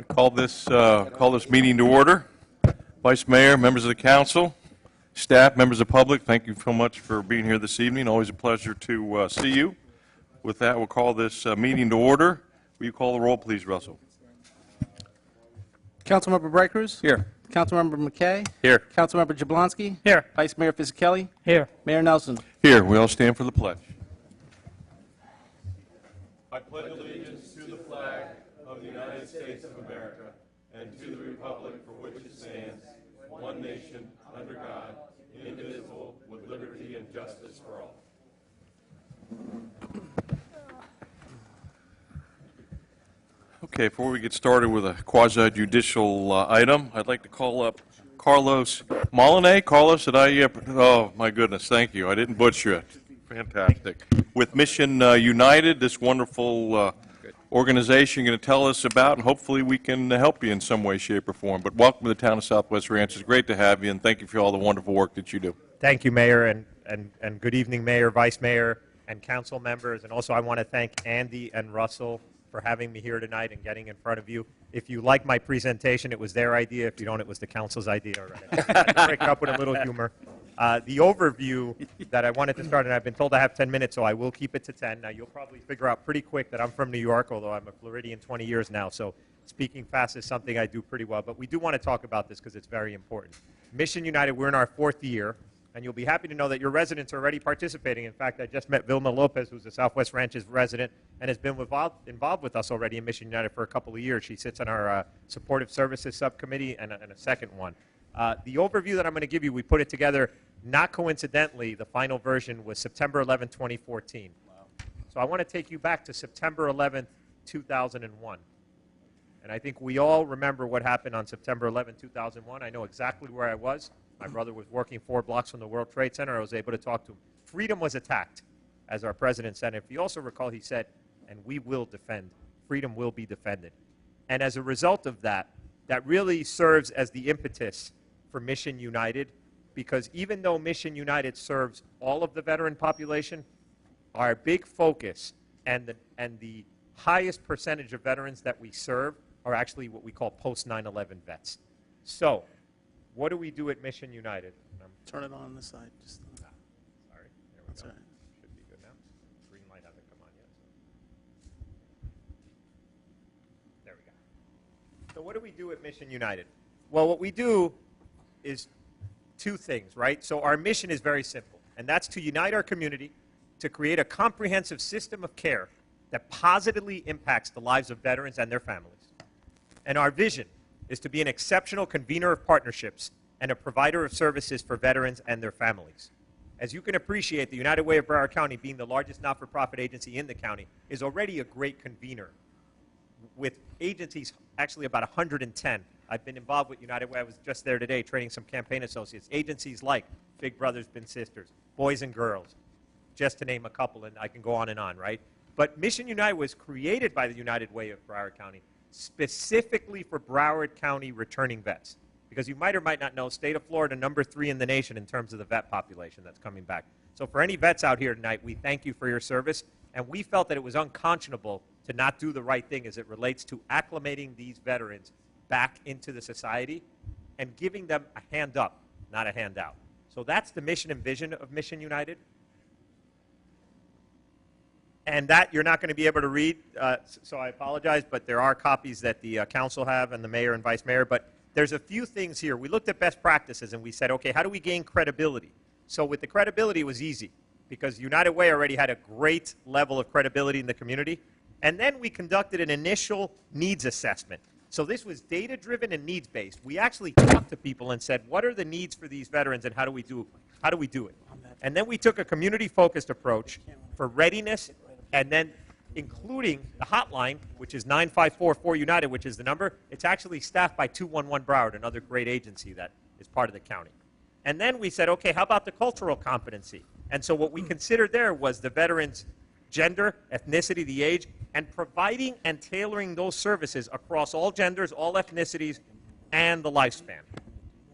Call this meeting to order. Vice Mayor, members of the council, staff, members of the public, thank you so much for being here this evening. Always a pleasure to see you. With that, we'll call this meeting to order. Will you call the roll, please, Russell? Councilmember Brightcrus? Here. Councilmember McKay? Here. Councilmember Jablonski? Here. Vice Mayor Fisickelli? Here. Mayor Nelson? Here, we all stand for the pledge. I pledge allegiance to the flag of the United States of America and to the republic for which it stands, one nation, under God, indivisible, with liberty and justice for all. Okay, before we get started with a quasi-judicial item, I'd like to call up Carlos Molinay. Carlos, did I, oh my goodness, thank you. I didn't butcher it. Fantastic. With Mission United, this wonderful organization you're going to tell us about, and hopefully we can help you in some way, shape, or form. But welcome to the town of Southwest Ranch. It's great to have you, and thank you for all the wonderful work that you do. Thank you, Mayor, and good evening, Mayor, Vice Mayor, and council members. And also I want to thank Andy and Russell for having me here tonight and getting in front of you. If you like my presentation, it was their idea. If you don't, it was the council's idea already. Break it up with a little humor. The overview that I wanted to start, and I've been told I have 10 minutes, so I will keep it to 10. Now, you'll probably figure out pretty quick that I'm from New York, although I'm a Floridian 20 years now, so speaking fast is something I do pretty well. But we do want to talk about this because it's very important. Mission United, we're in our 4th year, and you'll be happy to know that your residents are already participating. In fact, I just met Vilma Lopez, who's a Southwest Ranches resident, and has been involved with us already in Mission United for a couple of years. She sits on our Supportive Services Subcommittee and a second one. The overview that I'm going to give you, we put it together, not coincidentally, the final version was September 11, 2014. Wow. So I want to take you back to September 11, 2001. And I think we all remember what happened on September 11, 2001. I know exactly where I was. My brother was working 4 blocks from the World Trade Center. I was able to talk to him. Freedom was attacked, as our president said. If you also recall, he said, and we will defend. Freedom will be defended. And as a result of that, that really serves as the impetus for Mission United, because even though Mission United serves all of the veteran population, our big focus and the highest percentage of veterans that we serve are actually what we call post-9/11 vets. So, what do we do at Mission United? Turn it on this side. Just sorry, there we That's go. all right. Should be good now. Green light hasn't come on yet. There we go. So what do we do at Mission United? Well, what we do is 2 things, right? So our mission is very simple, and that's to unite our community, to create a comprehensive system of care that positively impacts the lives of veterans and their families. And our vision is to be an exceptional convener of partnerships and a provider of services for veterans and their families. As you can appreciate, the United Way of Broward County, being the largest not-for-profit agency in the county, is already a great convener, with agencies, actually about 110. I've been involved with United Way. I was just there today training some campaign associates. Agencies like Big Brothers Big Sisters, Boys and Girls, just to name a couple, and I can go on, right? But Mission United was created by the United Way of Broward County specifically for Broward County returning vets. Because you might or might not know, state of Florida, number 3 in the nation in terms of the vet population that's coming back. So for any vets out here tonight, we thank you for your service, and we felt that it was unconscionable to not do the right thing as it relates to acclimating these veterans back into the society and giving them a hand up, not a handout. So that's the mission and vision of Mission United. And that you're not going to be able to read, so I apologize, but there are copies that the council have and the mayor and vice mayor. But there's a few things here. We looked at best practices and we said, okay, how do we gain credibility? So with the credibility, it was easy because United Way already had a great level of credibility in the community. And then we conducted an initial needs assessment. So this was data-driven and needs-based. We actually talked to people and said, what are the needs for these veterans and how do we do it? And then we took a community-focused approach for readiness, and then including the hotline, which is 9544 United, which is the number. It's actually staffed by 211 Broward, another great agency that is part of the county. And then we said, okay, how about the cultural competency? And so what we considered there was the veteran's gender, ethnicity, the age, and providing and tailoring those services across all genders, all ethnicities, and the lifespan.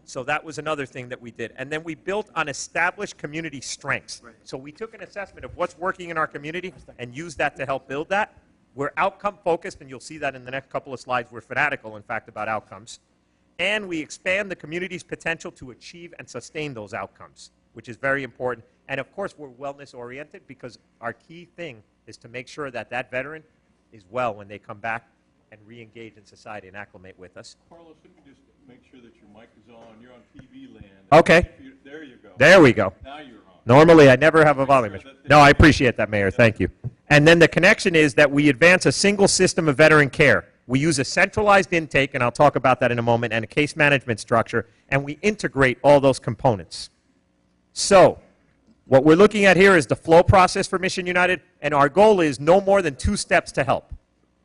So that was another thing that we did. And then we built on established community strengths. So we took an assessment of what's working in our community and used that to help build that. We're outcome focused, and you'll see that in the next couple of slides. We're fanatical, in fact, about outcomes. And we expand the community's potential to achieve and sustain those outcomes, which is very important. And of course, we're wellness oriented because our key thing is to make sure that that veteran is well when they come back and re-engage in society and acclimate with us. Carlos, let me just make sure that your mic is on. You're on TV land. Okay. There you go. There we go. Now you're on. Normally, I never have a volume issue. No, I appreciate that, Mayor. Thank you. And then the connection is that we advance a single system of veteran care. We use a centralized intake, and I'll talk about that in a moment, and a case management structure, and we integrate all those components. So, what we're looking at here is the flow process for Mission United, and our goal is no more than 2 steps to help.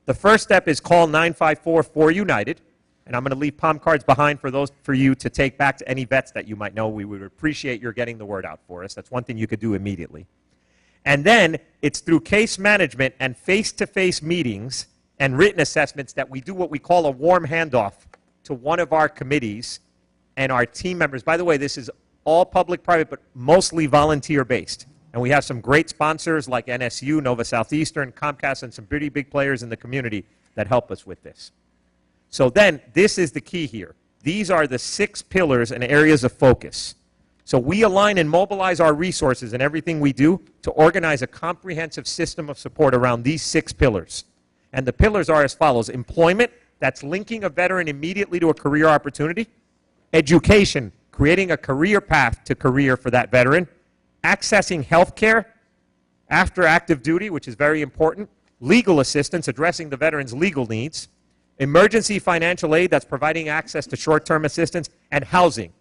The first step is call 954-4-UNITED, and I'm going to leave palm cards behind for you to take back to any vets that you might know. We would appreciate your getting the word out for us. That's one thing you could do immediately. And then it's through case management and face-to-face meetings and written assessments that we do what we call a warm handoff to one of our committees and our team members. By the way, this is all public-private, but mostly volunteer-based. And we have some great sponsors like NSU, Nova Southeastern, Comcast, and some pretty big players in the community that help us with this. So then, this is the key here. These are the 6 pillars and areas of focus. So we align and mobilize our resources in everything we do to organize a comprehensive system of support around these 6 pillars. And the pillars are as follows: employment, that's linking a veteran immediately to a career opportunity; education, creating a career path to career for that veteran; accessing health care after active duty, which is very important; legal assistance, addressing the veteran's legal needs; emergency financial aid, that's providing access to short-term assistance; and housing,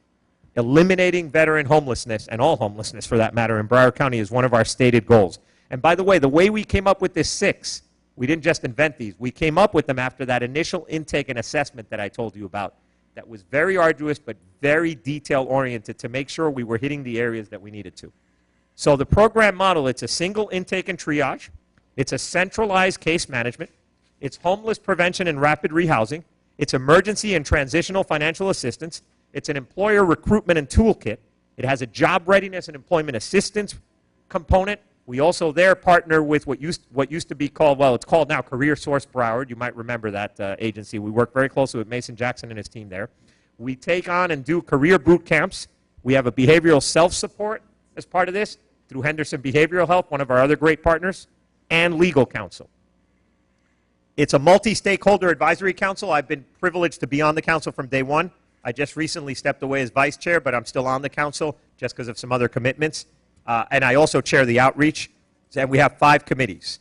eliminating veteran homelessness, and all homelessness for that matter, in Broward County is one of our stated goals. And by the way we came up with this 6, we didn't just invent these. We came up with them after that initial intake and assessment that I told you about that was very arduous but very detail-oriented to make sure we were hitting the areas that we needed to. So the program model, it's a single intake and triage. It's a centralized case management. It's homeless prevention and rapid rehousing. It's emergency and transitional financial assistance. It's an employer recruitment and toolkit. It has a job readiness and employment assistance component. We also there partner with what used to be called, well, it's called now Career Source Broward. You might remember that agency. We work very closely with Mason Jackson and his team there. We take on and do career boot camps. We have a behavioral self-support as part of this through Henderson Behavioral Health, one of our other great partners, and legal counsel. It's a multi-stakeholder advisory council. I've been privileged to be on the council from day one. I just recently stepped away as vice chair, but I'm still on the council just because of some other commitments. And I also chair the outreach. And we have 5 committees.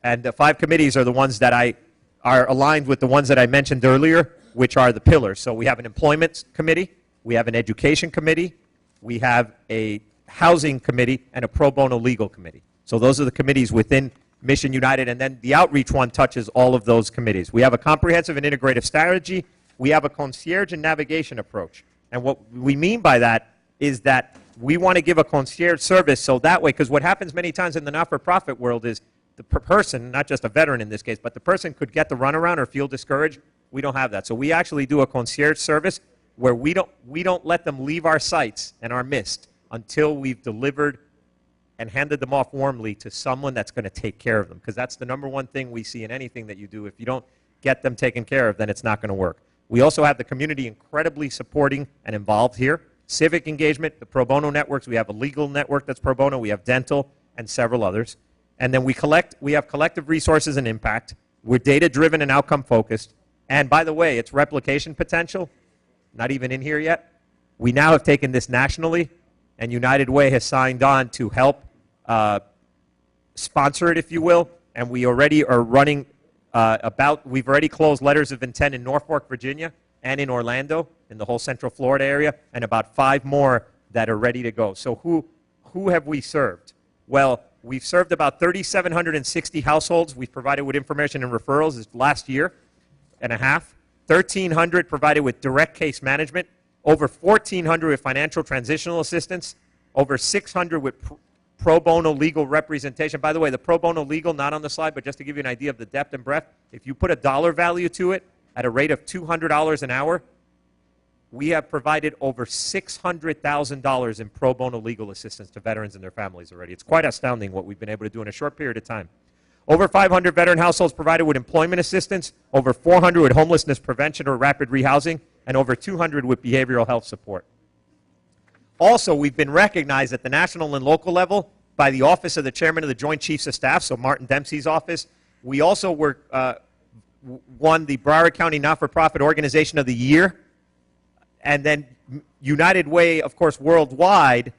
And the 5 committees are the ones that are aligned with the ones that I mentioned earlier, which are the pillars. So we have an employment committee, we have an education committee, we have a housing committee, and a pro bono legal committee. So those are the committees within Mission United, and then the outreach one touches all of those committees. We have a comprehensive and integrative strategy. We have a concierge and navigation approach. And what we mean by that is that we want to give a concierge service so that way, because what happens many times in the not-for-profit world is the person, not just a veteran in this case, but the person could get the runaround or feel discouraged. We don't have that. So we actually do a concierge service where we don't let them leave our sites and our midst until we've delivered and handed them off warmly to someone that's going to take care of them, because that's the number one thing we see in anything that you do. If you don't get them taken care of, then it's not going to work. We also have the community incredibly supporting and involved here. Civic engagement, the pro bono networks. We have a legal network that's pro bono. We have dental and several others. And then we have collective resources and impact. We're data-driven and outcome-focused. And by the way, its replication potential, not even in here yet. We now have taken this nationally, and United Way has signed on to help sponsor it, if you will. And we already are running we've already closed letters of intent in Norfolk, Virginia, and in Orlando, in the whole Central Florida area, and about 5 more that are ready to go. So who have we served? Well, we've served about 3,760 households. We've provided with information and referrals this last year and a half. 1,300 provided with direct case management. Over 1,400 with financial transitional assistance. Over 600 with pro bono legal representation. By the way, the pro bono legal, not on the slide, but just to give you an idea of the depth and breadth, if you put a dollar value to it at a rate of $200 an hour, we have provided over $600,000 in pro bono legal assistance to veterans and their families already. It's quite astounding what we've been able to do in a short period of time. Over 500 veteran households provided with employment assistance, over 400 with homelessness prevention or rapid rehousing, and over 200 with behavioral health support. Also, we've been recognized at the national and local level by the Office of the Chairman of the Joint Chiefs of Staff, so Martin Dempsey's office. We also won the Broward County Not-for-Profit Organization of the Year. And then United Way, of course, worldwide,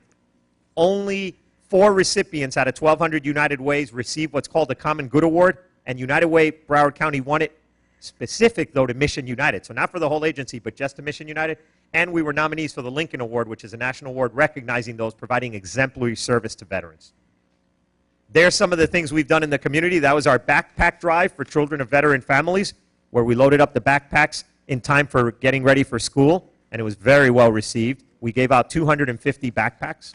only 4 recipients out of 1,200 United Ways received what's called the Common Good Award, and United Way Broward County won it specific, though, to Mission United. So not for the whole agency, but just to Mission United. And we were nominees for the Lincoln Award, which is a national award recognizing those providing exemplary service to veterans. There's some of the things we've done in the community. That was our backpack drive for children of veteran families, where we loaded up the backpacks in time for getting ready for school, and it was very well received. We gave out 250 backpacks.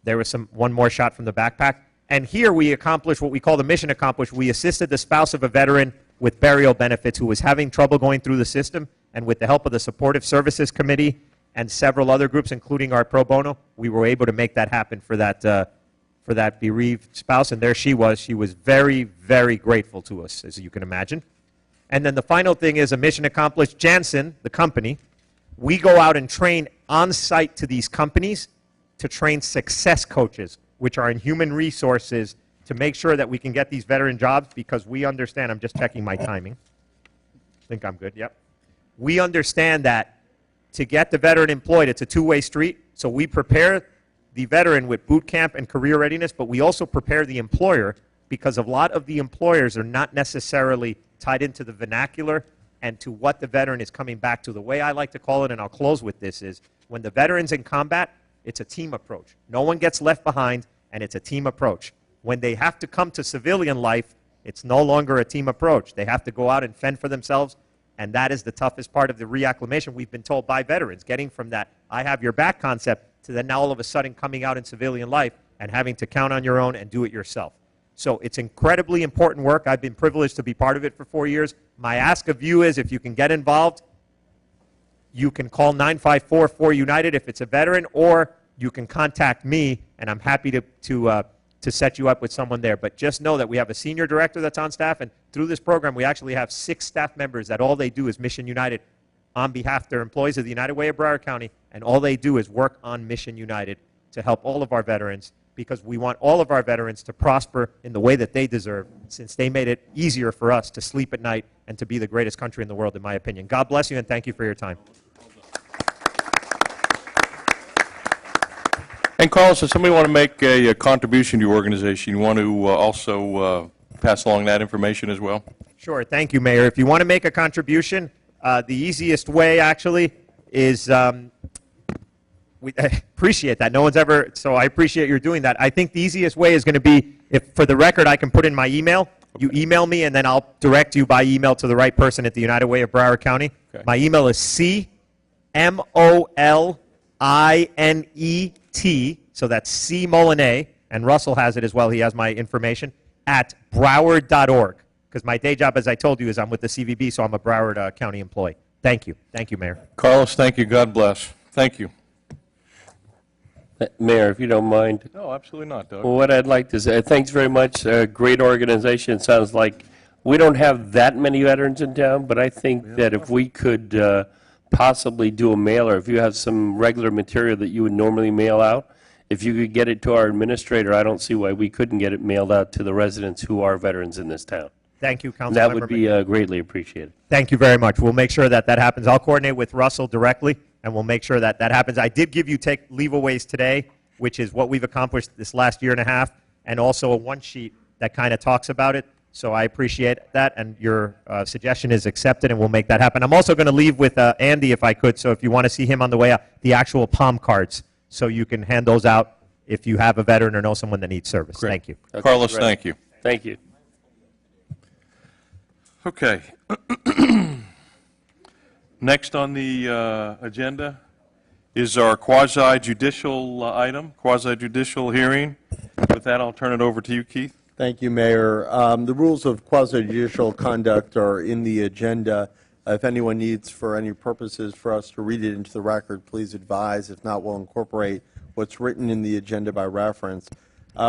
There was one more shot from the backpack. And here we accomplished what we call the mission accomplished. We assisted the spouse of a veteran with burial benefits who was having trouble going through the system, and with the help of the Supportive Services Committee and several other groups, including our pro bono, we were able to make that happen for that bereaved spouse. And there she was. She was very, very grateful to us, as you can imagine. And then the final thing is a mission accomplished. Janssen, the company, we go out and train on site to these companies to train success coaches, which are in human resources, to make sure that we can get these veteran jobs, because we understand, I'm just checking my timing. I think I'm good, yep. We understand that to get the veteran employed, it's a two-way street. So we prepare the veteran with boot camp and career readiness, but we also prepare the employer, because a lot of the employers are not necessarily tied into the vernacular and to what the veteran is coming back to. The way I like to call it, and I'll close with this, is when the veteran's in combat, it's a team approach. No one gets left behind, and it's a team approach. When they have to come to civilian life, it's no longer a team approach. They have to go out and fend for themselves, and that is the toughest part of the reacclimation, we've been told by veterans, getting from that I have your back concept to then now all of a sudden coming out in civilian life and having to count on your own and do it yourself. So it's incredibly important work. I've been privileged to be part of it for 4 years. My ask of you is, if you can get involved, you can call 954-4-UNITED if it's a veteran, or you can contact me, and I'm happy to set you up with someone there. But just know that we have a senior director that's on staff, and through this program, we actually have 6 staff members that all they do is Mission United on behalf. They're employees of the United Way of Broward County, and all they do is work on Mission United to help all of our veterans, because we want all of our veterans to prosper in the way that they deserve, since they made it easier for us to sleep at night and to be the greatest country in the world, in my opinion. God bless you, and thank you for your time. And Carlos, if somebody want to make a contribution to your organization, you want to also pass along that information as well? Sure. Thank you, Mayor. If you want to make a contribution, the easiest way, actually, is we appreciate that. No one's ever, so I appreciate you're doing that. I think the easiest way is going to be, if for the record I can put in my email, you email me, and then I'll direct you by email to the right person at the United Way of Broward County. Okay. My email is CMOLINET, so that's C. Molinet, and Russell has it as well. He has my information, at broward.org. Because my day job, as I told you, is I'm with the CVB, so I'm a Broward County employee. Thank you. Thank you, Mayor. Carlos, thank you. God bless. Thank you. Mayor, if you don't mind, No, absolutely not, Doug. well, what I'd like to say, thanks very much. Great organization. Sounds like we don't have that many veterans in town, but I think that if we could possibly do a mailer, if you have some regular material that you would normally mail out, if you could get it to our administrator, I don't see why we couldn't get it mailed out to the residents who are veterans in this town. Thank you, Councilmember. That would be McKay. greatly appreciated. Thank you very much. We'll make sure that that happens. I'll coordinate with Russell directly, and we'll make sure that that happens. I did give you take leave-aways today, which is what we've accomplished this last year and a half, and also a one-sheet that kind of talks about it. So I appreciate that, and your suggestion is accepted, and we'll make that happen. I'm also going to leave with Andy, if I could, so if you want to see him on the way out, the actual palm cards, so you can hand those out if you have a veteran or know someone that needs service. Great. Thank you. Okay, Carlos, great. thank you. Thank you. Okay. Next on the agenda is our quasi-judicial item, quasi-judicial hearing. With that, I'll turn it over to you, Keith. Thank you, Mayor. The rules of quasi-judicial conduct are in the agenda. If anyone needs, for any purposes, for us to read it into the record, please advise. If not, we'll incorporate what's written in the agenda by reference.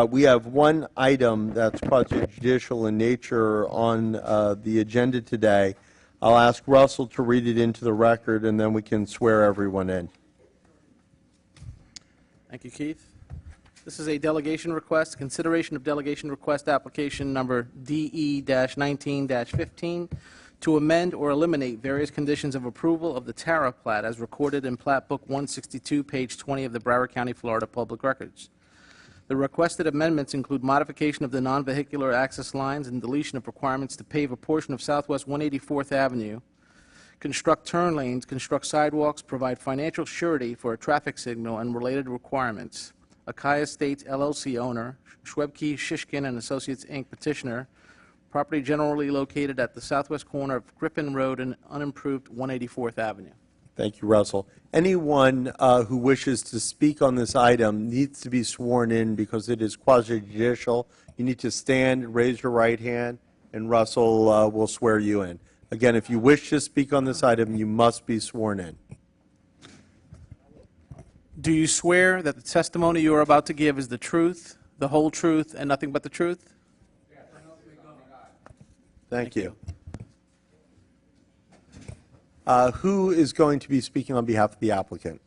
We have one item that's quasi-judicial in nature on the agenda today. I'll ask Russell to read it into the record, and then we can swear everyone in. Thank you, Keith. This is a delegation request, consideration of delegation request application number DE-19-15 to amend or eliminate various conditions of approval of the Tara plat as recorded in Plat Book 162, page 20 of the Broward County, Florida Public Records. The requested amendments include modification of the non-vehicular access lines and deletion of requirements to pave a portion of Southwest 184th Avenue, construct turn lanes, construct sidewalks, provide financial surety for a traffic signal and related requirements. Akai Estates LLC owner, Schwebke, Shishkin and Associates, Inc. petitioner, property generally located at the southwest corner of Griffin Road and unimproved 184th Avenue. Thank you, Russell. Anyone who wishes to speak on this item needs to be sworn in because it is quasi-judicial. You need to stand, raise your right hand, and Russell will swear you in. Again, if you wish to speak on this item, you must be sworn in. Do you swear that the testimony you are about to give is the truth, the whole truth, and nothing but the truth? Thank you. Who is going to be speaking on behalf of the applicant?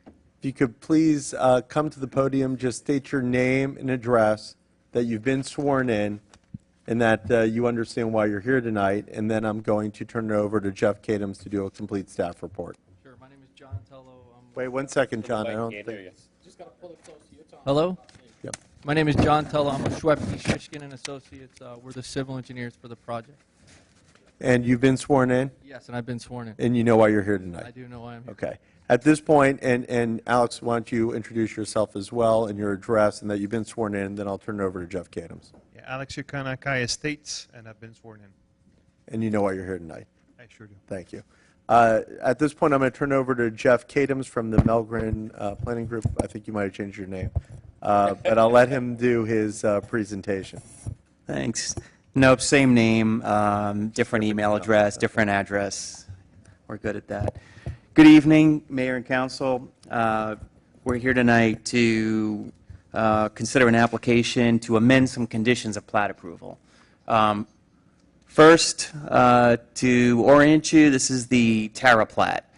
If you could please come to the podium, just state your name and address, that you've been sworn in, and that you understand why you're here tonight, and then I'm going to turn it over to Jeff Kadams to do a complete staff report. Sure. My name is John Tello. Wait 1 second, John. I don't think. Just got to pull it close to your tongue. Hello. Yep. My name is John Tello. I'm with Schwebke, Shishkin and Associates. We're the civil engineers for the project. And you've been sworn in, Yes, and I've been sworn in. and you know why you're here I tonight. do know I am here. Okay. At this point, and Alex, why don't you introduce yourself as well and your address, and that you've been sworn in, and then I'll turn it over to Jeff Kadams. Yeah, Alex Yukana, Kai Estates, and I've been sworn in. And you know why you're here tonight. I sure do. Thank you. At this point, I'm going to turn over to Jeff Kadams from the Melgren Planning Group. I think you might have changed your name. But I'll let him do his presentation. Thanks. Nope, same name, different email address, different address. We're good at that. Good evening, Mayor and Council. We're here tonight to consider an application to amend some conditions of plat approval. First, to orient you, this is the Tara plat.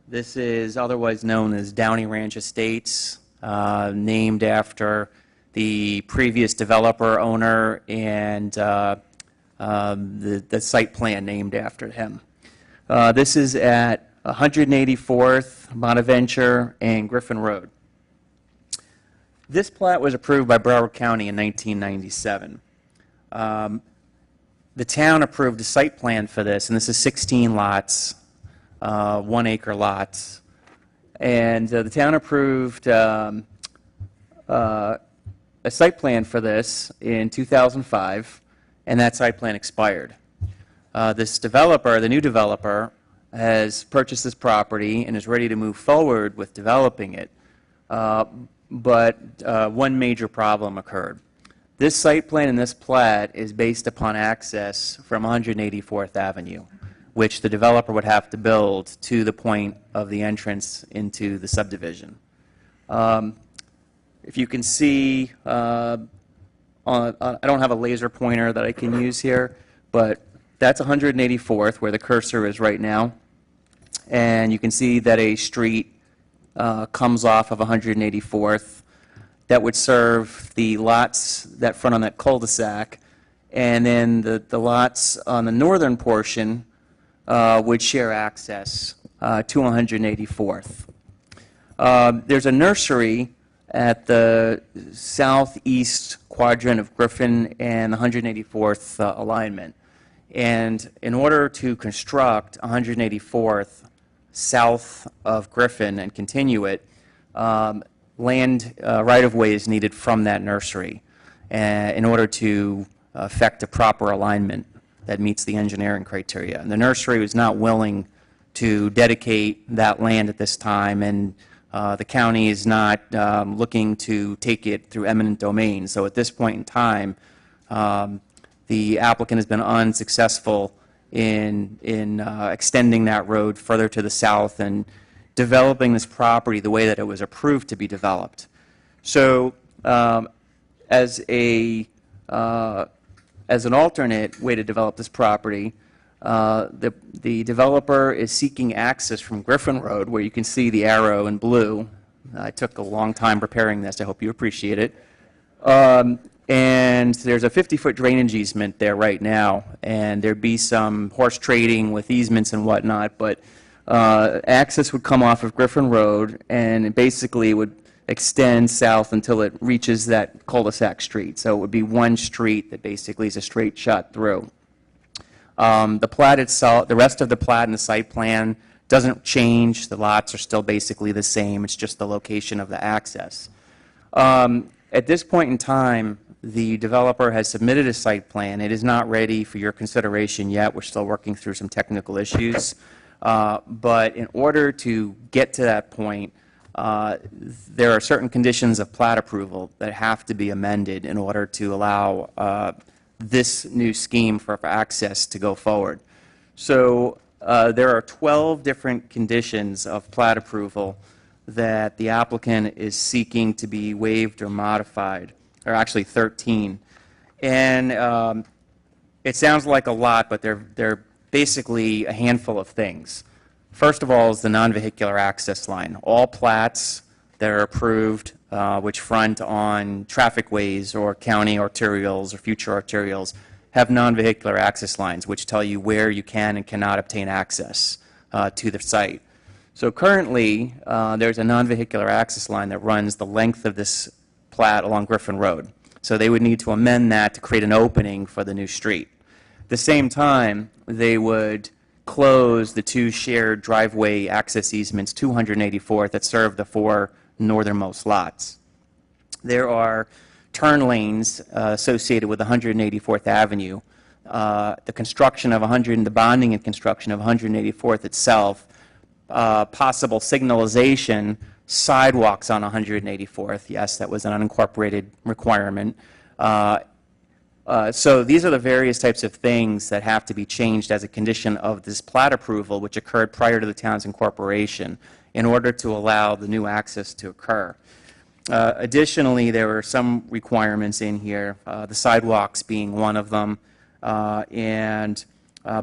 This is otherwise known as Downey Ranch Estates, named after the previous developer owner and the site plan named after him. This is at 184th, Bonaventure, and Griffin Road. This plat was approved by Broward County in 1997. The town approved a site plan for this, and this is 16 lots, 1 acre lots. And the town approved a site plan for this in 2005, and that site plan expired. This developer, the new developer, has purchased this property and is ready to move forward with developing it. But one major problem occurred. This site plan and this plat is based upon access from 184th Avenue, which the developer would have to build to the point of the entrance into the subdivision. If you can see, I don't have a laser pointer that I can use here, but that's 184th, where the cursor is right now. And you can see that a street comes off of 184th that would serve the lots that front on that cul-de-sac. And then the lots on the northern portion would share access to 184th. There's a nursery at the southeast quadrant of Griffin and the 184th alignment. And in order to construct 184th south of Griffin and continue it, land right-of-way is needed from that nursery in order to effect a proper alignment that meets the engineering criteria. And the nursery was not willing to dedicate that land at this time, and the county is not looking to take it through eminent domain. So at this point in time, the applicant has been unsuccessful in extending that road further to the south and developing this property the way that it was approved to be developed. So As an alternate way to develop this property, the developer is seeking access from Griffin Road, where you can see the arrow in blue. I took a long time preparing this. I hope you appreciate it. And there's a 50-foot drainage easement there right now, and there'd be some horse trading with easements and whatnot, but access would come off of Griffin Road, and it basically would extend south until it reaches that cul-de-sac street. So it would be one street that basically is a straight shot through. The plat itself, the rest of the plat and the site plan doesn't change. The lots are still basically the same. It's just the location of the access. At this point in time, the developer has submitted a site plan. It is not ready for your consideration yet. We're still working through some technical issues. But in order to get to that point, there are certain conditions of plat approval that have to be amended in order to allow this new scheme for access to go forward. So there are 12 different conditions of plat approval that the applicant is seeking to be waived or modified, or actually 13. And it sounds like a lot, but they're basically a handful of things. First of all is the non-vehicular access line. All plats that are approved which front on traffic ways or county arterials or future arterials have non-vehicular access lines, which tell you where you can and cannot obtain access to the site. So currently, there's a non-vehicular access line that runs the length of this plat along Griffin Road. So they would need to amend that to create an opening for the new street. At the same time, they would close the two shared driveway access easements, 284th, that serve the four northernmost lots. There are turn lanes associated with 184th Avenue. The construction of the bonding and construction of 184th itself, possible signalization, sidewalks on 184th. Yes, that was an unincorporated requirement. So these are the various types of things that have to be changed as a condition of this plat approval, which occurred prior to the town's incorporation, in order to allow the new access to occur. Additionally, there are some requirements in here, the sidewalks being one of them, and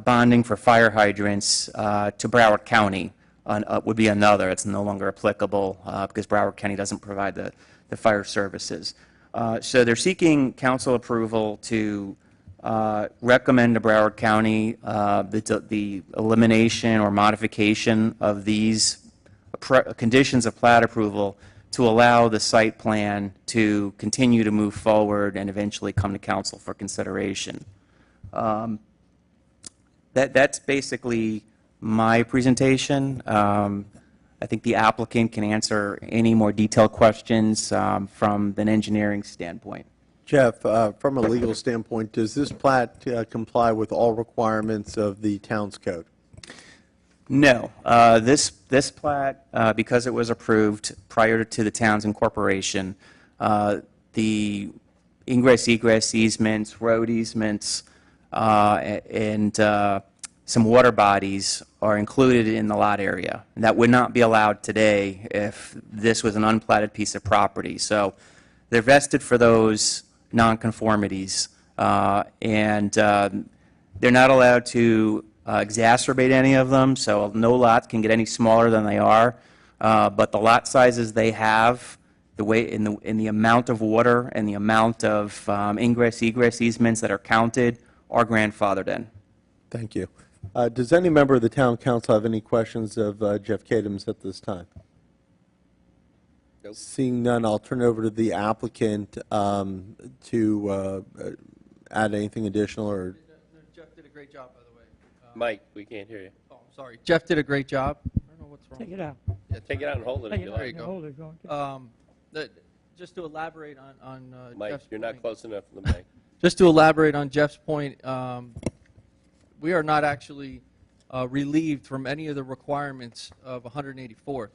bonding for fire hydrants to Broward County would be another. It's no longer applicable because Broward County doesn't provide the fire services. So they're seeking council approval to recommend to Broward County the elimination or modification of these conditions of plat approval to allow the site plan to continue to move forward and eventually come to council for consideration. That's basically my presentation. I think the applicant can answer any more detailed questions from an engineering standpoint. Jeff, from a legal standpoint, does this plat comply with all requirements of the town's code? No. This plat, because it was approved prior to the town's incorporation, the ingress-egress easements, road easements, and some water bodies are included in the lot area. And that would not be allowed today if this was an unplatted piece of property. So they're vested for those nonconformities, and they're not allowed to exacerbate any of them, so no lot can get any smaller than they are. But the lot sizes they have, the way in the amount of water and the amount of ingress-egress easements that are counted are grandfathered in. Thank you. Does any member of the town council have any questions of Jeff Kadams at this time? Nope. Seeing none, I'll turn over to the applicant to add anything additional or. Jeff did a great job, by the way. Mike, we can't hear you. Oh, I'm sorry. Jeff did a great job. I don't know what's wrong. Take it out. Yeah, Take it out and hold it if you There like. you go. Hold it, go on. Just to elaborate on Mike, Jeff's you're not point. close enough to the mic. Just to elaborate on Jeff's point, we are not actually relieved from any of the requirements of 184th.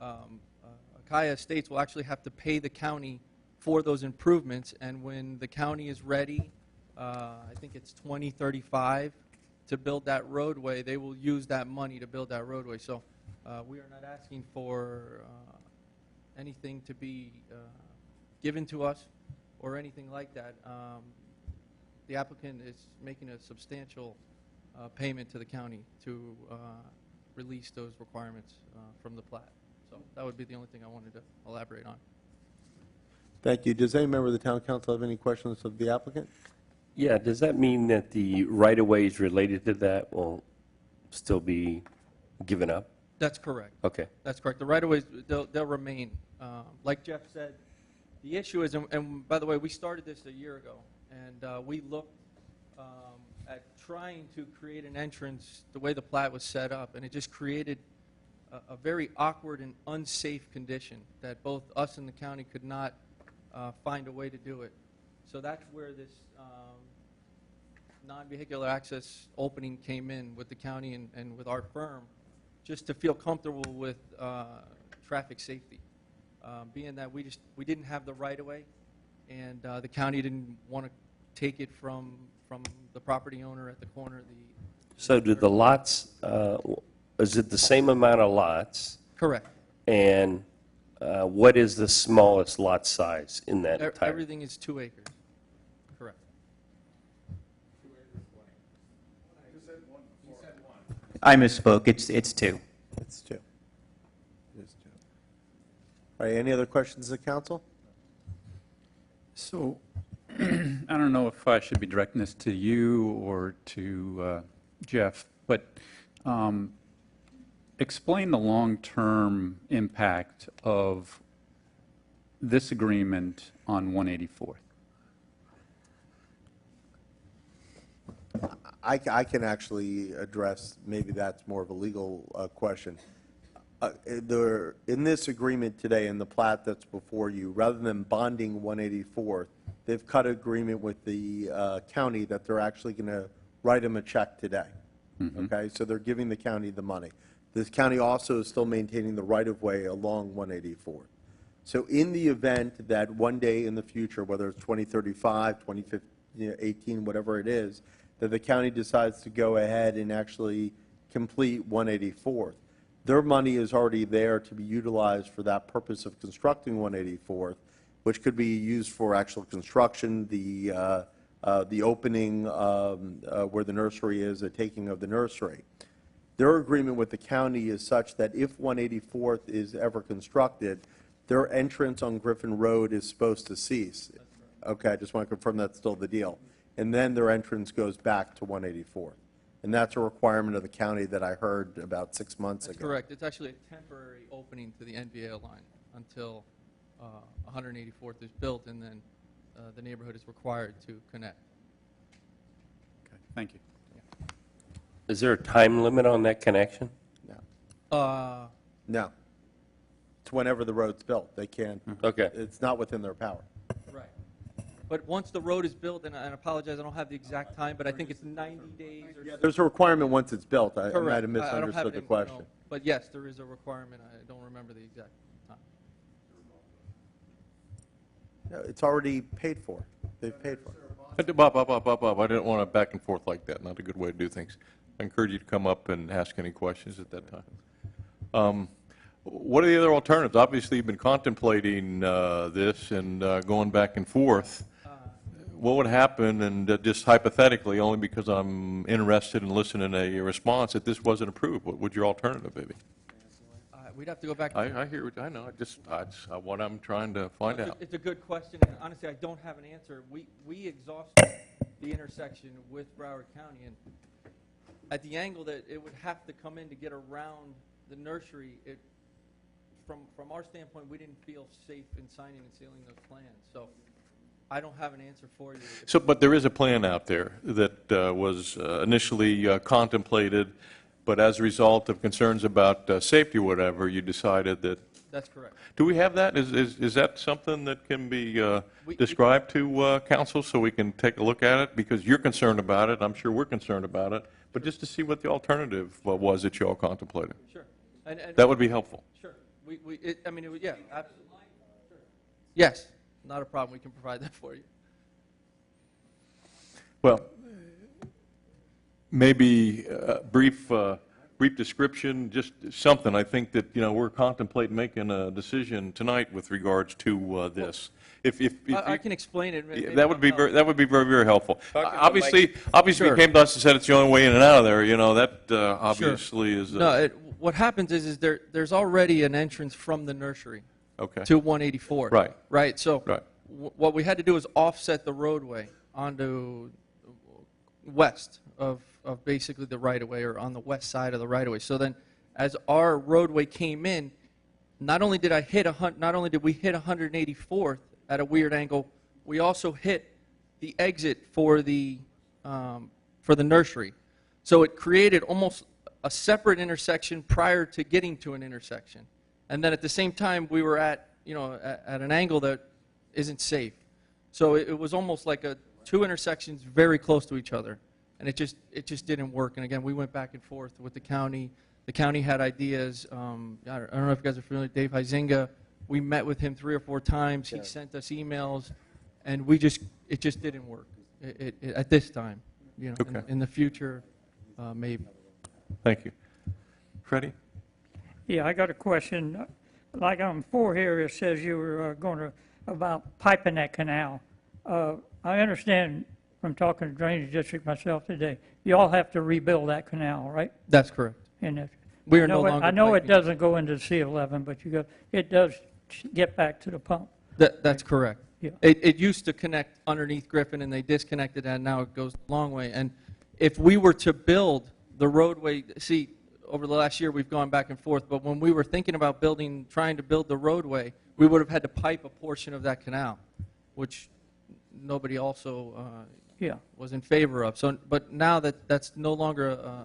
Acaia Estates will actually have to pay the county for those improvements, and when the county is ready, I think it's 2035, to build that roadway, they will use that money to build that roadway. So we are not asking for anything to be given to us. or anything like that. The applicant is making a substantial payment to the county to release those requirements from the plat. So that would be the only thing I wanted to elaborate on. Thank you. Does any member of the town council have any questions of the applicant? Yeah, does that mean that the right-of-ways related to that will still be given up? That's correct. Okay. That's correct. The right-of-ways, they'll remain. Like Jeff said, the issue is, and by the way, we started this a year ago, and we looked at trying to create an entrance the way the plat was set up, and it just created a very awkward and unsafe condition that both us and the county could not find a way to do it. So that's where this non-vehicular access opening came in with the county and with our firm, just to feel comfortable with traffic safety. Being that we didn't have the right-of-way, and the county didn't want to take it from the property owner at the corner of the... So do the lots, is it the same amount of lots? Correct. And what is the smallest lot size in that entire? Everything is 2 acres. Correct. I misspoke. It's 2. It's 2. It is 2. All right, any other questions of the council? So, I don't know if I should be directing this to you or to Jeff, but explain the long-term impact of this agreement on 184th. I can actually address, maybe that's more of a legal question. In this agreement today, in the plat that's before you, rather than bonding 184th, they've cut an agreement with the county that they're actually going to write them a check today. Okay, so they're giving the county the money. This county also is still maintaining the right-of-way along 184th. So in the event that one day in the future, whether it's 2035, 2018, whatever it is, that the county decides to go ahead and actually complete 184th, their money is already there to be utilized for that purpose of constructing 184th, which could be used for actual construction, the opening where the nursery is, the taking of the nursery. Their agreement with the county is such that if 184th is ever constructed, their entrance on Griffin Road is supposed to cease. Okay, I just want to confirm that's still the deal. And then their entrance goes back to 184th. And that's a requirement of the county that I heard about 6 months ago. That's correct. It's actually a temporary opening to the NVA line until 184th is built, and then the neighborhood is required to connect. Okay, thank you. Is there a time limit on that connection? No. No. It's whenever the road's built. They can't. Okay. It's not within their power. Right. But once the road is built, and I apologize, I don't have the exact time, but I think it's 90 days or so. There's a requirement once it's built. I Correct. might have I don't have misunderstood it the in- question. no. But yes, there is a requirement. I don't remember the exact time. No, it's already paid for. They've paid for it. Bob, I didn't want to back and forth like that. Not a good way to do things. I encourage you to come up and ask any questions at that time. What are the other alternatives? Obviously, you've been contemplating this and going back and forth. What would happen, and just hypothetically, only because I'm interested in listening to a response, if this wasn't approved, what would your alternative be? We'd have to go back. I hear what, I know, what I'm trying to find out. It's a good question, and honestly, I don't have an answer. We exhausted the intersection with Broward County, and at the angle that it would have to come in to get around the nursery, from our standpoint, we didn't feel safe in signing and sealing those plans. So I don't have an answer for you. So, but there is a plan out there that was initially contemplated, but as a result of concerns about safety or whatever, you decided that. That's correct. Do we have that? Is that something that can be described to council so we can take a look at it? Because you're concerned about it, I'm sure we're concerned about it, but just to see what the alternative was that you all contemplated. Sure. And That would be helpful. Sure. Yeah, absolutely. Sure. Yes, not a problem. We can provide that for you. Well, maybe a brief brief description, just something. I think that, we're contemplating making a decision tonight with regards to this. If I you- can explain it. Maybe That would be I'll- very, that would be very, very helpful. Obviously, Sure. you came to us and said it's the only way in and out of there, that obviously is, No, what happens is there's already an entrance from the nursery okay. to 184th. Right. Right, so Right. what we had to do is offset the roadway onto west of basically the right-of-way, or on the west side of the right-of-way. So then, as our roadway came in, not only did we hit 184th at a weird angle, we also hit the exit for the nursery. So it created almost a separate intersection prior to getting to an intersection. And then at the same time, we were at an angle that isn't safe. So it was almost like two intersections very close to each other. And it just didn't work. And again, we went back and forth with the county. The county had ideas. I don't know if you guys are familiar with Dave Huizinga. We met with him 3 or 4 times. He sent us emails, and it just didn't work at this time. Okay. In the future, maybe. Thank you. Freddie? Yeah, I got a question. Like on 4 here, it says you were going to, about piping that canal. I understand from talking to Drainage District myself today, you all have to rebuild that canal, right? That's correct. And We are no longer I know it piping. doesn't go into C11, but it does get back to the pump. That's correct. Yeah. It used to connect underneath Griffin, and they disconnected that, and now it goes a long way. And if we were to build the roadway, see, over the last year, we've gone back and forth, but when we were thinking about trying to build the roadway, we would have had to pipe a portion of that canal, which nobody also was in favor of. So, but now that's no longer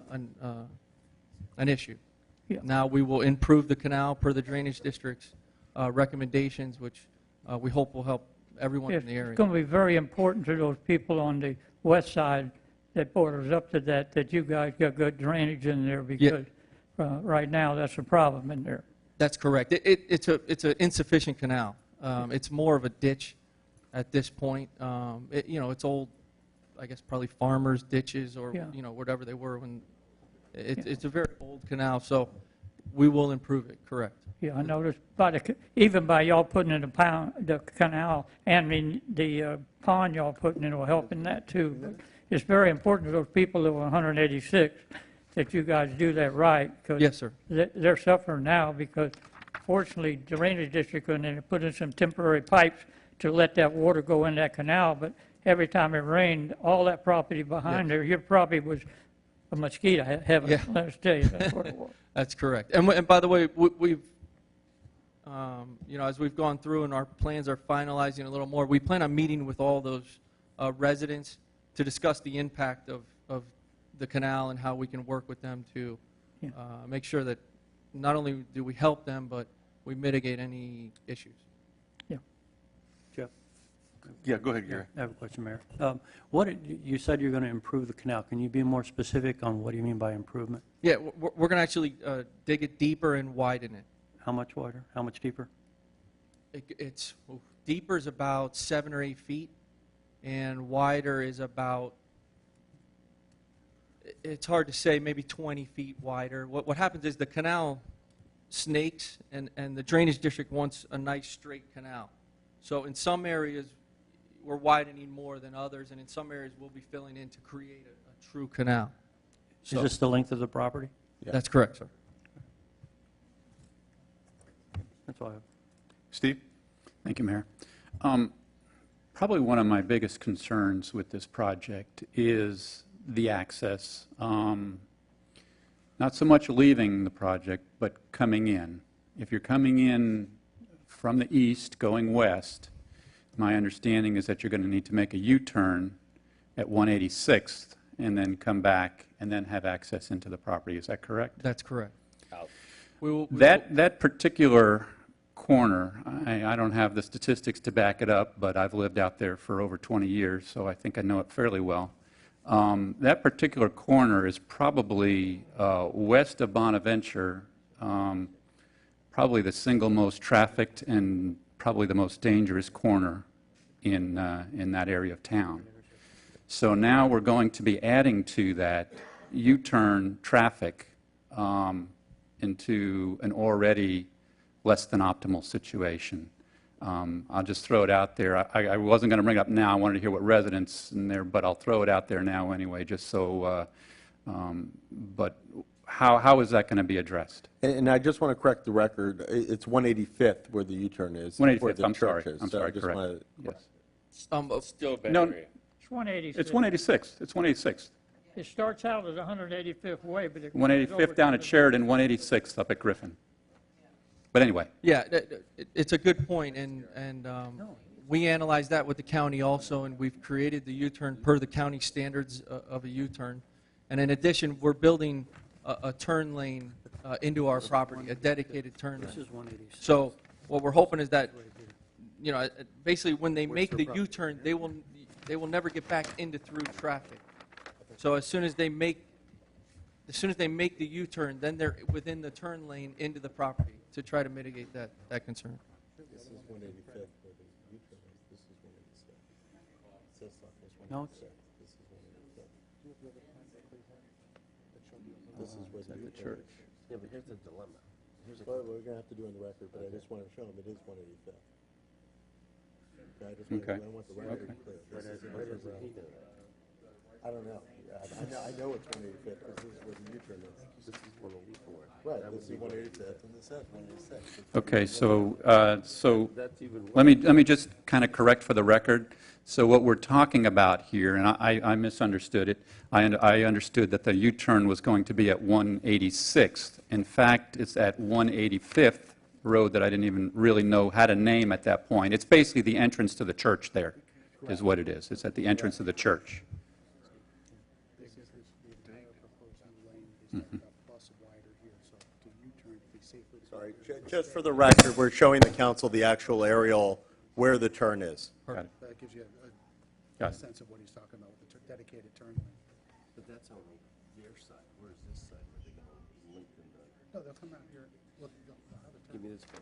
an issue. Yeah. Now we will improve the canal per the Drainage District's recommendations, which we hope will help everyone in the area. It's going to be very important to those people on the west side that borders up to that you guys got good drainage in there, because right now that's a problem in there. That's correct. It's an insufficient canal. It's more of a ditch at this point. It's old, I guess probably farmers' ditches, or whatever they were when. It's a very old canal, so we will improve it. Correct. Yeah, I noticed even by y'all putting in the canal and the pond y'all putting in will help in that too. But it's very important to those people that were 186 that you guys do that right. Yes, sir. They're suffering now because fortunately the Drainage District went in and put in some temporary pipes to let that water go in that canal, but every time it rained, all that property behind there, your property was a mosquito heaven. Yeah. Let's tell you, that's what it was. That's correct. And by the way, we've, as we've gone through and our plans are finalizing a little more, we plan on meeting with all those residents to discuss the impact of the canal and how we can work with them to make sure that not only do we help them, but we mitigate any issues. Jeff? Yeah, go ahead, Gary. I have a question, Mayor. You said you're going to improve the canal. Can you be more specific on what do you mean by improvement? Yeah, we're going to actually dig it deeper and widen it. How much wider? How much deeper? It's deeper is about 7 or 8 feet, and wider is about, it's hard to say, maybe 20 feet wider. What happens is the canal snakes, and the Drainage District wants a nice straight canal. So in some areas, we're widening more than others, and in some areas, we'll be filling in to create a true canal. Is this the length of the property? That's correct, sir. That's all I have. Steve? Thank you, Mayor. Probably one of my biggest concerns with this project is the access. Not so much leaving the project, but coming in. If you're coming in from the east going west, my understanding is that you're going to need to make a U-turn at 186th and then come back and then have access into the property. Is that correct? That's correct. That particular corner, I don't have the statistics to back it up, but I've lived out there for over 20 years, so I think I know it fairly well. That particular corner is probably west of Bonaventure, probably the single most trafficked and probably the most dangerous corner in that area of town. So now we're going to be adding to that U-turn traffic into an already less than optimal situation. I'll just throw it out there. I wasn't going to bring it up now. I wanted to hear what residents in there, but I'll throw it out there now anyway, just so. But how is that going to be addressed? And I just want to correct the record. It's 185th where the U-turn is. 185th, where the I'm sorry. church is. I'm So I sorry, just correct. wanna- Yes. Still a bad No, area. It's 186. It's 186. It's 186. It starts out as 185th Way, but it goes 185th over down to at the- Sheridan, 186th up at Griffin. But anyway, Yeah, it's a good point, and we analyzed that with the county also, and we've created the U-turn per the county standards of a U-turn. And in addition, we're building a turn lane into our property, a dedicated turn lane. This is 186. So what we're hoping is that, you know, basically when they make the U-turn, they will never get back into through traffic. So as soon as they make the U-turn, then they're within the turn lane into the property to try to mitigate that concern. This is 185th where the U-turn is. This is 186th. It says stuff is No, it's- 186th. This is 185th. This is where the church. Yeah, but here's the dilemma. Well, we're going to have to do on the record, but I just want to show them it is 185th. Okay, I just want, Okay. I want the record to be clear. This is I don't know. I know it's 185th because this is where the U-turn is. This is 184. Right, this is 185th and this says 186. okay, so let me just kind of correct for the record. So what we're talking about here, and I misunderstood it, I understood that the U-turn was going to be at 186th. In fact, it's at 185th Road that I didn't even really know had a name at that point. It's basically the entrance to the church there, is what it is. It's at the entrance of the church. Sorry, just for the record, we're showing the council the actual aerial where the turn is. Got it. That gives you Got a it. sense of what he's talking about with the dedicated turn lane. But that's only their side. Where's this side where they go Lincoln? No, they'll come out here. Look, they'll have a turn. Give me this one.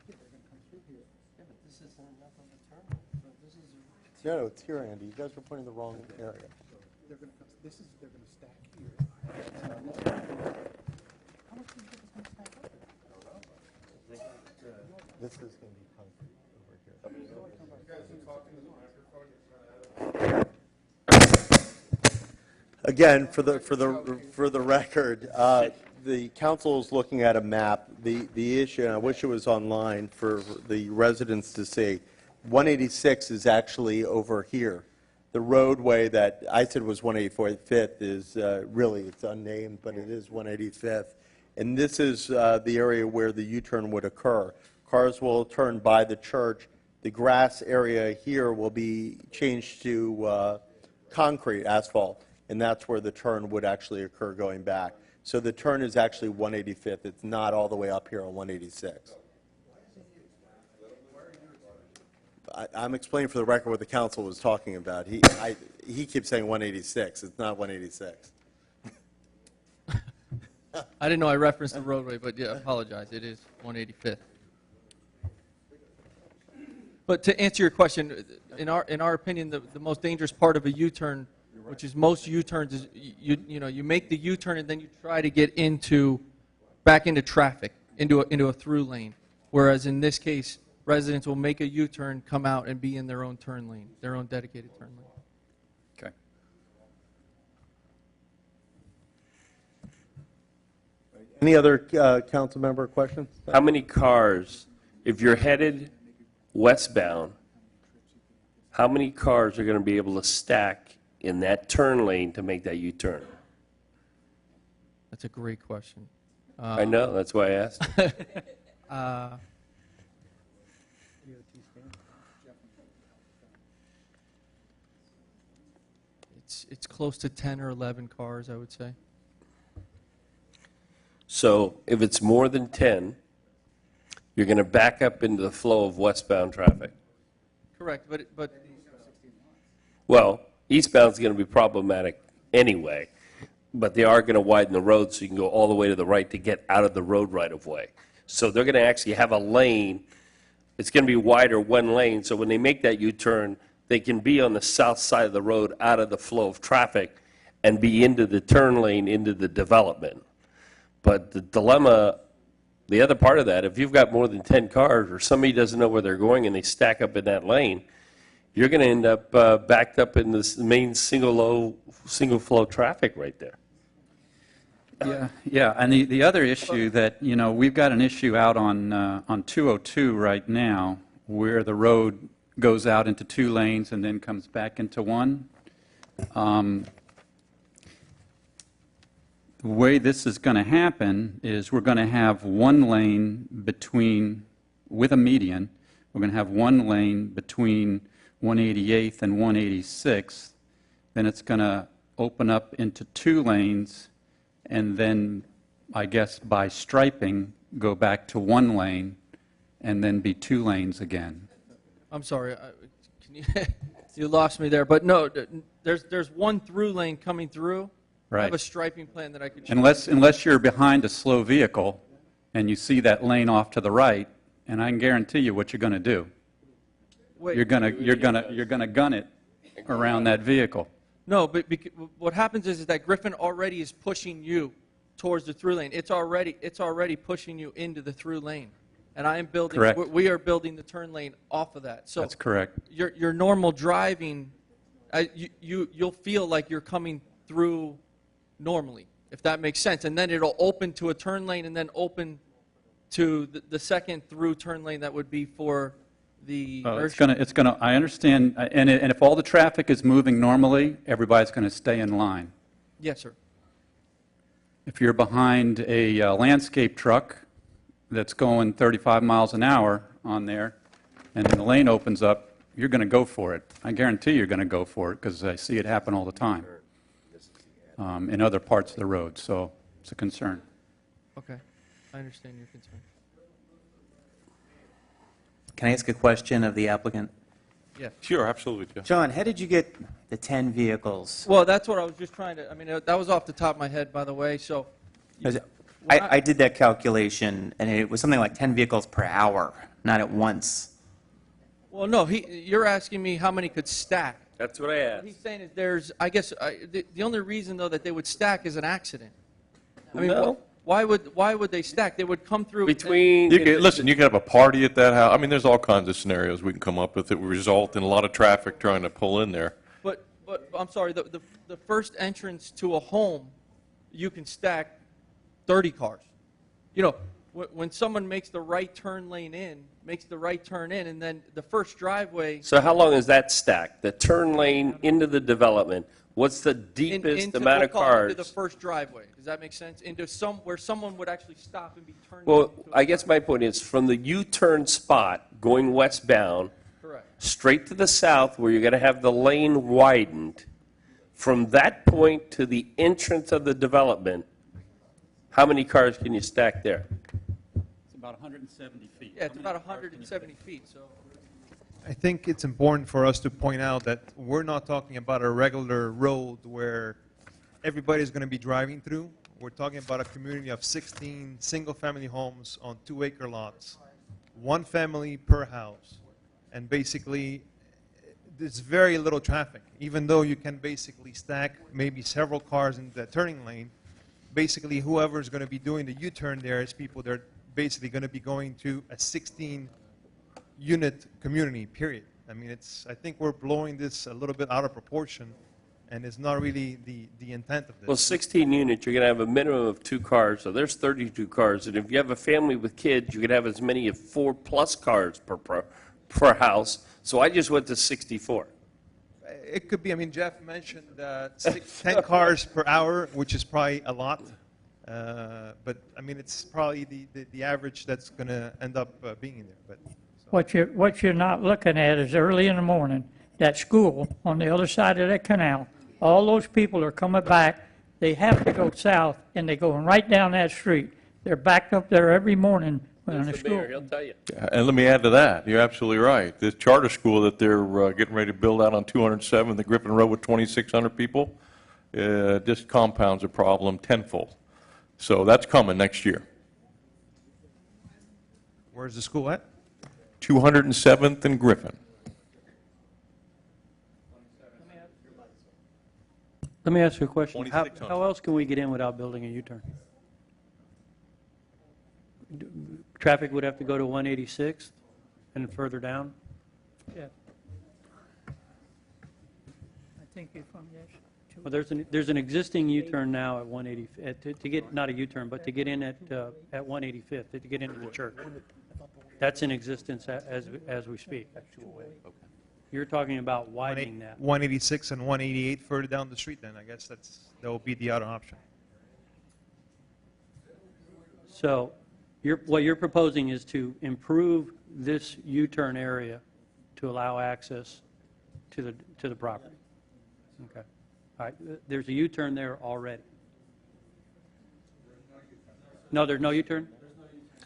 Yeah, they're gonna come through here. Yeah, but this isn't enough of a turn. This is No, it's here, Andy. You guys are pointing the wrong area. They're gonna come, they're gonna stack here. This is going to be concrete over here. Again, for the record, the council is looking at a map. The issue, and I wish it was online for the residents to see, 186 is actually over here. The roadway that I said was 185th is really, it's unnamed, but it is 185th. And this is the area where the U-turn would occur. Cars will turn by the church. The grass area here will be changed to concrete, asphalt, and that's where the turn would actually occur going back. So the turn is actually 185th. It's not all the way up here on 186. I'm explaining for the record what the council was talking about. He keeps saying 186. It's not 186. I didn't know I referenced the roadway, but yeah, I apologize. It is 185th. But to answer your question, in our opinion, the most dangerous part of a U-turn, which is most U-turns, is you make the U-turn and then you try to get back into traffic, into a through lane. Whereas in this case, residents will make a U-turn, come out, and be in their own turn lane, their own dedicated turn lane. Okay. Any other council member questions? How many cars, if you're headed westbound, how many cars are going to be able to stack in that turn lane to make that U-turn? That's a great question. I know, that's why I asked. It's close to 10 or 11 cars, I would say. So if it's more than 10, you're going to back up into the flow of westbound traffic. Correct, but Well, eastbound's going to be problematic anyway, but they are going to widen the road so you can go all the way to the right to get out of the road right-of-way. So they're going to actually have a lane. It's going to be wider one lane, so when they make that U-turn, they can be on the south side of the road out of the flow of traffic and be into the turn lane into the development. But the dilemma, the other part of that, if you've got more than 10 cars or somebody doesn't know where they're going and they stack up in that lane, you're going to end up backed up in this main single flow traffic right there. Yeah, and the other issue that, we've got an issue out on 202 right now where the road goes out into 2 lanes and then comes back into 1. The way this is going to happen is we're going to have 1 lane with a median, we're going to have 1 lane between 188th and 186th, then it's going to open up into 2 lanes, and then, I guess, by striping, go back to 1 lane, and then be 2 lanes again. I'm sorry, can you, you lost me there, but no, there's 1 through lane coming through. I have Right. a striping plan that I could show. Unless you're behind a slow vehicle and you see that lane off to the right, and I can guarantee you what you're going to do. Wait, You're going to gun it around that vehicle. No, but what happens is that Griffin already is pushing you towards the through lane. It's already pushing you into the through lane, and I am building. Correct. We are building the turn lane off of that. So That's correct. Your normal driving, you'll feel like you're coming through normally, if that makes sense, and then it'll open to a turn lane and then open to the second through turn lane that would be for the. It's going to, I understand, and if all the traffic is moving normally, everybody's going to stay in line. Yes, sir. If you're behind a landscape truck that's going 35 miles an hour on there, and the lane opens up, you're going to go for it. I guarantee you're going to go for it, because I see it happen all the time in other parts of the road, so it's a concern. Okay, I understand your concern. Can I ask a question of the applicant? Yes. Sure, absolutely, Jeff. John, how did you get the 10 vehicles? Well, that's what I was just trying to. I mean, that was off the top of my head, by the way. So. I did that calculation, and it was something like 10 vehicles per hour, not at once. Well, no, you're asking me how many could stack. That's what I asked. What he's saying is the only reason, though, that they would stack is an accident. I mean, No. why would they stack? They would come through. Between, Listen, you could have a party at that house. I mean, there's all kinds of scenarios we can come up with that would result in a lot of traffic trying to pull in there. But I'm sorry, the first entrance to a home, you can stack 30 cars. You know, when someone makes the right turn in, and then the first driveway. So how long is that stack? The turn lane into the development, what's the deepest into, amount of we'll call it cars? into the first driveway. Does that make sense? Into where someone would actually stop and be turned. Well, into a I guess my point is, from the U-turn spot going westbound, Correct. straight to the south where you're going to have the lane widened, from that point to the entrance of the development, how many cars can you stack there? It's about 170 feet. Yeah, it's about 170 feet. So. I think it's important for us to point out that we're not talking about a regular road where everybody's going to be driving through. We're talking about a community of 16 single-family homes on 2-acre lots, 1 family per house, and basically there's very little traffic. Even though you can basically stack maybe several cars in the turning lane, basically whoever's going to be doing the U-turn there is people that are basically going to be going to a 16-unit community, period. I mean, I think we're blowing this a little bit out of proportion, and it's not really the intent of this. Well, 16 units, you're going to have a minimum of 2 cars, so there's 32 cars. And if you have a family with kids, you could have as many as 4+ cars per house. So I just went to 64. It could be, I mean, Jeff mentioned 10 cars per hour, which is probably a lot. But, I mean, it's probably the average that's going to end up being in there. But What you're not looking at is early in the morning, that school on the other side of that canal, all those people are coming back. They have to go south, and they're going right down that street. They're backed up there every morning when the There's the school. mayor, he'll tell you. And let me add to that, you're absolutely right. This charter school that they're getting ready to build out on 207, the Griffin Road with 2,600 people, just compounds a problem tenfold. So that's coming next year. where's the school at? 207th and Griffin. Let me ask you a question. 2600. How else can we get in without building a U-turn? Traffic would have to go to 186th and further down? Yeah. I think if I'm, yes. Well, there's an existing U-turn now at 180, to get, not a U-turn, but to get in at 185th, to get into the church. That's in existence as we speak. You're talking about widening that. 186 and 188 further down the street, then I guess that will be the other option. So what you're proposing is to improve this U-turn area to allow access to the property. Okay. All right. There's a U-turn there already. No, there's no U-turn?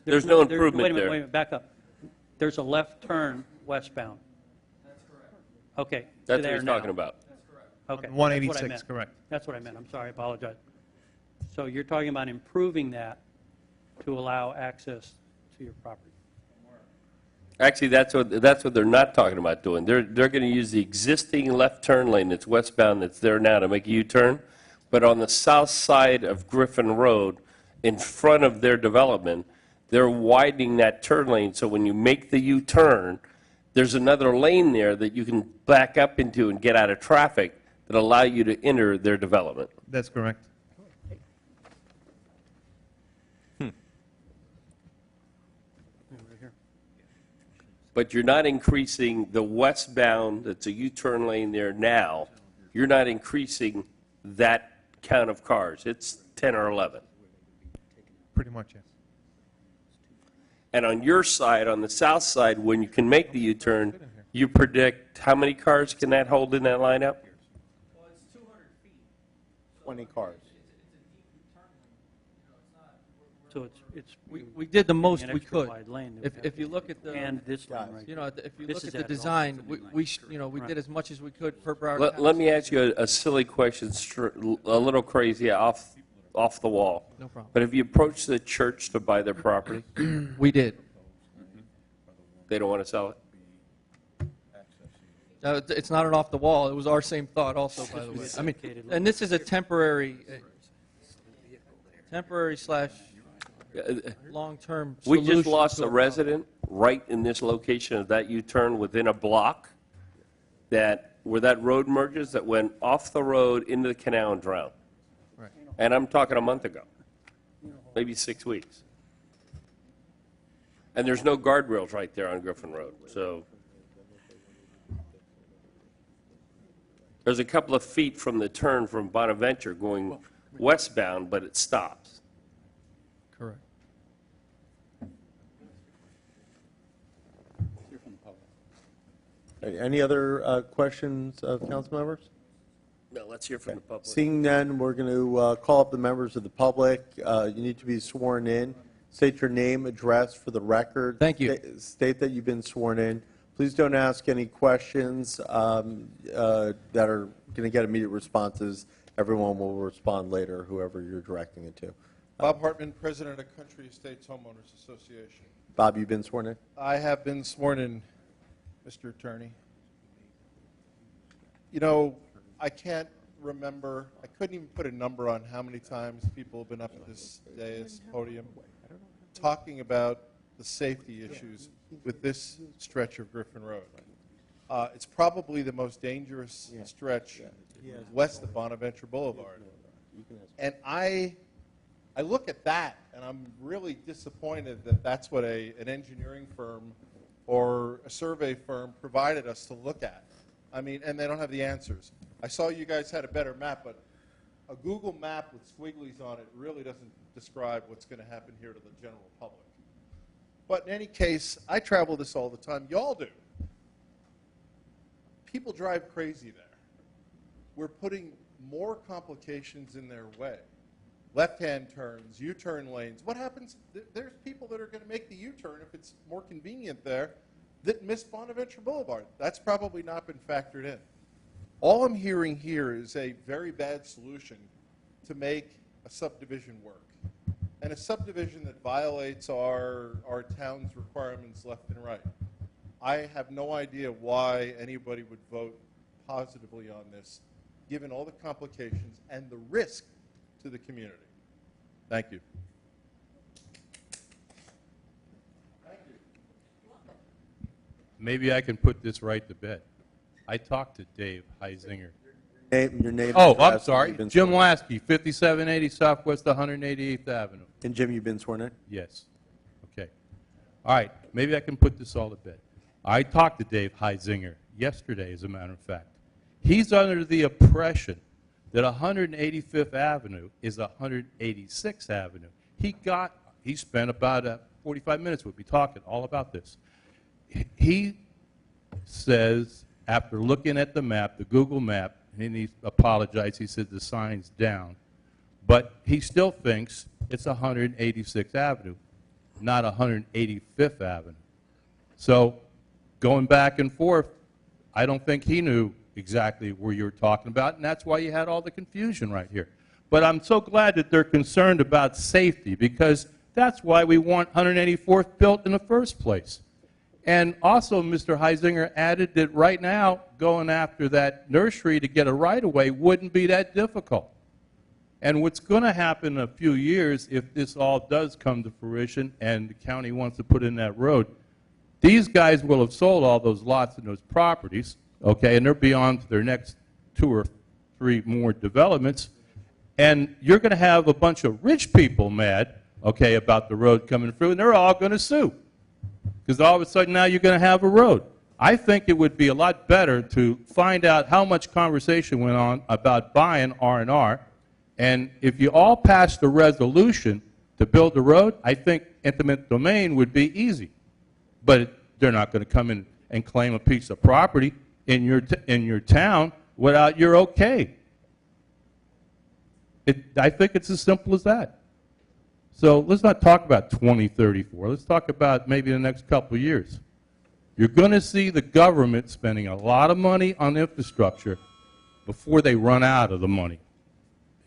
There's no improvement Wait a there. minute, back up. There's a left turn westbound. Okay. That's what there he's now. talking about. Okay. that's what I 186, meant. correct. That's what I meant. I'm sorry, I apologize. So you're talking about improving that to allow access to your property. Actually, that's what they're not talking about doing. They're going to use the existing left turn lane that's westbound that's there now to make a U-turn, but on the south side of Griffin Road, in front of their development, they're widening that turn lane, so when you make the U-turn, there's another lane there that you can back up into and get out of traffic that allow you to enter their development. That's correct. But you're not increasing the westbound, that's a U-turn lane there now, you're not increasing that count of cars. It's 10 or 11. Pretty much, yes. And on your side, on the south side, when you can make the U-turn, you predict how many cars can that hold in that lineup? 20 cars. So it's. We did the most an we extra could. wide lane that If we have if you to- look at the, And this line right you know, if you This look is at the added on design, to the we, line. we Right. did as much as we could for Broward County. Let me ask you a silly question, a little crazy, off the wall. No problem. But have you approached the church to buy their property? We did. They don't want to sell it? It's not an off the wall. It was our same thought also, by the way. I mean, and this is a temporary slash long-term We solution just lost to a problem. resident right in this location of that U-turn within a block where that road merges that went off the road into the canal and drowned. Right. And I'm talking a month ago, maybe 6 weeks. And there's no guardrails right there on Griffin Road, so. There's a couple of feet from the turn from Bonaventure going westbound, but it stops. Correct. Any other questions of council members? No, let's hear from the public. Seeing none, we're going to call up the members of the public. You need to be sworn in. State your name, address for the record. Thank you. State that you've been sworn in. Please don't ask any questions that are going to get immediate responses. Everyone will respond later, whoever you're directing it to. Bob Hartman, President of Country Estates Homeowners Association. Bob, you've been sworn in? I have been sworn in, Mr. Attorney. You know, I can't remember, I couldn't even put a number on how many times people have been up at this dais podium talking about the safety issues with this stretch of Griffin Road. It's probably the most dangerous stretch west of Bonaventure Boulevard. And I look at that, and I'm really disappointed that that's what an engineering firm or a survey firm provided us to look at. I mean, and they don't have the answers. I saw you guys had a better map, but a Google map with squigglies on it really doesn't describe what's going to happen here to the general public. But in any case, I travel this all the time. Y'all do. People drive crazy there. We're putting more complications in their way. Left-hand turns, U-turn lanes. What happens? There's people that are going to make the U-turn if it's more convenient there that miss Bonaventure Boulevard. That's probably not been factored in. All I'm hearing here is a very bad solution to make a subdivision work. And a subdivision that violates our town's requirements left and right. I have no idea why anybody would vote positively on this given all the complications and the risk to the community. Thank you. Maybe I can put this right to bed. I talked to Dave Heisinger. Your name. Oh, and I'm address, sorry. you've been Jim sworn Lasky, 5780 Southwest 188th Avenue. in. And Jim, you've been sworn in? Yes. Okay. All right. Maybe I can put this all to bed. I talked to Dave Heisinger yesterday, as a matter of fact. He's under the impression that 185th Avenue is 186th Avenue. He spent about 45 minutes with me talking all about this. He says, after looking at the map, the Google map, and he apologized, he said the sign's down, but he still thinks it's 186th Avenue, not 185th Avenue. So going back and forth, I don't think he knew exactly where you were talking about, and that's why you had all the confusion right here. But I'm so glad that they're concerned about safety, because that's why we want 184th built in the first place. And also, Mr. Heisinger added that right now, going after that nursery to get a right-of-way wouldn't be that difficult. And what's going to happen in a few years, if this all does come to fruition and the county wants to put in that road, these guys will have sold all those lots and those properties, okay, and they'll be on to their next 2 or 3 more developments. And you're going to have a bunch of rich people mad, okay, about the road coming through, and they're all going to sue. Because all of a sudden now you're going to have a road. I think it would be a lot better to find out how much conversation went on about buying R&R, and if you all passed a resolution to build the road, I think eminent domain would be easy. But they're not going to come in and claim a piece of property in your town without your okay. I think it's as simple as that. So let's not talk about 2034. Let's talk about maybe the next couple of years. You're going to see the government spending a lot of money on infrastructure before they run out of the money.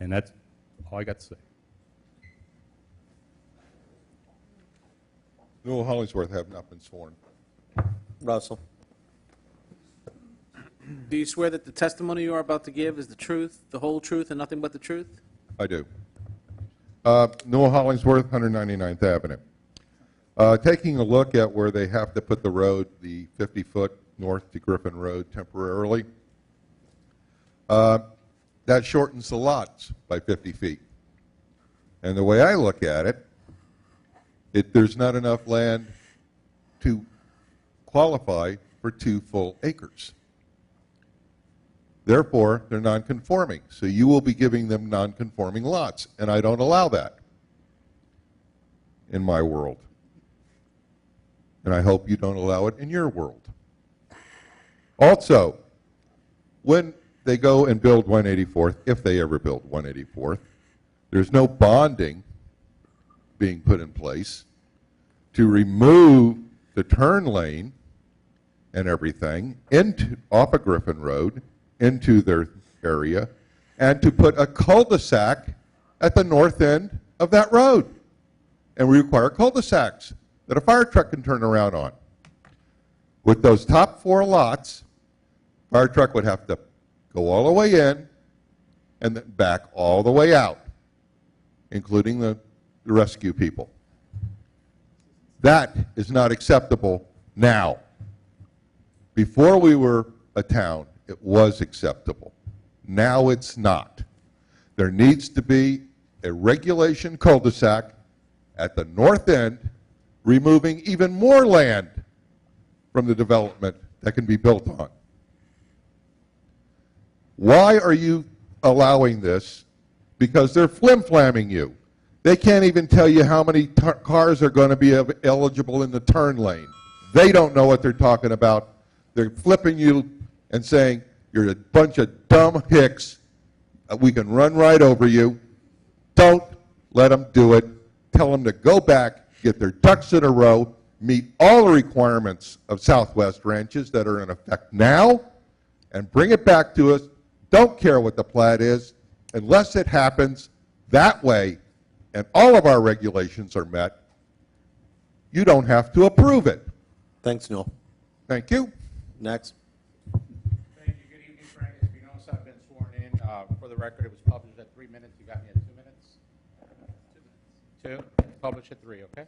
And that's all I got to say. Newell Hollingsworth have not been sworn. Russell. Do you swear that the testimony you are about to give is the truth, the whole truth, and nothing but the truth? I do. Newell Hollingsworth, 199th Avenue. Taking a look at where they have to put the road, the 50-foot north to Griffin Road temporarily, that shortens the lots by 50 feet. And the way I look at it, there's not enough land to qualify for 2 full acres. Therefore, they're non-conforming. So you will be giving them non-conforming lots, and I don't allow that in my world. And I hope you don't allow it in your world. Also, when they go and build 184th, if they ever build 184th, there's no bonding being put in place to remove the turn lane and everything off of Griffin Road into their area, and to put a cul-de-sac at the north end of that road. And we require cul-de-sacs that a fire truck can turn around on. With those top 4 lots, fire truck would have to go all the way in and then back all the way out, including the rescue people. That is not acceptable now. Before we were a town, it was acceptable. Now it's not. There needs to be a regulation cul-de-sac at the north end, removing even more land from the development that can be built on. Why are you allowing this? Because they're flim-flamming you. They can't even tell you how many cars are going to be eligible in the turn lane. They don't know what they're talking about. They're flipping you and saying, you're a bunch of dumb hicks. We can run right over you. Don't let them do it. Tell them to go back, get their ducks in a row, meet all the requirements of Southwest Ranches that are in effect now, and bring it back to us. Don't care what the plat is, unless it happens that way and all of our regulations are met. You don't have to approve it. Thanks, Newell. Thank you. Next. Thank you. Good evening, Frank. As you notice, I've been sworn in. For the record, it was published at 3 minutes. You got me at 2 minutes? 2 minutes. 2? Published at 3, okay?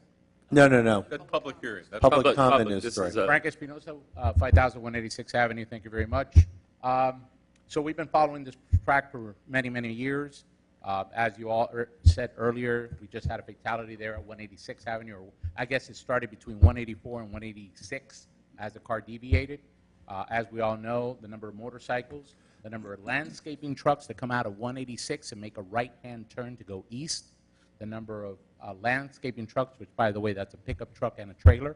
No. That's public hearing. That's Public comment public. is This is three. a- Frank Espinosa, 5186 Avenue. Thank you very much. So we've been following this track for many, many years. As you all said earlier, we just had a fatality there at 186 Avenue, or I guess it started between 184 and 186 as the car deviated. As we all know, the number of motorcycles, the number of landscaping trucks that come out of 186 and make a right-hand turn to go east, the number of landscaping trucks, which, by the way, that's a pickup truck and a trailer,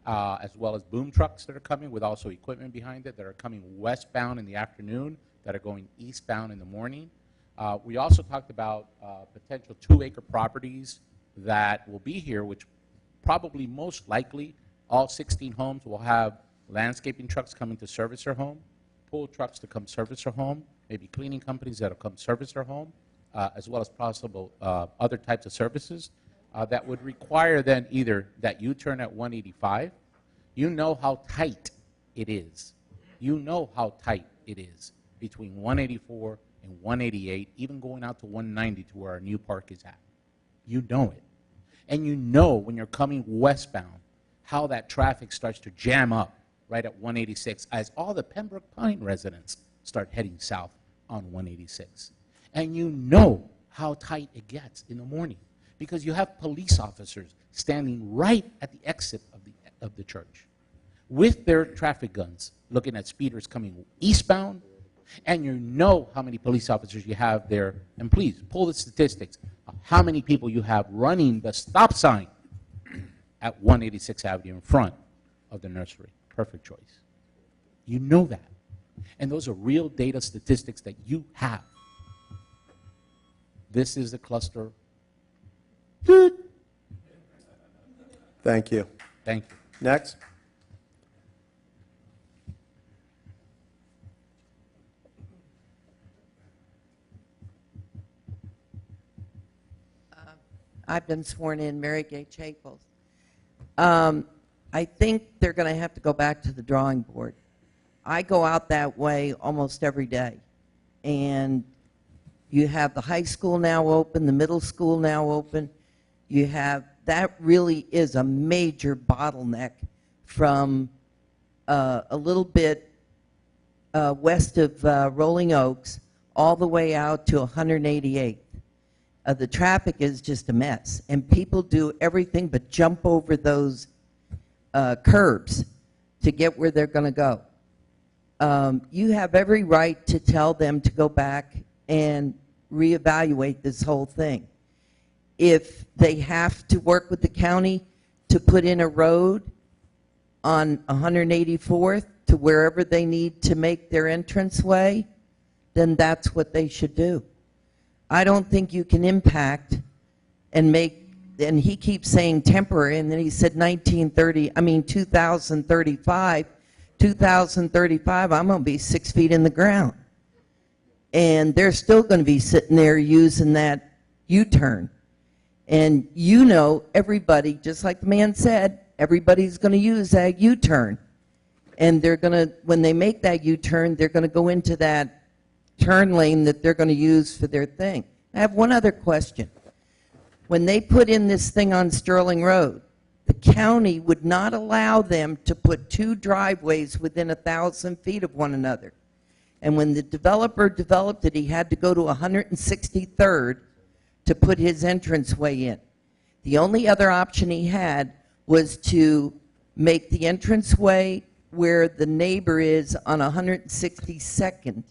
as well as boom trucks that are coming with also equipment behind it that are coming westbound in the afternoon, that are going eastbound in the morning. We also talked about potential 2-acre properties that will be here, which probably most likely all 16 homes will have landscaping trucks coming to service their home, pool trucks to come service their home, maybe cleaning companies that will come service their home, as well as possible other types of services that would require then either that U-turn at 185. You know how tight it is. You know how tight it is between 184 and 188, even going out to 190 to where our new park is at. You know it. And you know when you're coming westbound how that traffic starts to jam up right at 186 as all the Pembroke Pine residents start heading south on 186. And you know how tight it gets in the morning because you have police officers standing right at the exit of the church with their traffic guns looking at speeders coming eastbound, and you know how many police officers you have there. And please, pull the statistics of how many people you have running the stop sign at 186 Avenue in front of the nursery. Perfect choice. You know that. And those are real data statistics that you have. This is the cluster. Thank you. Thank you. Next. I've been sworn in, Mary Gay Chapels. I think they're going to have to go back to the drawing board. I go out that way almost every day. And you have the high school now open, the middle school now open. You have, that really is a major bottleneck from a little bit west of Rolling Oaks all the way out to 188th. The traffic is just a mess, and people do everything but jump over those curbs to get where they're going to go. You have every right to tell them to go back and reevaluate this whole thing. If they have to work with the county to put in a road on 184th to wherever they need to make their entranceway, then that's what they should do. I don't think you can impact and make, and he keeps saying temporary, and then he said 2035. 2035, I'm going to be 6 feet in the ground. And they're still going to be sitting there using that U-turn. And you know, everybody, just like the man said, everybody's going to use that U-turn. And they're going to, when they make that U-turn, they're going to go into that turn lane that they're going to use for their thing. I have one other question. When they put in this thing on Sterling Road, the county would not allow them to put 2 driveways within 1,000 feet of one another. And when the developer developed it, he had to go to 163rd to put his entranceway in. The only other option he had was to make the entranceway where the neighbor is on 162nd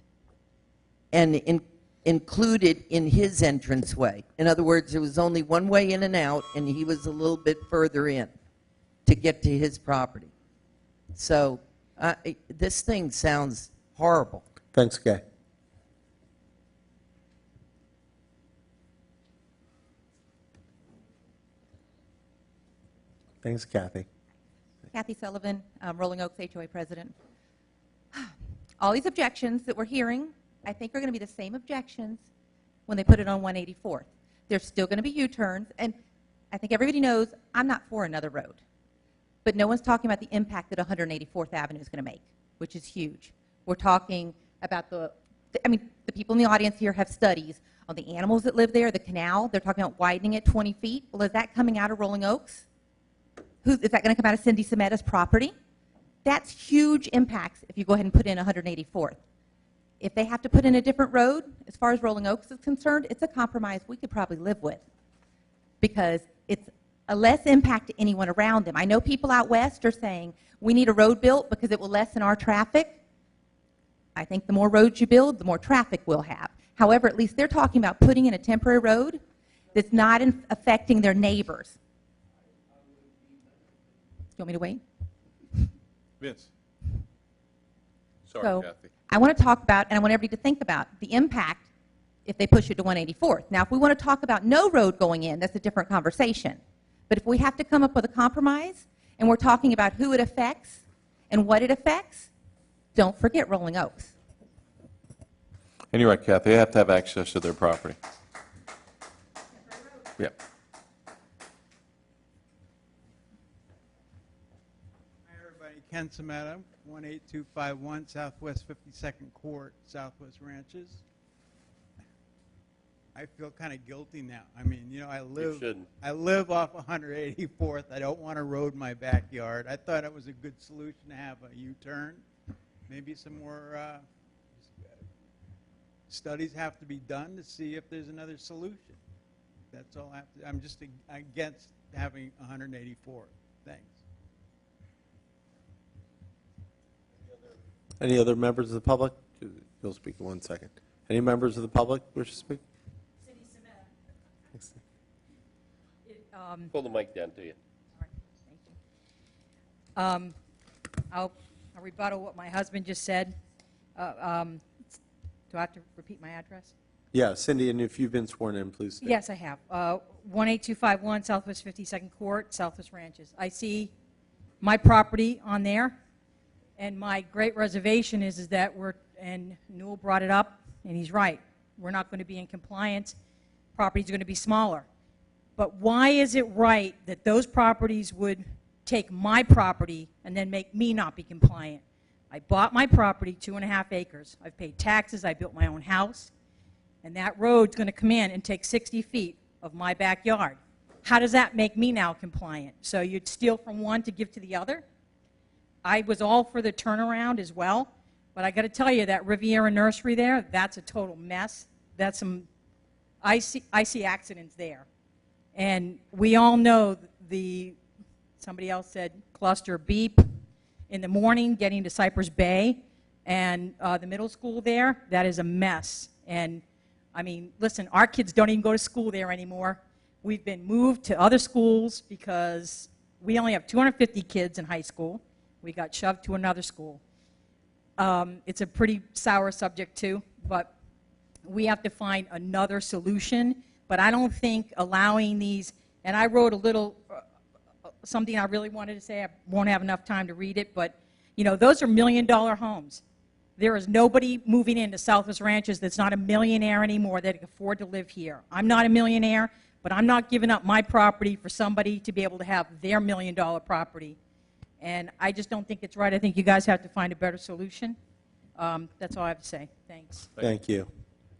and included in his entranceway. In other words, there was only one way in and out, and he was a little bit further in to get to his property. So this thing sounds horrible. Thanks, Gay. Thanks, Kathy. Kathy Sullivan, Rolling Oaks HOA president. All these objections that we're hearing, I think are going to be the same objections when they put it on 184th. There's still going to be U-turns, and I think everybody knows I'm not for another road. But no one's talking about the impact that 184th Avenue is going to make, which is huge. We're talking about the I mean, the people in the audience here have studies on the animals that live there, the canal. They're talking about widening it 20 feet. Well, is that coming out of Rolling Oaks? Is that going to come out of Cindy Sametta's property? That's huge impacts if you go ahead and put in 184th. If they have to put in a different road, as far as Rolling Oaks is concerned, it's a compromise we could probably live with because it's a less impact to anyone around them. I know people out west are saying we need a road built because it will lessen our traffic. I think the more roads you build, the more traffic we'll have. However, at least they're talking about putting in a temporary road that's not affecting their neighbors. You want me to wait? Vince. Sorry, So Kathy. I want to talk about, and I want everybody to think about, the impact if they push it to 184th. Now, if we want to talk about no road going in, that's a different conversation. But if we have to come up with a compromise, and we're talking about who it affects and what it affects, don't forget Rolling Oaks. And you're right, Kathy, they have to have access to their property. Yep. Hi, everybody. Ken Sametta, 18251 Southwest 52nd Court, Southwest Ranches. I feel kind of guilty now. I mean, you know, I live off 184th. I don't want a road in my backyard. I thought it was a good solution to have a U-turn. Maybe some more studies have to be done to see if there's another solution. That's all I have to. I'm just against having 184th. Thanks. Any other members of the public? You'll speak in 1 second. Any members of the public wish to speak? Pull the mic down to you. I'll rebuttal what my husband just said. Do I have to repeat my address? Yeah, Cindy, and if you've been sworn in, please state. Yes, I have. 18251 Southwest 52nd Court, Southwest Ranches. I see my property on there, and my great reservation is that and Newell brought it up, and he's right, we're not going to be in compliance. Properties are going to be smaller. But why is it right that those properties would take my property and then make me not be compliant? I bought my property, 2.5 acres. I've paid taxes. I built my own house. And that road's going to come in and take 60 feet of my backyard. How does that make me now compliant? So you'd steal from one to give to the other? I was all for the turnaround as well. But I got to tell you, that Riviera Nursery there, that's a total mess. That's some I see accidents there. And we all know somebody else said cluster beep in the morning getting to Cypress Bay, and the middle school there, that is a mess. And I mean, listen, our kids don't even go to school there anymore. We've been moved to other schools because we only have 250 kids in high school. We got shoved to another school. It's a pretty sour subject too, but we have to find another solution. But I don't think allowing these, and I wrote a little, something I really wanted to say. I won't have enough time to read it, but you know, those are $1 million homes. There is nobody moving into Southwest Ranches that's not a millionaire anymore that can afford to live here. I'm not a millionaire, but I'm not giving up my property for somebody to be able to have their $1 million property. And I just don't think it's right. I think you guys have to find a better solution. That's all I have to say. Thanks. Thank you.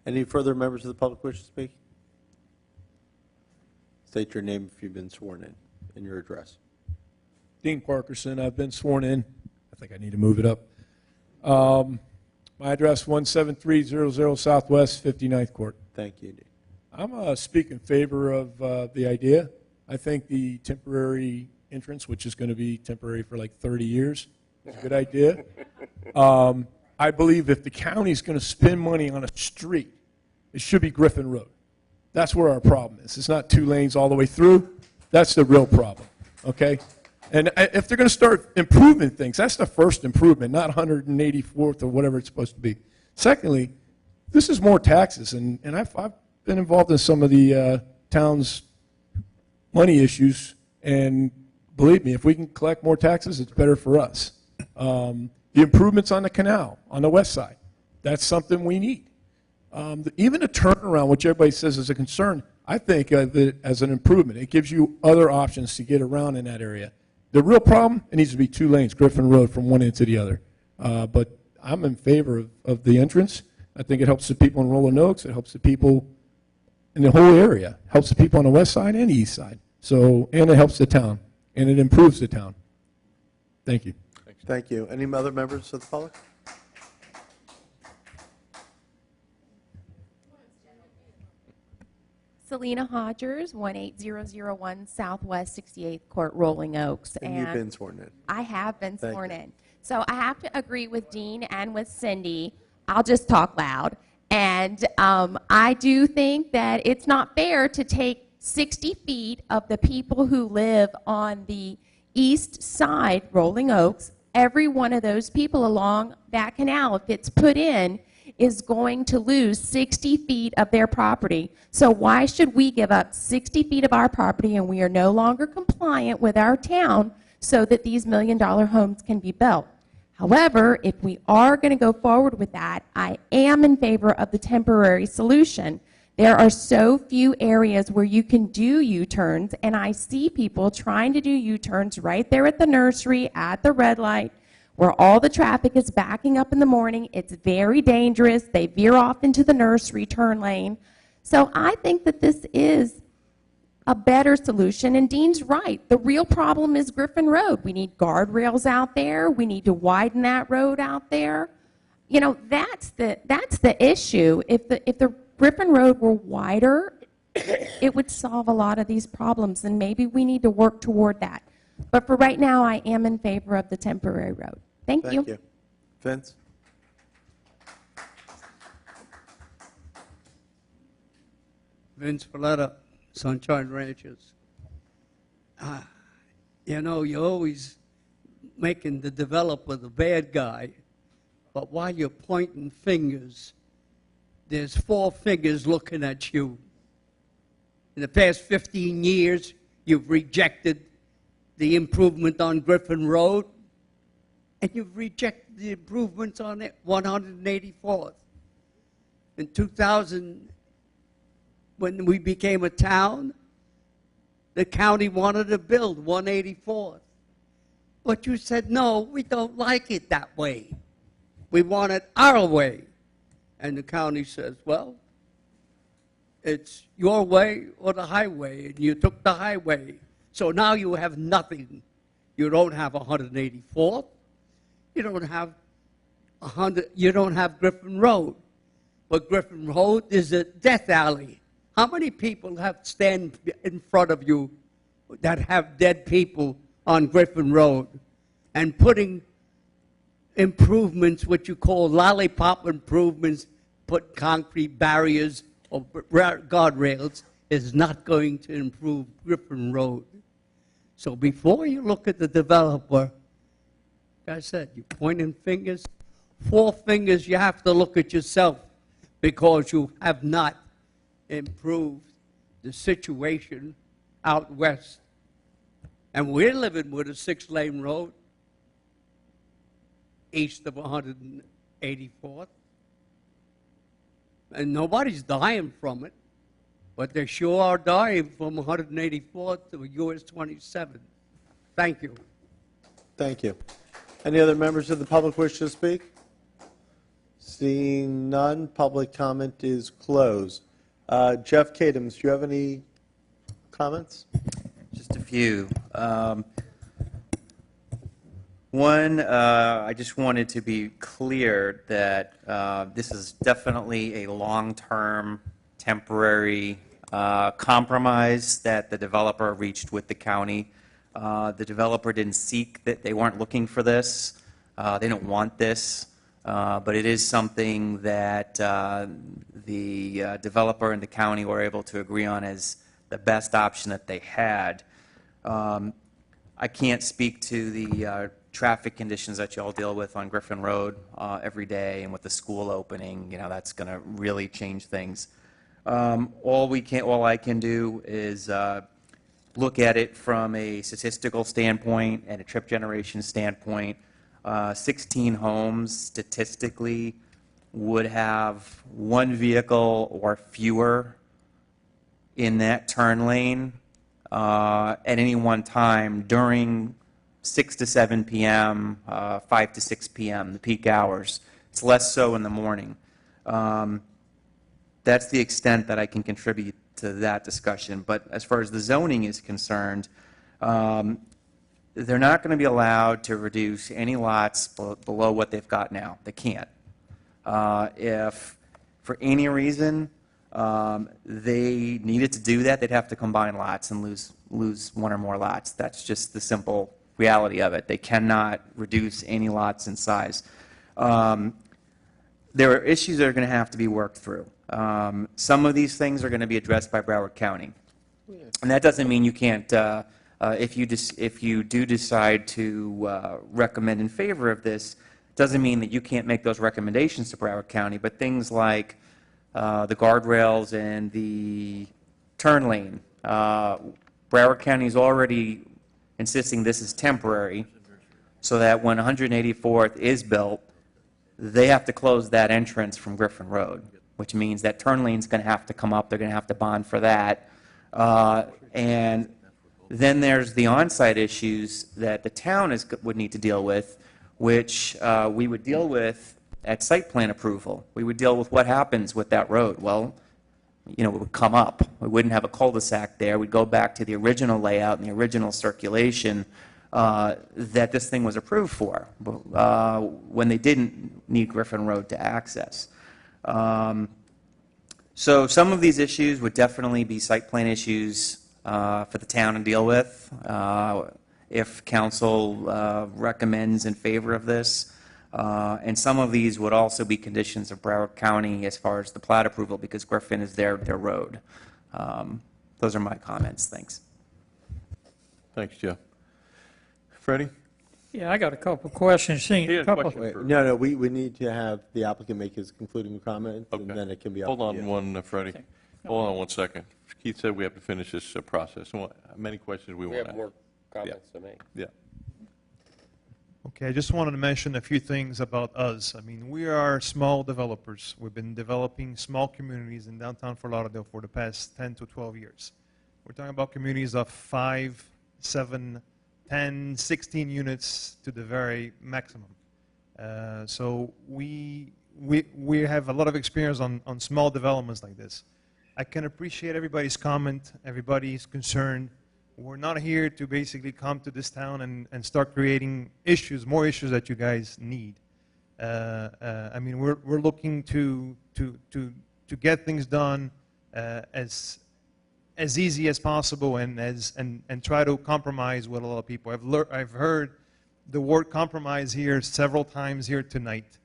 Any further members of the public wish to speak? State your name if you've been sworn in and your address. Dean Parkerson, I've been sworn in. I think I need to move it up. My address, 17300 Southwest 59th Court. Thank you, Dean. I'm speaking in favor of the idea. I think the temporary entrance, which is going to be temporary for like 30 years, is a good idea. I believe if the county's going to spend money on a street, it should be Griffin Road. That's where our problem is. It's not 2 lanes all the way through. That's the real problem, okay? And if they're going to start improving things, that's the first improvement, not 184th or whatever it's supposed to be. Secondly, this is more taxes, and I've been involved in some of the town's money issues, and believe me, if we can collect more taxes, it's better for us. The improvements on the canal, on the west side, that's something we need. Even the turnaround, which everybody says is a concern, I think of it as an improvement. It gives you other options to get around in that area. The real problem, it needs to be 2 lanes, Griffin Road from one end to the other. But I'm in favor of the entrance. I think it helps the people in Rolling Oaks, it helps the people in the whole area, helps the people on the west side and the east side. So, and it helps the town, and it improves the town. Thank you. Thank you. Any other members of the public? Selena Hodgers, 18001 Southwest 68th Court, Rolling Oaks. And you've been sworn in. I have been Thank sworn you. in. So I have to agree with Dean and with Cindy. I'll just talk loud. And I do think that it's not fair to take 60 feet of the people who live on the east side, Rolling Oaks. Every one of those people along that canal, if it's put in, is going to lose 60 feet of their property. So why should we give up 60 feet of our property and we are no longer compliant with our town so that these $1 million homes can be built? However, if we are going to go forward with that, I am in favor of the temporary solution. There are so few areas where you can do U-turns, and I see people trying to do U-turns right there at the nursery, at the red light, where all the traffic is backing up in the morning. It's very dangerous. They veer off into the nursery turn lane. So I think that this is a better solution, and Dean's right. The real problem is Griffin Road. We need guardrails out there. We need to widen that road out there. You know, that's the issue. If the Griffin Road were wider, it would solve a lot of these problems, and maybe we need to work toward that. But for right now, I am in favor of the temporary road. Thank you. Thank you. Vince? Vince Valletta, Sunshine Ranches. You know, you're always making the developer the bad guy, but while you're pointing fingers, there's 4 fingers looking at you. In the past 15 years, you've rejected the improvement on Griffin Road, and you've rejected the improvements on 184th. In 2000, when we became a town, the county wanted to build 184th. But you said, no, we don't like it that way. We want it our way. And the county says, well, it's your way or the highway, and you took the highway. So now you have nothing. You don't have 184th. You don't have you don't have Griffin Road. But Griffin Road is a death alley. How many people have stand in front of you that have dead people on Griffin Road? And putting improvements, what you call lollipop improvements, put concrete barriers or guardrails, is not going to improve Griffin Road. So before you look at the developer, like I said, you're pointing fingers. 4 fingers, you have to look at yourself, because you have not improved the situation out west. And we're living with a 6-lane road east of 184th. And nobody's dying from it, but they sure are dying from 184th to US 27. Thank you. Thank you. Any other members of the public wish to speak? Seeing none, public comment is closed. Jeff Kadams, do you have any comments? Just a few. One, I just wanted to be clear that this is definitely a long-term, temporary compromise that the developer reached with the county. The developer didn't seek that. They weren't looking for this. They don't want this. But it is something that the developer and the county were able to agree on as the best option that they had. I can't speak to the traffic conditions that you all deal with on Griffin Road every day, and with the school opening, you know, that's going to really change things. All I can do is look at it from a statistical standpoint and a trip generation standpoint. 16 homes statistically would have 1 vehicle or fewer in that turn lane at any one time during 6 to 7 p.m., 5 to 6 p.m., the peak hours. It's less so in the morning. That's the extent that I can contribute to that discussion. But as far as the zoning is concerned, they're not going to be allowed to reduce any lots below what they've got now. They can't. If for any reason they needed to do that, they'd have to combine lots and lose one or more lots. That's just the simple reality of it. They cannot reduce any lots in size. There are issues that are going to have to be worked through. Some of these things are going to be addressed by Broward County. And that doesn't mean you can't, if you do decide to recommend in favor of this, doesn't mean that you can't make those recommendations to Broward County, but things like the guardrails and the turn lane. Broward County is already insisting this is temporary, so that when 184th is built, they have to close that entrance from Griffin Road, which means that turn lane's going to have to come up. They're going to have to bond for that. And then there's the on-site issues that the town would need to deal with, which we would deal with at site plan approval. We would deal with what happens with that road. Well, you know, it would come up. We wouldn't have a cul-de-sac there. We'd go back to the original layout and the original circulation that this thing was approved for when they didn't need Griffin Road to access. So some of these issues would definitely be site plan issues for the town to deal with if council recommends in favor of this. And some of these would also be conditions of Broward County as far as the plat approval, because Griffin is their road. Those are my comments. Thanks. Thanks, Jeff. Freddie? Yeah, I got a couple questions. No, we need to have the applicant make his concluding comment, and then it can be up Hold to on you. one, Freddie. Hold on 1 second. Keith said we have to finish this process. Many questions we want to ask. more comments to make. Yeah. Okay, I just wanted to mention a few things about us. I mean, we are small developers. We've been developing small communities in downtown Fort Lauderdale for the past 10 to 12 years. We're talking about communities of 5, 7, 10, 16 units to the very maximum. So we have a lot of experience on small developments like this. I can appreciate everybody's comment, everybody's concern. We're not here to basically come to this town and start creating issues, more issues that you guys need. I mean, we're looking to get things done as easy as possible and try to compromise with a lot of people. I've heard the word compromise here several times here tonight.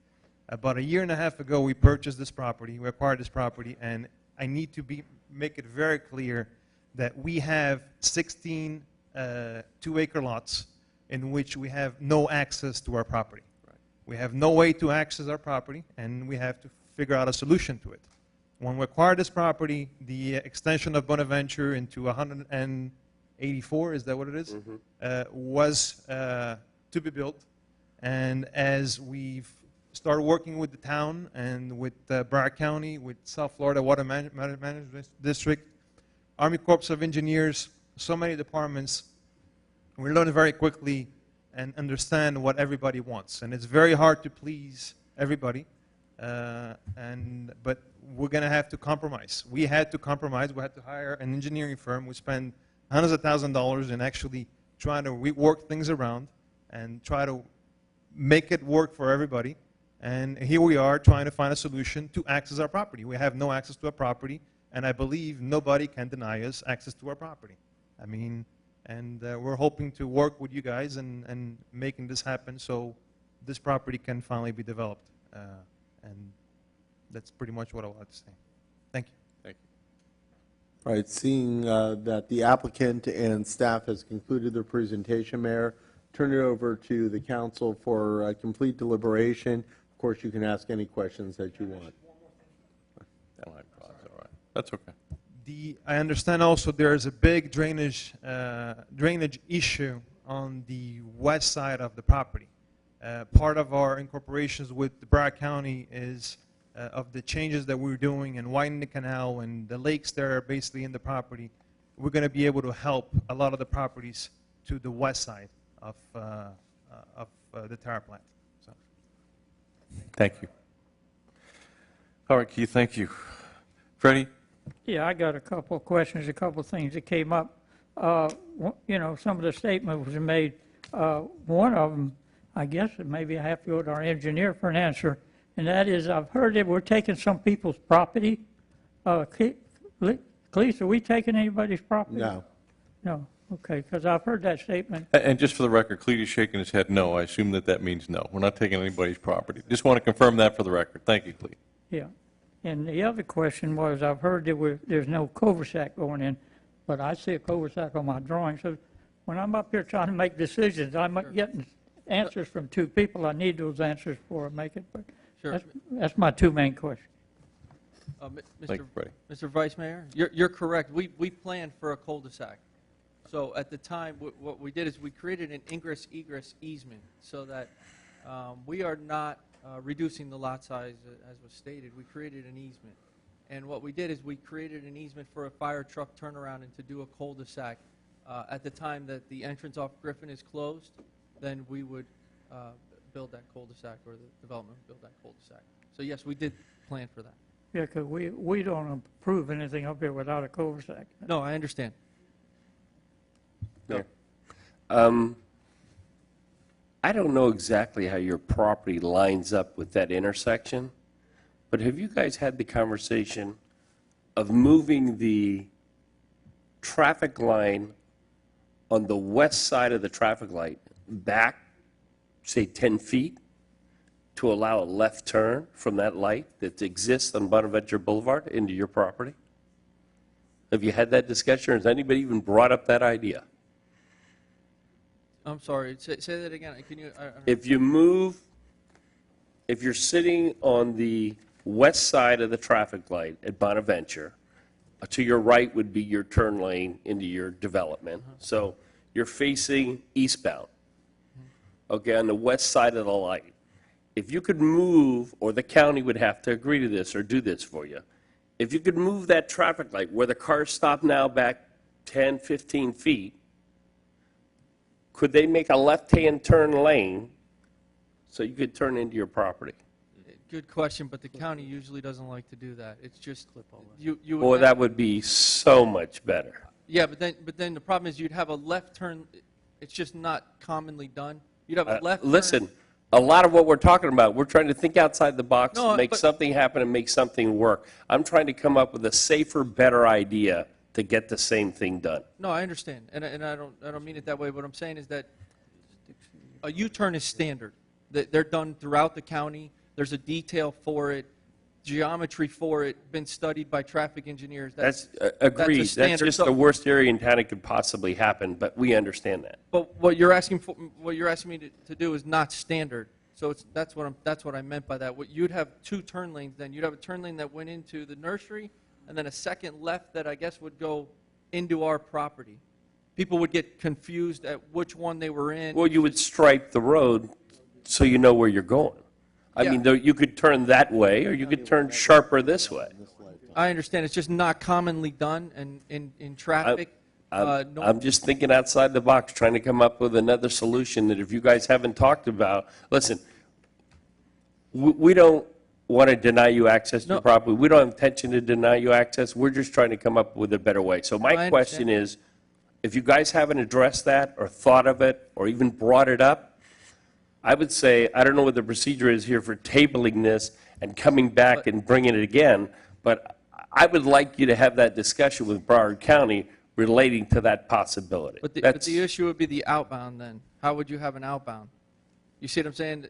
About 1.5 years ago, we purchased this property, we acquired this property, and I need to make it very clear that we have 16 2-acre lots in which we have no access to our property. Right. We have no way to access our property, and we have to figure out a solution to it. When we acquired this property, the extension of Bonaventure into 184, is that what it is? Was to be built. And as we've started working with the town and with Broward County, with South Florida Water Management District, Army Corps of Engineers, so many departments, we learn very quickly and understand what everybody wants. And it's very hard to please everybody, but we're going to have to compromise. We had to compromise. We had to hire an engineering firm. We spent hundreds of thousands of dollars in actually trying to rework things around and try to make it work for everybody. And here we are trying to find a solution to access our property. We have no access to our property, and I believe nobody can deny us access to our property. I mean, and we're hoping to work with you guys and making this happen so this property can finally be developed. And that's pretty much what I wanted to say. Thank you. Thank you. All right, seeing that the applicant and staff has concluded their presentation, Mayor, turn it over to the council for complete deliberation. Of course, you can ask any questions that you want. All right. That's okay. I understand also there is a big drainage issue on the west side of the property. Part of our incorporations with the Broward County is of the changes that we're doing and widening the canal and the lakes that are basically in the property. We're going to be able to help a lot of the properties to the west side of the Tara plant. So. Thank you. All right, Keith, thank you. Freddie? Yeah, I got a couple of questions, a couple of things that came up. You know, some of the statements was made. One of them, I guess, maybe I have to go to our engineer for an answer, and that is, I've heard that we're taking some people's property. Cleese, are we taking anybody's property? No. No, okay, because I've heard that statement. And just for the record, Cleet is shaking his head no. I assume that that means no. We're not taking anybody's property. Just want to confirm that for the record. Thank you, Cleet. Yeah. And the other question was, I've heard that there's no cul-de-sac going in, but I see a cul-de-sac on my drawing. So when I'm up here trying to make decisions, I'm getting answers from two people. I need those answers before I make it. But Sure. that's my two main questions. Thank you, Freddie. Mr. Vice Mayor, you're correct. We planned for a cul-de-sac. So at the time, what we did is we created an ingress-egress easement so that we are not reducing the lot size as was stated. We created an easement. And what we did is we created an easement for a fire truck turnaround and to do a cul-de-sac. At the time that the entrance off Griffin is closed, then we would build that cul-de-sac, or the development would build that cul-de-sac. So yes, we did plan for that. Yeah, because we don't approve anything up here without a cul-de-sac. No, I understand. No. I don't know exactly how your property lines up with that intersection, but have you guys had the conversation of moving the traffic line on the west side of the traffic light back, say, 10 feet to allow a left turn from that light that exists on Bonaventure Boulevard into your property? Have you had that discussion, or has anybody even brought up that idea? I'm sorry, say that again. Can you? If you move, if you're sitting on the west side of the traffic light at Bonaventure, to your right would be your turn lane into your development. So you're facing eastbound, okay, on the west side of the light. If you could move, or the county would have to agree to this or do this for you, if you could move that traffic light where the cars stop now back 10, 15 feet, could they make a left-hand turn lane so you could turn into your property? Good question, but the county usually doesn't like to do that. It's just you would. Boy, that would be so much better. Yeah, but then the problem is you'd have a left turn. It's just not commonly done. You'd have a left. Listen, a lot of what we're talking about, we're trying to think outside the box, No, make but- something happen and make something work. I'm trying to come up with a safer, better idea to get the same thing done. No, I understand, and I don't mean it that way. What I'm saying is that a U-turn is standard. They're done throughout the county. There's a detail for it, geometry for it, been studied by traffic engineers. That's a agreed. That's standard. just So- the worst area in town it could possibly happen, but we understand that. But what you're asking me to do is not standard. So that's what I meant by that. You'd have two turn lanes then. You'd have a turn lane that went into the nursery, and then a second left that I guess would go into our property. People would get confused at which one they were in. Well, you would stripe the road so you know where you're going. I mean, you could turn that way, or you could turn sharper this way. I understand. It's just not commonly done, and in traffic. I'm just thinking outside the box, trying to come up with another solution that if you guys haven't talked about, listen, we don't want to deny you access to your property. We don't have intention to deny you access. We're just trying to come up with a better way. So my question is, if you guys haven't addressed that or thought of it or even brought it up, I would say, I don't know what the procedure is here for tabling this and coming back and bringing it again, but I would like you to have that discussion with Broward County relating to that possibility. But the issue would be the outbound then. How would you have an outbound? You see what I'm saying?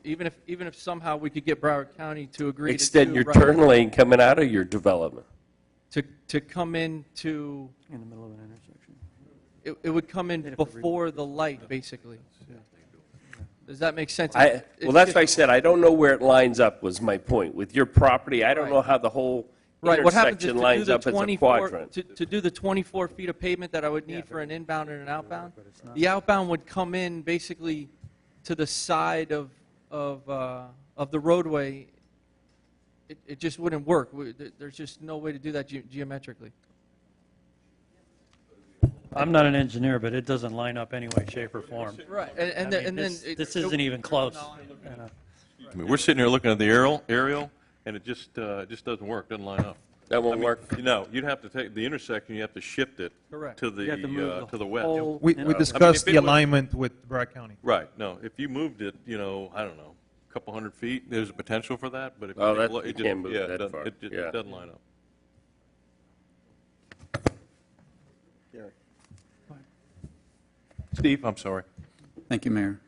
Even if somehow we could get Broward County to agree Extend to your do turn lane coming out of your development. to come into In the middle of an intersection. it would come in before the light, basically. Does that make sense? Well, that's why I said, I don't know where it lines up, was my point. With your property, I don't know how the whole Right, what happens is intersection to do lines the up as a 24 quadrant. to do the 24 feet of pavement that I would need for an inbound and an outbound, the outbound would come in basically to the side of the roadway. It just wouldn't work. There's just no way to do that geometrically. I'm not an engineer, but it doesn't line up any way, shape, or form. Right, I mean, this isn't even close. I mean, we're sitting here looking at the aerial, and it just doesn't work, doesn't line up. That won't work? No, you'd have to take the intersection, you have to shift it Correct. to the, You have to move the to the west. whole We I mean, discussed if it the was- alignment with Broward County. Right, no, if you moved it, I don't know, a couple hundred feet, there's a potential for that, but if Oh, you that- take you it just, can't move yeah, that it doesn't- far. it just Yeah. doesn't line up. Steve, I'm sorry. Thank you, Mayor.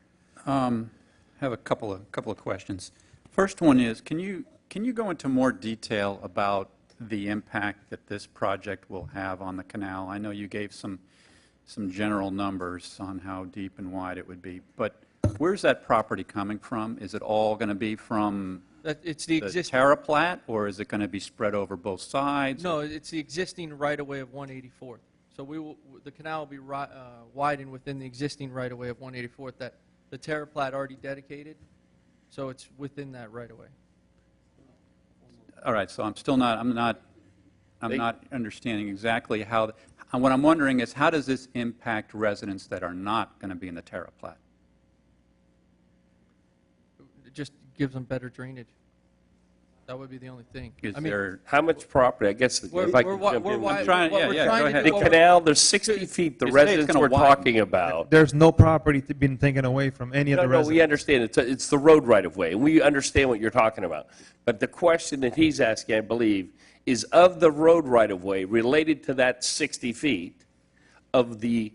Have a couple of questions. First one is, can you go into more detail about the impact that this project will have on the canal? I know you gave some general numbers on how deep and wide it would be, but where's that property coming from? Is it all going to be from It's the existing. Terraplat, or is it going to be spread over both sides? No, it's the existing right-of-way of 184th. So the canal will be widened within the existing right-of-way of 184th that the Terraplat already dedicated, so it's within that right-of-way. All right, so I'm not understanding exactly how, what I'm wondering is, how does this impact residents that are not going to be in the Terraplat? It just gives them better drainage. That would be the only thing. Is I mean, there? How much property, I guess, if I can jump in. I'm trying- yeah, yeah, go ahead. The canal, there's 60 feet, the You say it's residents gonna we're widen. talking about. There's no property been taken away from any of No, the no, residents. we understand. It's the road right-of-way, and we understand what you're talking about. But the question that he's asking, I believe, is of the road right-of-way related to that 60 feet of the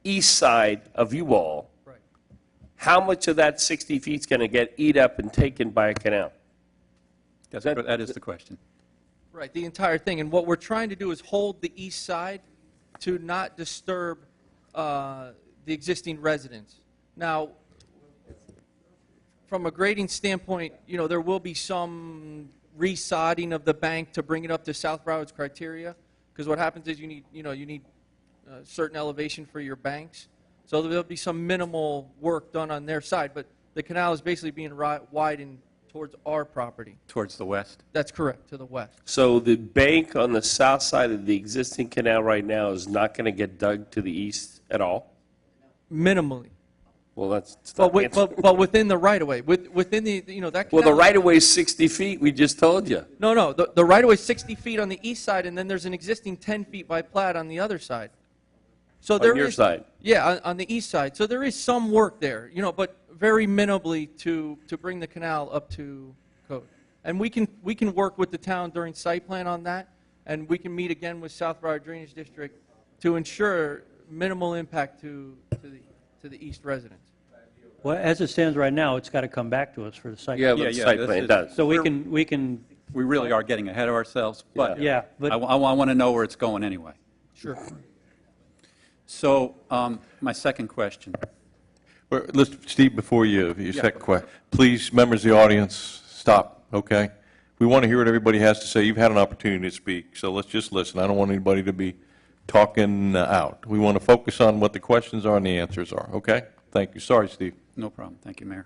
east side of you all, how much of that 60 feet is going to get eat up and taken by a canal? That is the question. right, the entire thing. And what we're trying to do is hold the east side to not disturb the existing residents. Now, from a grading standpoint, there will be some resodding of the bank to bring it up to South Broward's criteria, because what happens is you need certain elevation for your banks. So there'll be some minimal work done on their side, but the canal is basically being widened towards our property. Towards the west? That's correct, to the west. So the bank on the south side of the existing canal right now is not going to get dug to the east at all? Minimally. Well, that's But within the right-of-way, within the, that Well, canal. the right-of-way is 60 feet, we just told you. No, the right-of-way is 60 feet on the east side, and then there's an existing 10 feet by plat on the other side. So On there your is- side? Yeah, on the east side. So there is some work there, but very minimally to bring the canal up to code. And we can work with the town during site plan on that, and we can meet again with South Broward Drainage District to ensure minimal impact to the east residents. Well, as it stands right now, it's got to come back to us for the site. Yeah, but the site plan does. So we can. We really are getting ahead of ourselves, but Yeah, but- I want to know where it's going anyway. Sure. So, my second question. Well, listen, Steve, before your second question, please, members of the audience, stop, okay? We want to hear what everybody has to say. You've had an opportunity to speak, so let's just listen. I don't want anybody to be talking out. We want to focus on what the questions are and the answers are, okay? Thank you. Sorry, Steve. No problem. Thank you, Mayor.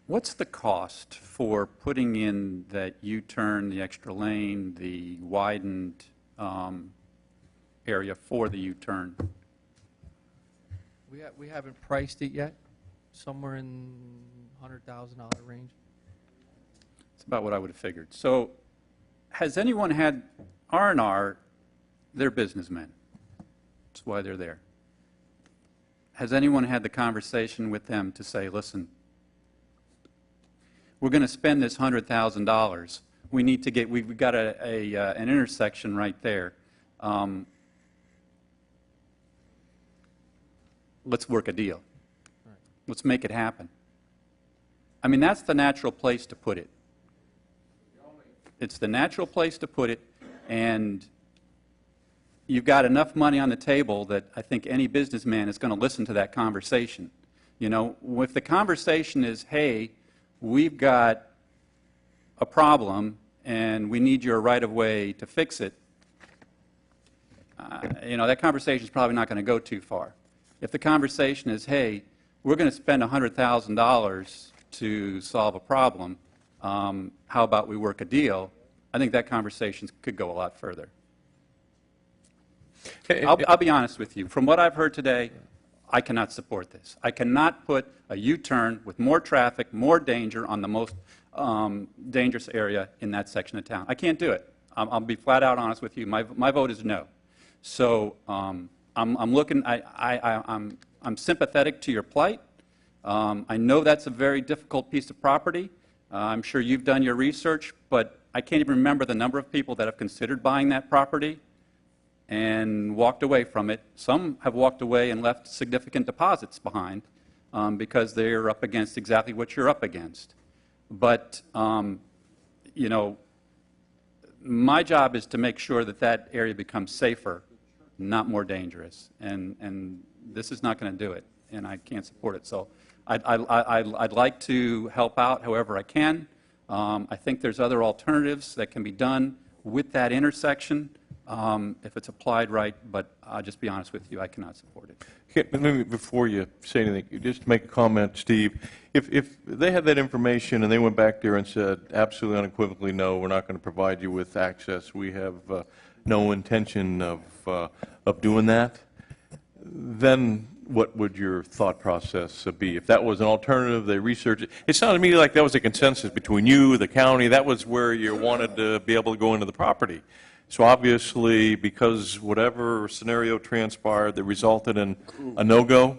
What's the cost for putting in that U-turn, the extra lane, the widened area for the U-turn? We haven't priced it yet, somewhere in $100,000 range. It's about what I would have figured. So, has anyone had R&R? They're businessmen. That's why they're there. Has anyone had the conversation with them to say, listen, we're going to spend this $100,000. We need to get, we've got an intersection right there. Let's work a deal. Let's make it happen. I mean, that's the natural place to put it. It's the natural place to put it, and you've got enough money on the table that I think any businessman is going to listen to that conversation. If the conversation is, hey, we've got a problem and we need your right-of-way to fix it, that conversation is probably not going to go too far. If the conversation is, hey, we're going to spend $100,000 to solve a problem, how about we work a deal, I think that conversation could go a lot further. I'll be honest with you. From what I've heard today, I cannot support this. I cannot put a U-turn with more traffic, more danger on the most dangerous area in that section of town. I can't do it. I'll be flat out honest with you. My vote is no. So I'm looking. I'm sympathetic to your plight. I know that's a very difficult piece of property. I'm sure you've done your research, but I can't even remember the number of people that have considered buying that property and walked away from it. Some have walked away and left significant deposits behind because they're up against exactly what you're up against. But, you know, my job is to make sure that that area becomes safer, not more dangerous. And this is not going to do it, and I can't support it. So I'd like to help out however I can. I think there's other alternatives that can be done with that intersection if it's applied right, but I'll just be honest with you, I cannot support it. Okay, but maybe before you say anything, just make a comment, Steve. If they had that information and they went back there and said, absolutely unequivocally, no, we're not going to provide you with access, we have no intention of doing that, then what would your thought process be? If that was an alternative, they researched it. It sounded to me like that was a consensus between you, the county, that was where you wanted to be able to go into the property. So obviously, because whatever scenario transpired that resulted in a no-go,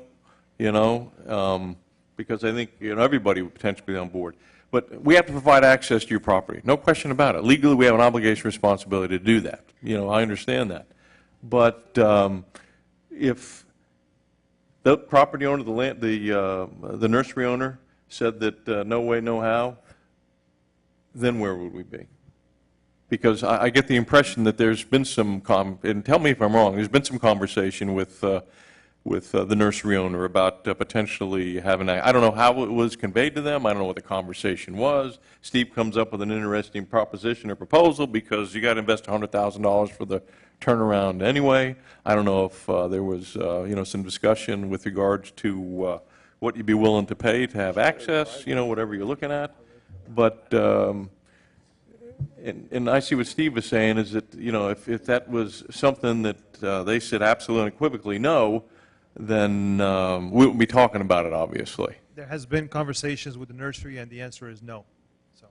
you know, because I think, you know, everybody would potentially be on board. But we have to provide access to your property, no question about it. Legally, we have an obligation, responsibility to do that. You know, I understand that. But if the property owner, the nursery owner said that no way, no how, then where would we be? Because I get the impression that there's been some, and tell me if I'm wrong, there's been some conversation with the nursery owner about potentially having, I don't know how it was conveyed to them, I don't know what the conversation was. Steve comes up with an interesting proposition or proposal because you got to invest $100,000 for the turnaround anyway. I don't know if there was, you know, some discussion with regards to what you'd be willing to pay to have access, you know, whatever you're looking at. But and I see what Steve was saying is that, you know, if that was something that they said absolutely unequivocally no, then we wouldn't be talking about it, obviously. There has been conversations with the nursery, and the answer is no. So,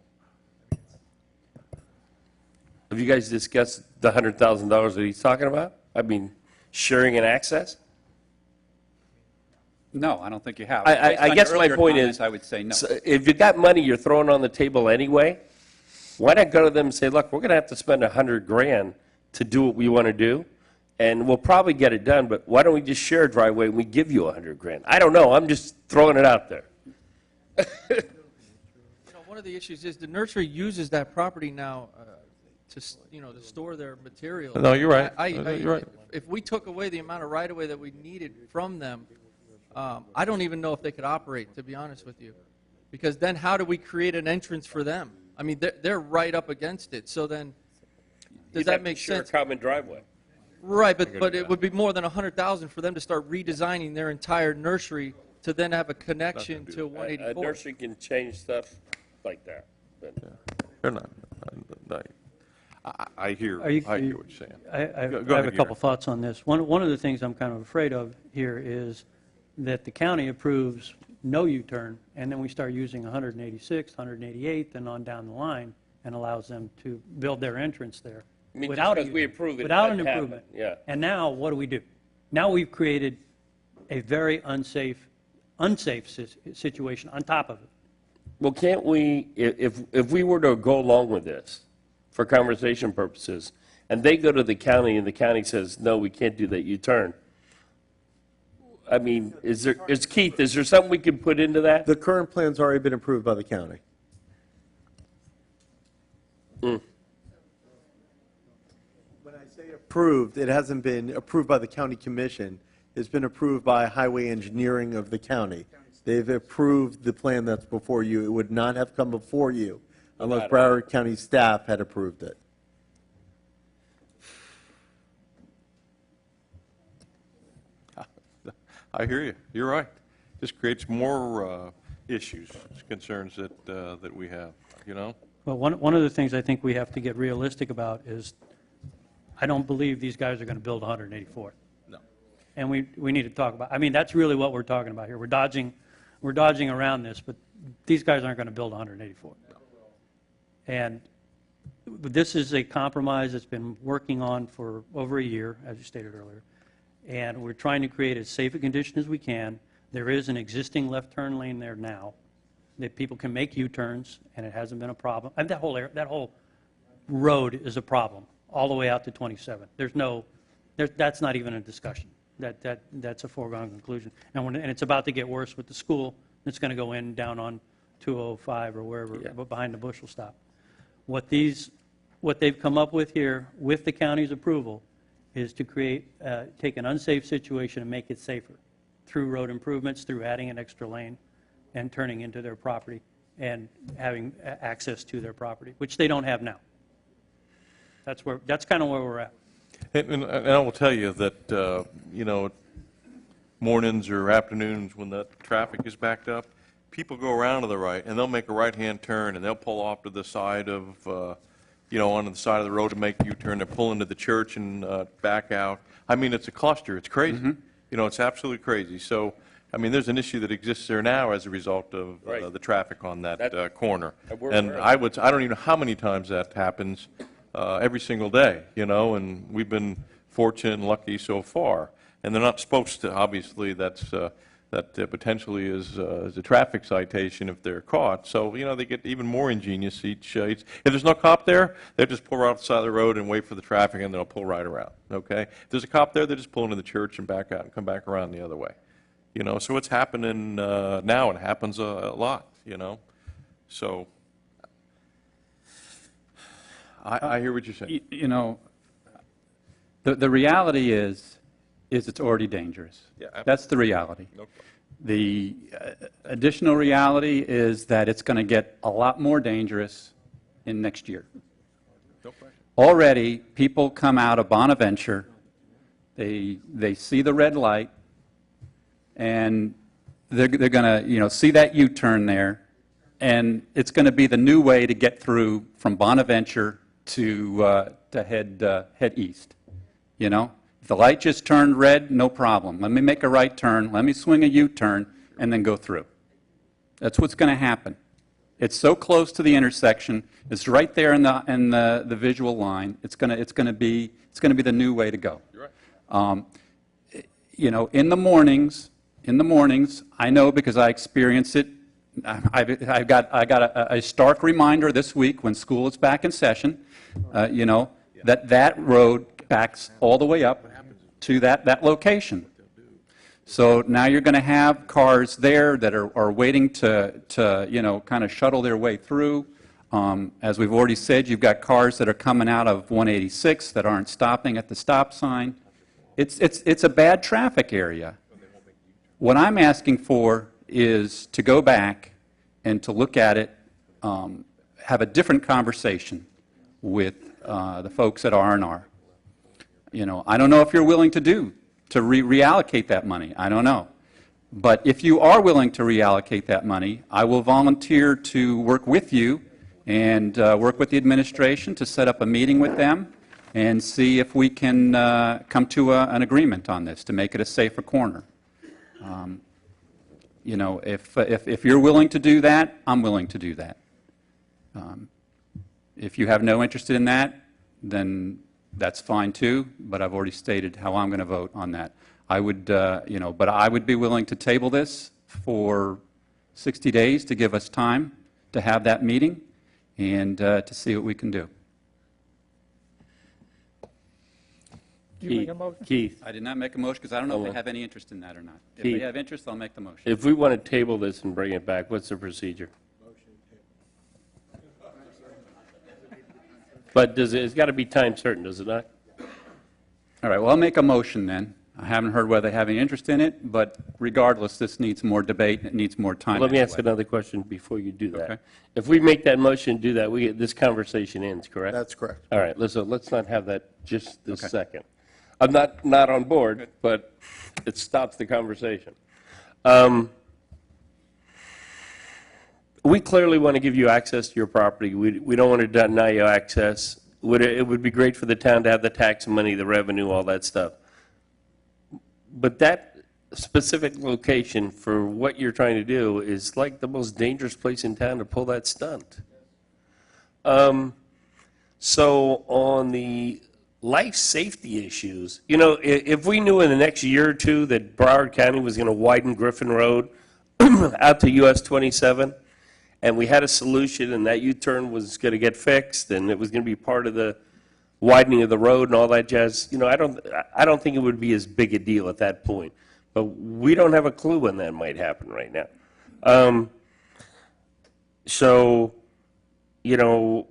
Have you guys discussed the $100,000 that he's talking about? I mean, sharing and access? No, I don't think you have. I guess my point is, I would say no. so if you got money you're throwing on the table anyway, why not go to them and say, look, we're going to have to spend $100,000 to do what we want to do, and we'll probably get it done, but why don't we just share a driveway and we give you $100,000? I don't know. I'm just throwing it out there. You know, one of the issues is the nursery uses that property now to store their materials. No, you're right. You're right. If we took away the amount of right-of-way that we needed from them, I don't even know if they could operate, to be honest with you. Because then how do we create an entrance for them? I mean, they're right up against it. So then, does that make sense? Share a common driveway. Right, but it would be more than $100,000 for them to start redesigning their entire nursery to then have a connection to 184. A nursery can change stuff like that. But They're not. I hear what you're saying. I have Go a ahead, couple Gary. thoughts on this. One of the things I'm kind of afraid of here is that the county approves no U-turn, and then we start using 186th, 188th, and on down the line, and allows them to build their entrance there. I mean, without just because we approve it, without an doesn't happen. improvement. Yeah. And now, what do? Now we've created a very unsafe situation on top of it. Well, can't we, if we were to go along with this for conversation purposes, and they go to the county and the county says, no, we can't do that U-turn, I mean, Keith, is there something we can put into that? The current plan's already been approved by the county. Mm. When I say approved, it hasn't been approved by the county commission. It's been approved by highway engineering of the county. They've approved the plan that's before you. It would not have come before you unless Broward County staff had approved it. I hear you. You're right. Just creates more issues, concerns that we have, you know? Well, one of the things I think we have to get realistic about is I don't believe these guys are going to build 184th. No. And we need to talk about, I mean, that's really what we're talking about here. We're dodging around this, but these guys aren't going to build 184th. And this is a compromise that's been working on for over a year, as you stated earlier. And we're trying to create as safe a condition as we can. There is an existing left turn lane there now that people can make U-turns, and it hasn't been a problem. And that whole road is a problem, all the way out to 27. That's not even a discussion. That's a foregone conclusion. And it's about to get worse with the school. It's going to go down on 205 or wherever, behind the Bushel stop. What they've come up with here, with the county's approval, is to take an unsafe situation and make it safer through road improvements, through adding an extra lane and turning into their property and having access to their property, which they don't have now. That's kind of where we're at. And I will tell you that, mornings or afternoons when the traffic is backed up, people go around to the right, and they'll make a right-hand turn, and they'll pull off to the side of, onto the side of the road to make a U-turn. They'll pull into the church and back out. I mean, it's a cluster. It's crazy. It's absolutely crazy. So, I mean, there's an issue that exists there now as a result of the traffic on that corner. And I don't even know how many times that happens every single day, and we've been fortunate and lucky so far. And they're not supposed to, obviously, that potentially is a traffic citation if they're caught. So, they get even more ingenious if there's no cop there, they'll just pull right off the side of the road and wait for the traffic, and they'll pull right around, okay? If there's a cop there, they just pull into the church and back out and come back around the other way. So it's happening now. It happens a lot, So I hear what you're saying. The reality is it's already dangerous. Yeah, absolutely. That's the reality. No problem. The additional reality is that it's going to get a lot more dangerous in next year. No question. Already, people come out of Bonaventure, they see the red light, and they're going to see that U-turn there, and it's going to be the new way to get through from Bonaventure to head east. If the light just turned red, no problem. Let me make a right turn, let me swing a U-turn, and then go through. That's what's going to happen. It's so close to the intersection. It's right there in the visual line. It's going to be the new way to go. You're right. In the mornings, I know because I experience it. I got a stark reminder this week when school is back in session. That road backs all the way up to that location. So now you're going to have cars there that are waiting to kind of shuttle their way through. As we've already said, you've got cars that are coming out of 186 that aren't stopping at the stop sign. It's a bad traffic area. What I'm asking for is to go back and to look at it, have a different conversation with the folks at R&R. I don't know if you're willing to reallocate that money. I don't know. But if you are willing to reallocate that money, I will volunteer to work with you and work with the administration to set up a meeting with them and see if we can come to an agreement on this to make it a safer corner. If you're willing to do that, I'm willing to do that. If you have no interest in that, then that's fine too, but I've already stated how I'm going to vote on that. I would, but I would be willing to table this for 60 days to give us time to have that meeting and to see what we can do. Keith. I did not make a motion because I don't know if they have any interest in that or not. If Keith, they have interest, I'll make the motion. If we want to table this and bring it back, what's the procedure? But it's got to be time certain, does it not? All right, well, I'll make a motion then. I haven't heard whether they have any interest in it, but regardless, this needs more debate and it needs more time. Let me ask another question before you do that. Okay. If we make that motion and do that, this conversation ends, correct? That's correct. All right, let's not have that just this second. I'm not on board, but it stops the conversation. We clearly want to give you access to your property. We don't want to deny you access. It would be great for the town to have the tax money, the revenue, all that stuff. But that specific location for what you're trying to do is like the most dangerous place in town to pull that stunt. So on the life safety issues, you know, if we knew in the next year or two that Broward County was going to widen Griffin Road out to US 27, and we had a solution, and that U-turn was going to get fixed, and it was going to be part of the widening of the road and all that jazz, you know, I don't think it would be as big a deal at that point. But we don't have a clue when that might happen right now. So, you know,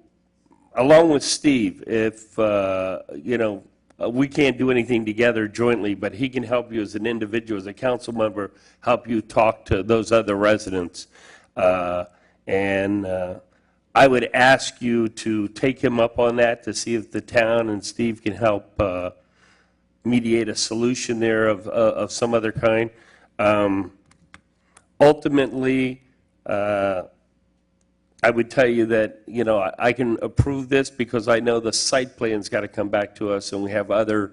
along with Steve, if, you know, we can't do anything together jointly, but he can help you as an individual, as a council member, help you talk to those other residents. I would ask you to take him up on that to see if the town and Steve can help mediate a solution there of some other kind. Ultimately, I would tell you that, you know, I can approve this because I know the site plan's got to come back to us, and we have other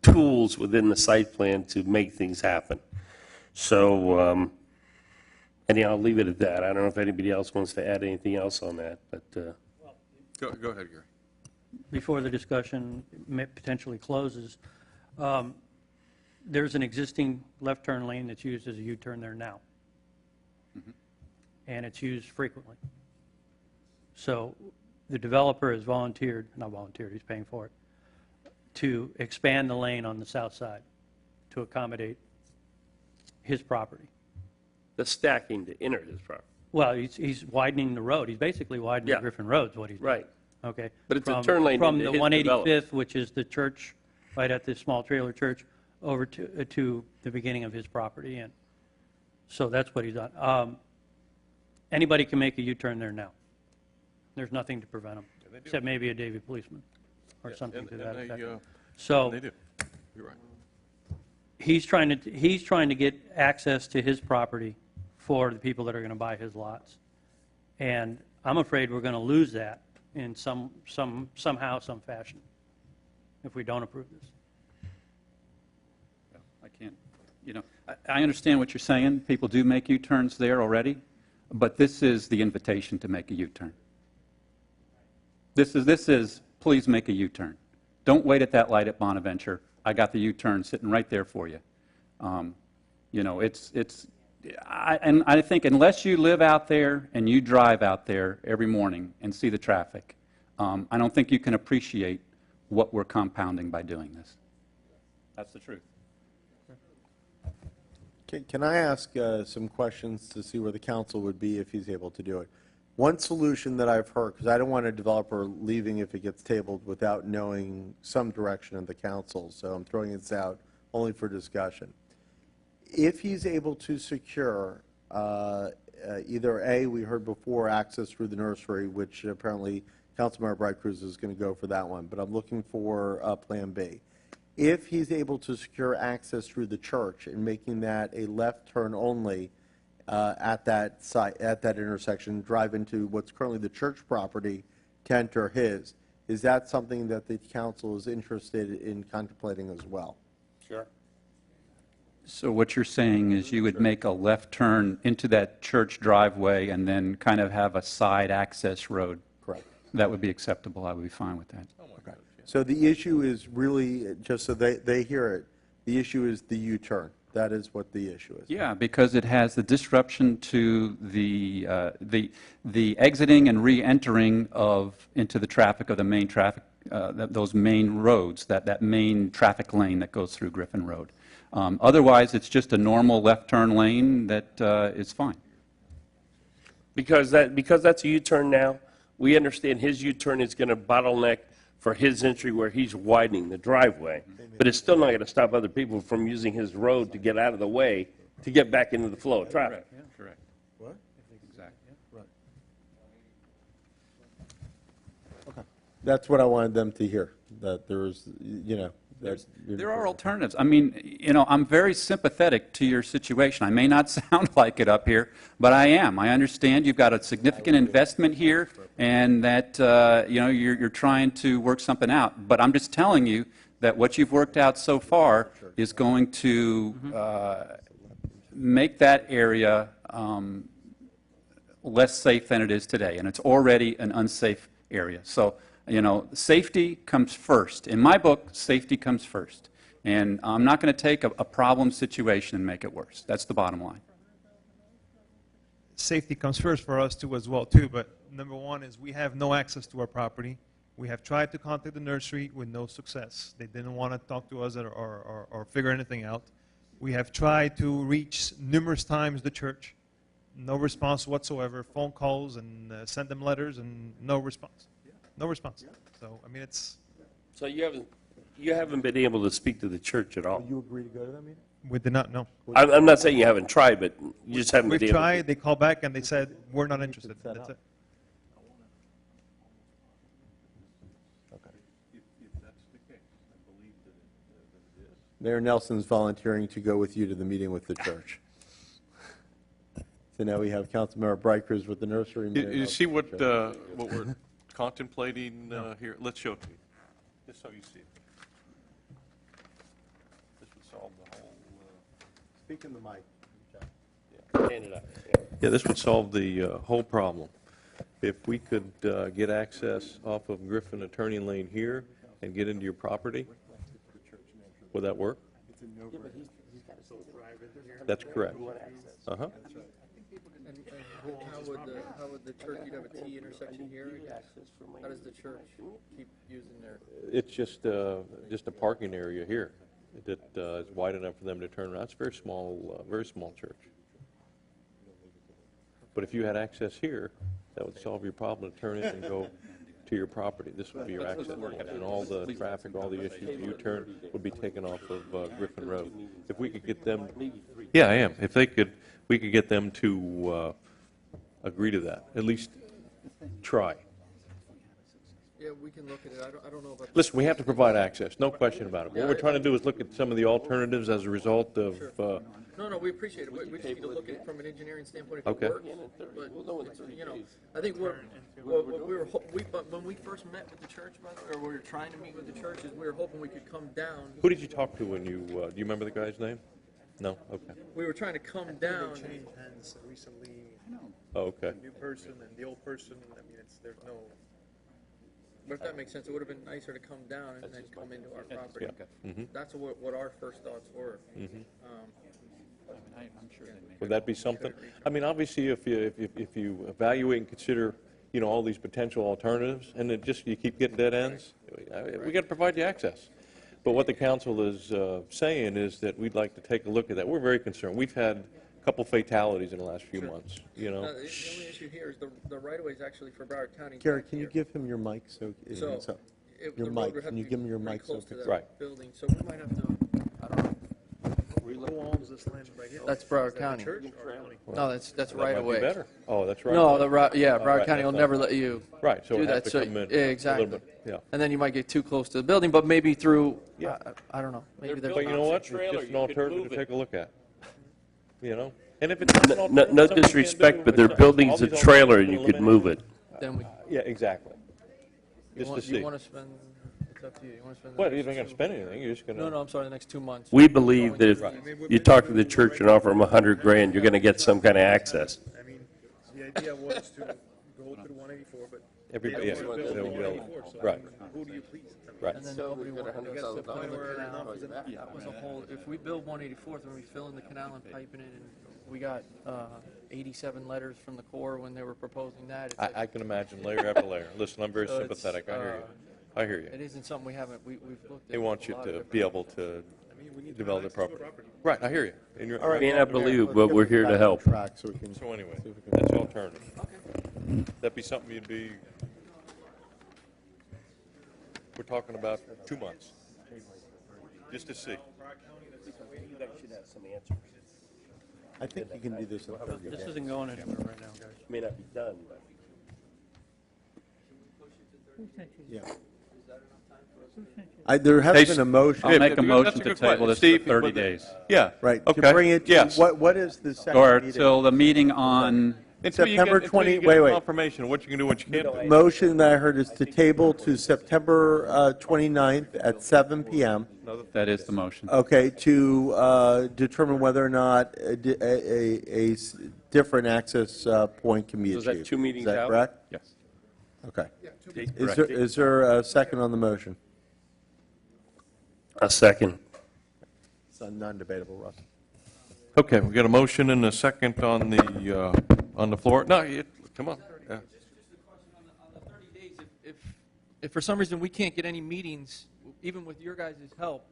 tools within the site plan to make things happen. So, anyhow, I'll leave it at that. I don't know if anybody else wants to add anything else on that, but. Go ahead, Gary. Before the discussion potentially closes, there's an existing left turn lane that's used as a U-turn there now. And it's used frequently. So the developer has volunteered, not volunteered, he's paying for it, to expand the lane on the south side to accommodate his property. The stacking to enter his property. Well, he's widening the road. He's basically widening Griffin Road is what he's doing. Right. Okay. But it's a turn lane from into the his 185th, which is the church, right at the small trailer church, over to the beginning of his property. And so that's what he's done. Anybody can make a U-turn there now. There's nothing to prevent them, except maybe a Davie policeman or something to that effect. So They do. You're right. he's trying to get access to his property for the people that are going to buy his lots. And I'm afraid we're going to lose that in somehow, some fashion, if we don't approve this. I can't, you know, I understand what you're saying. People do make U-turns there already, but this is the invitation to make a U-turn. This is, please make a U-turn. Don't wait at that light at Bonaventure. I got the U-turn sitting right there for you. You know, I think unless you live out there and you drive out there every morning and see the traffic, I don't think you can appreciate what we're compounding by doing this. That's the truth. Can I ask some questions to see where the council would be if he's able to do it? One solution that I've heard, because I don't want a developer leaving if it gets tabled without knowing some direction of the council, so I'm throwing this out only for discussion. If he's able to secure either A, we heard before, access through the nursery, which apparently Councilmember Bright Cruz is going to go for that one, but I'm looking for Plan B. If he's able to secure access through the church and making that a left turn only at that site, at that intersection, drive into what's currently the church property to enter his, is that something that the council is interested in contemplating as well? Sure. So what you're saying is you would make a left turn into that church driveway and then kind of have a side access road? Correct. That would be acceptable. I would be fine with that. Okay. So the issue is really, just so they hear it, the issue is the U-turn. That is what the issue is. Yeah, because it has the disruption to the exiting and re-entering into the traffic of the main traffic, those main roads, that main traffic lane that goes through Griffin Road. Otherwise, it's just a normal left turn lane that is fine. Because that's a U-turn now, we understand his U-turn is going to bottleneck for his entry where he's widening the driveway. But it's still not going to stop other people from using his road to get out of the way to get back into the flow of traffic. Correct. What? Exactly. Right. Okay. That's what I wanted them to hear, that there's, you know, There are alternatives. I mean, you know, I'm very sympathetic to your situation. I may not sound like it up here, but I am. I understand you've got a significant investment here and that, you know, you're trying to work something out. But I'm just telling you that what you've worked out so far is going to make that area less safe than it is today. And it's already an unsafe area. So, safety comes first. In my book, safety comes first. And I'm not going to take a problem situation and make it worse. That's the bottom line. Safety comes first for us too as well too, but number one is we have no access to our property. We have tried to contact the nursery with no success. They didn't want to talk to us or figure anything out. We have tried to reach numerous times the church. No response whatsoever. Phone calls and send them letters and no response. No response. So, I mean, it's... So you haven't been able to speak to the church at all? You agree to go to that meeting? We did not know. I'm not saying you haven't tried, but you just haven't We've been able to. tried, they called back and they said, we're not interested. That's it. Mayor Nelson's volunteering to go with you to the meeting with the church. So now we have Councilmember Bright Cruz with the nursery. You Mayor you Nelson see with what, the church. what we're contemplating here? Let's show it to you, just so you see it. This would solve the whole... Speak in the mic. Yeah, this would solve the whole problem. If we could get access off of Griffin and Turning Lane here and get into your property, would that work? That's correct. Uh-huh. How would the church, you'd have a T intersection here, I guess? How does the church keep using their? It's just a parking area here that is wide enough for them to turn around. It's a very small church. But if you had access here, that would solve your problem to turn in and go to your property. This would be your access point, and all the traffic, all the issues, U-turn would be taken off of Griffin Road. If we could get them, yeah, I am. If we could get them to agree to that, at least try. Yeah, we can look at it. I don't know about. Listen, we have to provide access, no question about it. What we're trying to do is look at some of the alternatives as a result of, No, we appreciate it. We just need to look at it from an engineering standpoint if Okay. it works. But, I think when we first met with the church, or we were trying to meet with the church, is we were hoping we could come down. who did you talk to when you, do you remember the guy's name? No? Okay. We were trying to come down. Changed hands recently. Oh, okay. The new person and the old person, I mean, there's no... But if that makes sense, it would have been nicer to come down and then come into our property. Yeah. Mhm. That's what our first thoughts were. Would that be something? I mean, obviously, if you evaluate and consider, all these potential alternatives, and you keep getting dead ends, we got to provide you access. But what the council is saying is that we'd like to take a look at that. We're very concerned. We've had a couple fatalities in the last few months, The only issue here is the right-of-way is actually for Broward County. Gary, can you give him your mic So, your the road mic, would have can you to give be him your pretty mic so close to people... that building, so we might have to, I don't know. Who owns this land right here? That's Broward County. No, that's That right might be away. better. Oh, that's right. No, Right, Broward County will that's never not- let you Right, so do it has that. to come in Yeah, a exactly. little bit, yeah. And then you might get too close to the building, but maybe through, I don't know, maybe there's. But you know what? It's just an alternative to take a look at. And if it's No, no disrespect, but their building's a trailer and you could move it. Then we. Yeah, exactly. Just to see. You want to spend, it's up to you. You want to spend. Well, you're not going to spend anything, you're just going to... No, I'm sorry, the next 2 months. We believe that if you talk to the church and offer them $100,000, you're going to get some kind of access. I mean, the idea was to go through 184, but Everybody, they don't want to build they don't build. 184, so Right. Who do you please? Right. And then nobody wanted to I guess the point where enough is enough. That was a whole, if we build 184th and we fill in the canal and piping it, and we got 87 letters from the Corps when they were proposing that. It's like- I can imagine layer after layer. Listen, I'm very So it's, sympathetic, I hear you. I hear It you. isn't something we haven't, we've looked at. They want you a lot to of be different- able to develop the property. Right, I hear you. And you're- All right. May not believe, but we're here to help. Track so we can... So anyway, that's the alternative. That'd be something you'd be, we're talking about 2 months, just to see. I think you can do this in 30 This days. isn't going anywhere right now, guys. May not be done, but... Yeah. There has been a motion. I'll make a motion That's a to good table question. this Steve, for 30 but the- days. Yeah. Right, Okay. to bring it, Yes. what is the second Or meeting? till the meeting on, Until you September get- 20 until you get wait. confirmation of what you can do, what you can't do. Motion that I heard is to table to September 29th at 7 PM. that is the motion. Okay, to determine whether or not a different access point can be So achieved. is that 2 meetings Is that out? correct? Yes. Okay. Is there a second on the motion? A second. It's non-debatable, Russ. Okay, we got a motion and a second on the floor. No, come on. Yeah. If for some reason we can't get any meetings, even with your guys' help,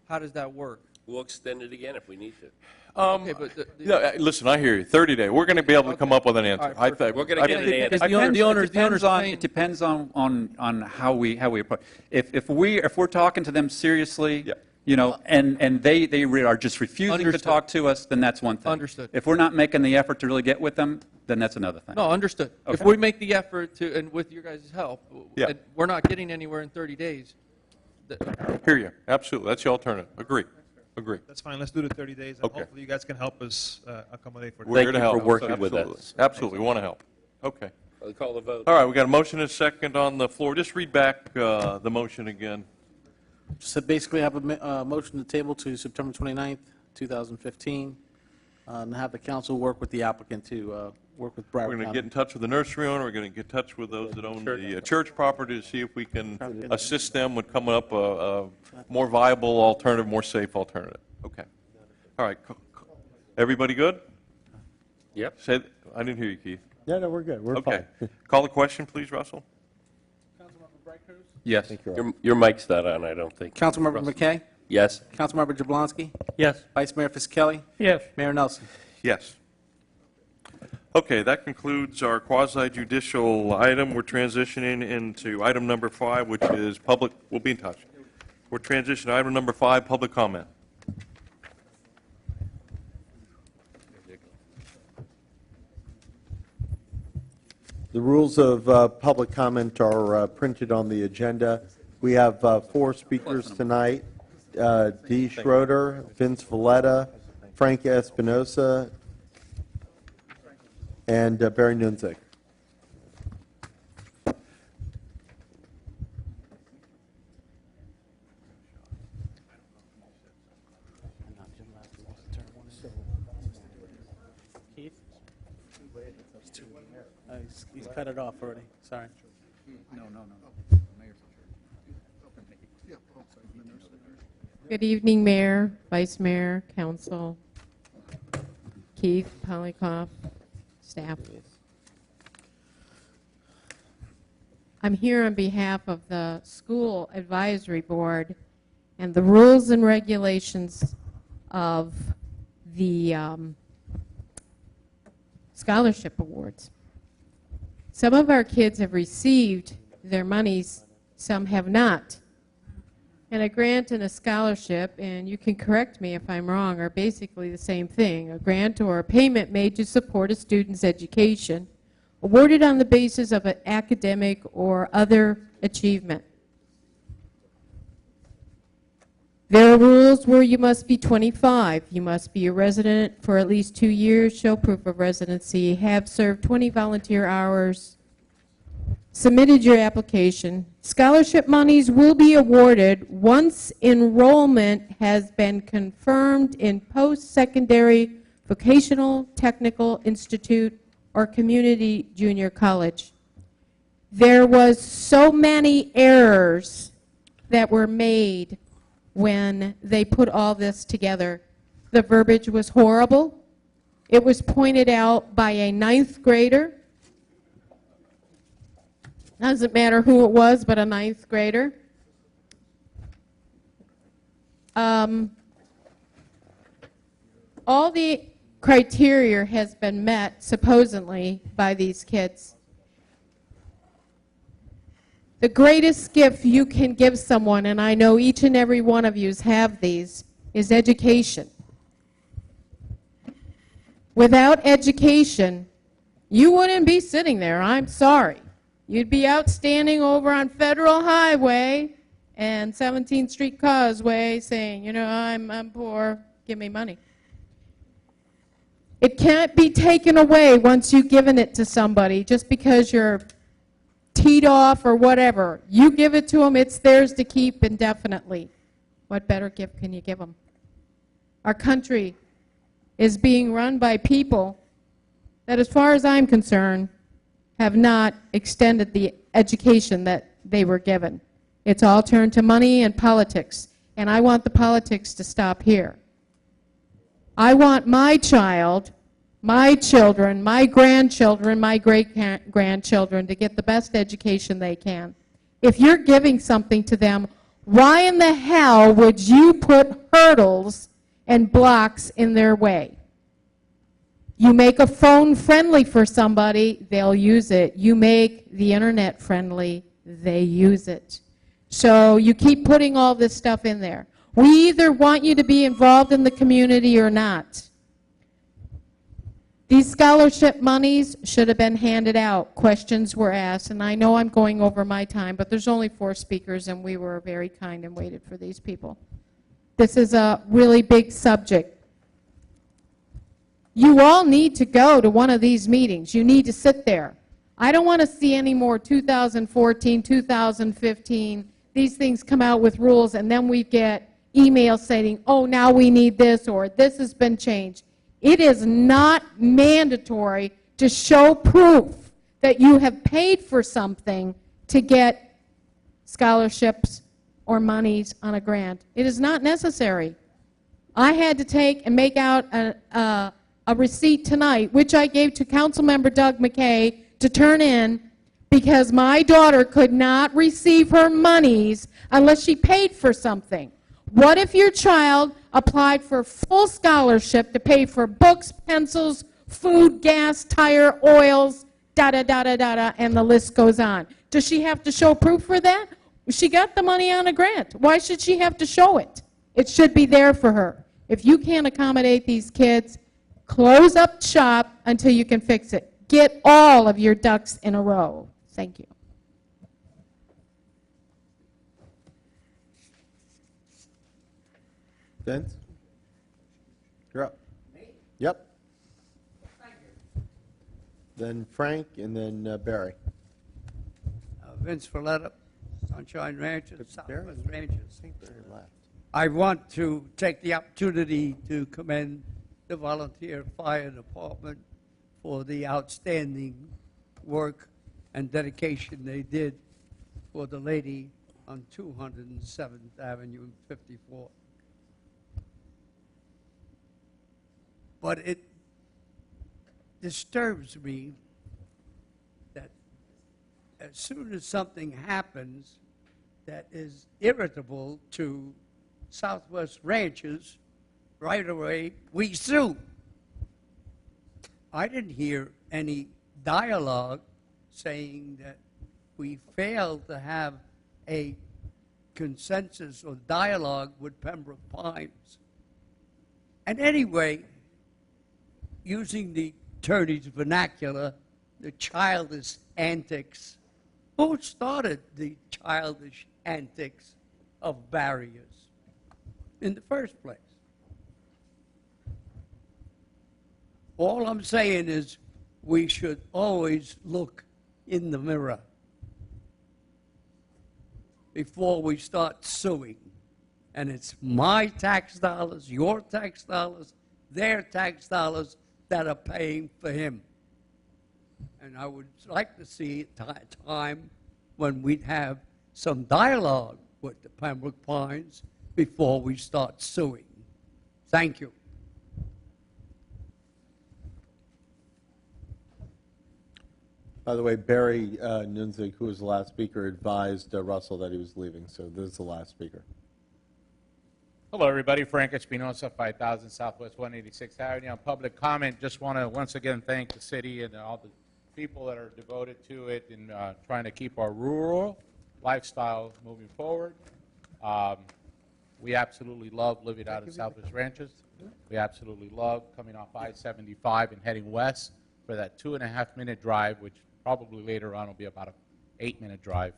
how does that work? We'll extend it again if we need to. Okay, but No, listen, I hear you. 30 days. We're going to be able to come up with an answer. All right, We're going to get an answer. It depends on how we approach. If we're talking to them seriously, you know, and they are just refusing to Understood. talk to us, then that's one thing. Understood. If we're not making the effort to really get with them, then that's another thing. No, understood. If Okay. we make the effort to, and with your guys' help, Yeah. and we're not getting anywhere in 30 days. Hear you. Absolutely. That's the alternative. Agree. Agree. That's fine, let's do the 30 days, and Okay. hopefully you guys can help us accommodate for that. We're here to help. for working with Absolutely. us. Absolutely. We want to help. Okay. I'll call the vote. All right, we got a motion and a second on the floor. Just read back the motion again. So basically, I have a motion to table to September 29th, 2015, and have the council work with the applicant to work with Broward We're going to County. get in touch with the nursery owner. We're going to get in touch with those that own the church property to see if we can assist them with coming up a more viable alternative, more safe alternative. Okay. All right. Everybody good? Yep. I didn't hear you, Keith. Yeah, no, we're good. We're Okay. fine. Call the question, please, Russell. Yes. Your mic's not on, I don't think. Councilmember McKay? Yes. Councilmember Jablonski? Yes. Vice Mayor Fisickelli? Yes. Mayor Nelson? Yes. Okay, that concludes our quasi-judicial item. We're transitioning into item number 5, which is public, we'll be in touch. We're transitioning to item number 5, public comment. The rules of public comment are printed on the agenda. We have 4 speakers tonight. Dee Schroeder, Vince Valletta, Frank Espinosa, and Barry Nunzig. Keith? He's cut it off already. Sorry. No. Good evening, Mayor, Vice Mayor, Council, Keith Polikoff, staff. I'm here on behalf of the School Advisory Board and the rules and regulations of the scholarship awards. Some of our kids have received their monies, some have not. And a grant and a scholarship, and you can correct me if I'm wrong, are basically the same thing. A grant or a payment made to support a student's education, awarded on the basis of an academic or other achievement. There are rules where you must be 25, you must be a resident for at least 2 years, show proof of residency, have served 20 volunteer hours, submitted your application. Scholarship monies will be awarded once enrollment has been confirmed in post-secondary vocational technical institute or community junior college. There was so many errors that were made when they put all this together. The verbiage was horrible. It was pointed out by a 9th grader. Doesn't matter who it was, but a 9th grader. All the criteria has been met, supposedly, by these kids. The greatest gift you can give someone, and I know each and every one of you have these, is education. Without education, you wouldn't be sitting there, I'm sorry. You'd be out standing over on Federal Highway and 17th Street Causeway saying, you know, I'm poor, give me money. It can't be taken away once you've given it to somebody just because you're teed off or whatever. You give it to them, it's theirs to keep indefinitely. What better gift can you give them? Our country is being run by people that, as far as I'm concerned, have not extended the education that they were given. It's all turned to money and politics, and I want the politics to stop here. I want my child, my children, my grandchildren, my great-grandchildren to get the best education they can. If you're giving something to them, why in the hell would you put hurdles and blocks in their way? You make a phone friendly for somebody, they'll use it. You make the internet friendly, they use it. So you keep putting all this stuff in there. We either want you to be involved in the community or not. These scholarship monies should have been handed out. Questions were asked, and I know I'm going over my time, but there's only 4 speakers, and we were very kind and waited for these people. This is a really big subject. You all need to go to one of these meetings. You need to sit there. I don't want to see any more 2014, 2015, these things come out with rules, and then we get emails saying, oh, now we need this, or this has been changed. It is not mandatory to show proof that you have paid for something to get scholarships or monies on a grant. It is not necessary. I had to take and make out a receipt tonight, which I gave to Councilmember Doug McKay to turn in, because my daughter could not receive her monies unless she paid for something. What if your child applied for full scholarship to pay for books, pencils, food, gas, tire, oils, da-da-da-da-da-da, and the list goes on? Does she have to show proof for that? She got the money on a grant. Why should she have to show it? It should be there for her. If you can't accommodate these kids, close up shop until you can fix it. Get all of your ducks in a row. Thank you. Vince? You're up. Yep. Then Frank, and then Barry. Vince Valletta, Sunshine Ranches, Southwest Ranches. I want to take the opportunity to commend the volunteer fire department for the outstanding work and dedication they did for the lady on 207th Avenue and 54. But it disturbs me that as soon as something happens that is irritable to Southwest Ranches, right away we sue. I didn't hear any dialogue saying that we failed to have a consensus or dialogue with Pembroke Pines. And anyway, using the attorney's vernacular, the childish antics. Who started the childish antics of barriers in the first place? All I'm saying is we should always look in the mirror before we start suing. And it's my tax dollars, your tax dollars, their tax dollars that are paying for him. And I would like to see a time when we'd have some dialogue with the Pembroke Pines before we start suing. Thank you. By the way, Barry Nunzig, who was the last speaker, advised Russell that he was leaving, so this is the last speaker. Hello, everybody. Frank Espinosa, 5000 Southwest 186th Avenue. On public comment, just want to once again thank the city and all the people that are devoted to it in trying to keep our rural lifestyle moving forward. We absolutely love living out of Southwest Ranches. We absolutely love coming off I-75 and heading west for that 2.5-minute drive, which probably later on will be about an 8-minute drive.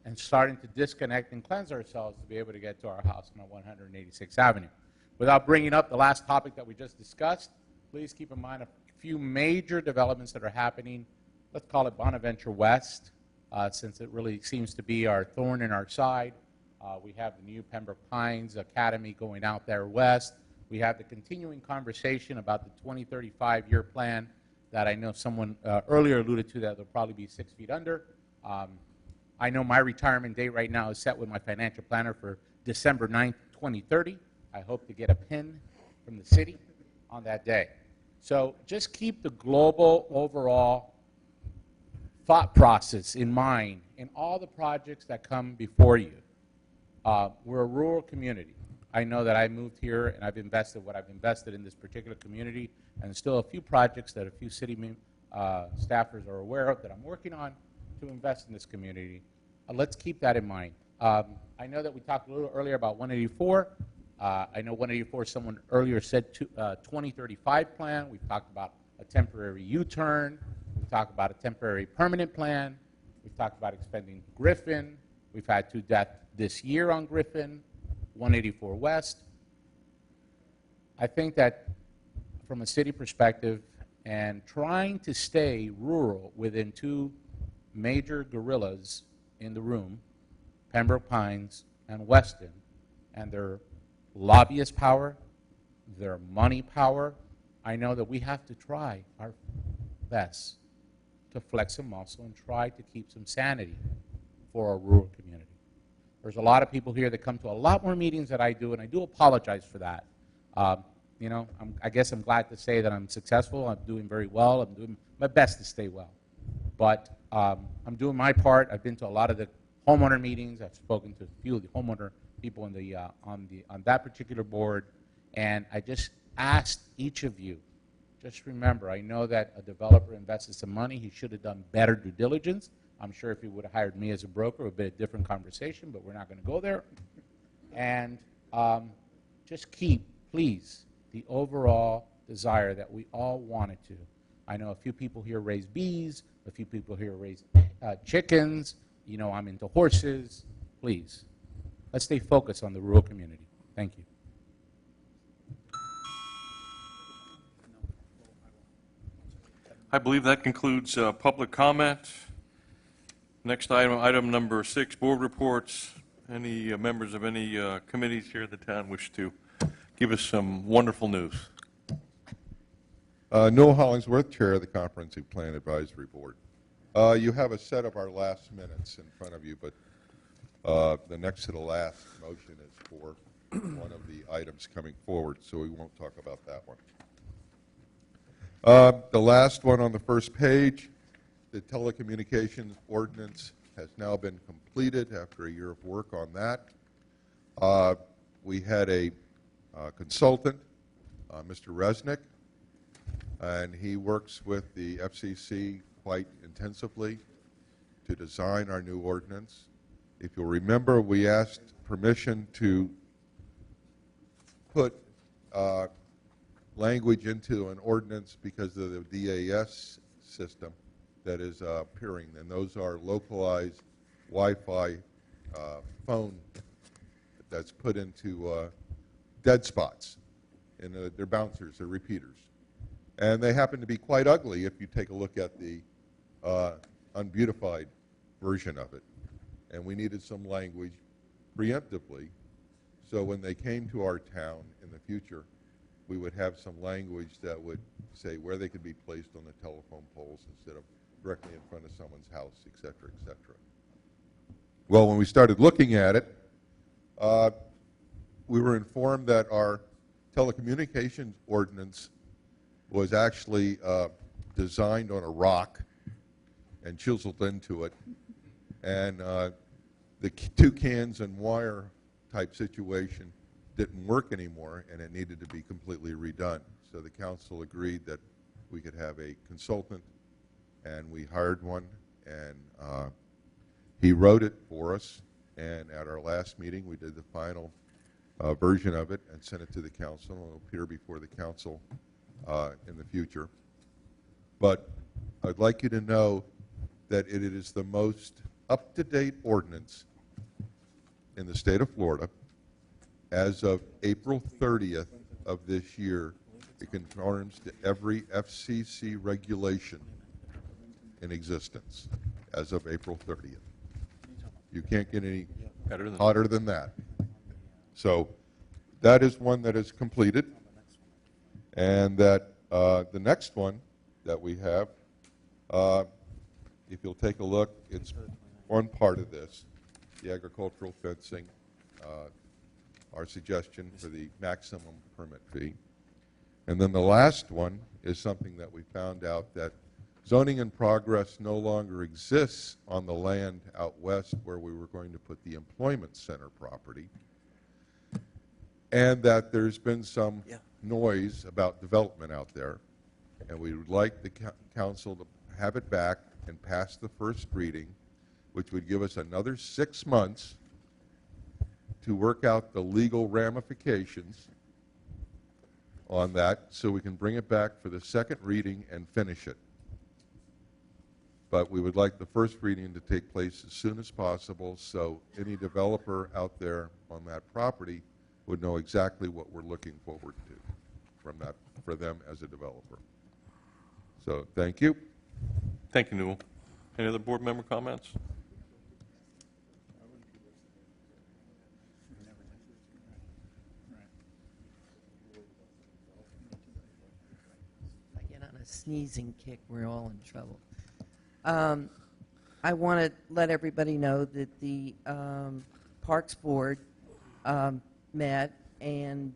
And starting to disconnect and cleanse ourselves to be able to get to our house on 186th Avenue. Without bringing up the last topic that we just discussed, please keep in mind a few major developments that are happening. Let's call it Bonaventure West, since it really seems to be our thorn in our side. We have the new Pembroke Pines Academy going out there west. We have the continuing conversation about the 2035 year plan that I know someone earlier alluded to that they'll probably be 6 feet under. I know my retirement date right now is set with my financial planner for December 9th, 2030. I hope to get a pin from the city on that day. So just keep the global overall thought process in mind in all the projects that come before you. We're a rural community. I know that I moved here and I've invested what I've invested in this particular community, and still a few projects that a few city staffers are aware of that I'm working on to invest in this community. Let's keep that in mind. I know that we talked a little earlier about 184. I know 184, someone earlier said 2035 plan. We've talked about a temporary U-turn. We've talked about a temporary permanent plan. We've talked about expanding Griffin. We've had 2 deaths this year on Griffin, 184 West. I think that from a city perspective and trying to stay rural within 2 major gorillas in the room, Pembroke Pines and Weston, and their lobbyist power, their money power, I know that we have to try our best to flex some muscle and try to keep some sanity for our rural community. There's a lot of people here that come to a lot more meetings than I do, and I do apologize for that. You know, I guess I'm glad to say that I'm successful. I'm doing very well. I'm doing my best to stay well. But I'm doing my part. I've been to a lot of the homeowner meetings. I've spoken to a few of the homeowner people in the, on that particular board. And I just asked each of you, just remember, I know that a developer invested some money. He should have done better due diligence. I'm sure if he would have hired me as a broker, it would be a different conversation, but we're not going to go there. And just keep, please, the overall desire that we all wanted to. I know a few people here raise bees, a few people here raise chickens. You know, I'm into horses. Please, let's stay focused on the rural community. Thank you. I believe that concludes public comment. Next item, item number 6, board reports. Any members of any committees here in the town wish to give us some wonderful news? Noel Hollingsworth, Chair of the Comprehensive Plan Advisory Board. You have a set of our last minutes in front of you, but the next to the last motion is for one of the items coming forward, so we won't talk about that one. The last one on the first page, the telecommunications ordinance has now been completed after a year of work on that. We had a consultant, Mr. Resnick, and he works with the FCC quite intensively to design our new ordinance. If you'll remember, we asked permission to put language into an ordinance because of the DAS system that is appearing, and those are localized Wi-Fi phone that's put into dead spots, and they're bouncers, they're repeaters. And they happen to be quite ugly if you take a look at the unbeautified version of it. And we needed some language preemptively, so when they came to our town in the future, we would have some language that would say where they could be placed on the telephone poles instead of directly in front of someone's house, et cetera, et cetera. Well, when we started looking at it, we were informed that our telecommunications ordinance was actually designed on a rock and chiseled into it, and the 2 cans and wire type situation didn't work anymore, and it needed to be completely redone. So the council agreed that we could have a consultant, and we hired one, and he wrote it for us, and at our last meeting we did the final version of it and sent it to the council, and it will appear before the council in the future. But I'd like you to know that it is the most up-to-date ordinance in the state of Florida. As of April 30th of this year, it conforms to every FCC regulation in existence as of April 30th. You can't get any hotter than that. So that is one that is completed, and that the next one that we have. If you'll take a look, it's one part of this, the agricultural fencing, our suggestion for the maximum permit fee. And then the last one is something that we found out, that zoning in progress no longer exists on the land out west where we were going to put the employment center property, and that there's been some noise about development out there, and we would like the council to have it back and pass the first reading, which would give us another 6 months to work out the legal ramifications on that, so we can bring it back for the second reading and finish it. But we would like the first reading to take place as soon as possible, so any developer out there on that property would know exactly what we're looking forward to from that, for them as a developer. So, thank you. Thank you, Newell. Any other board member comments? If I get on a sneezing kick, we're all in trouble. I want to let everybody know that the Parks Board met, and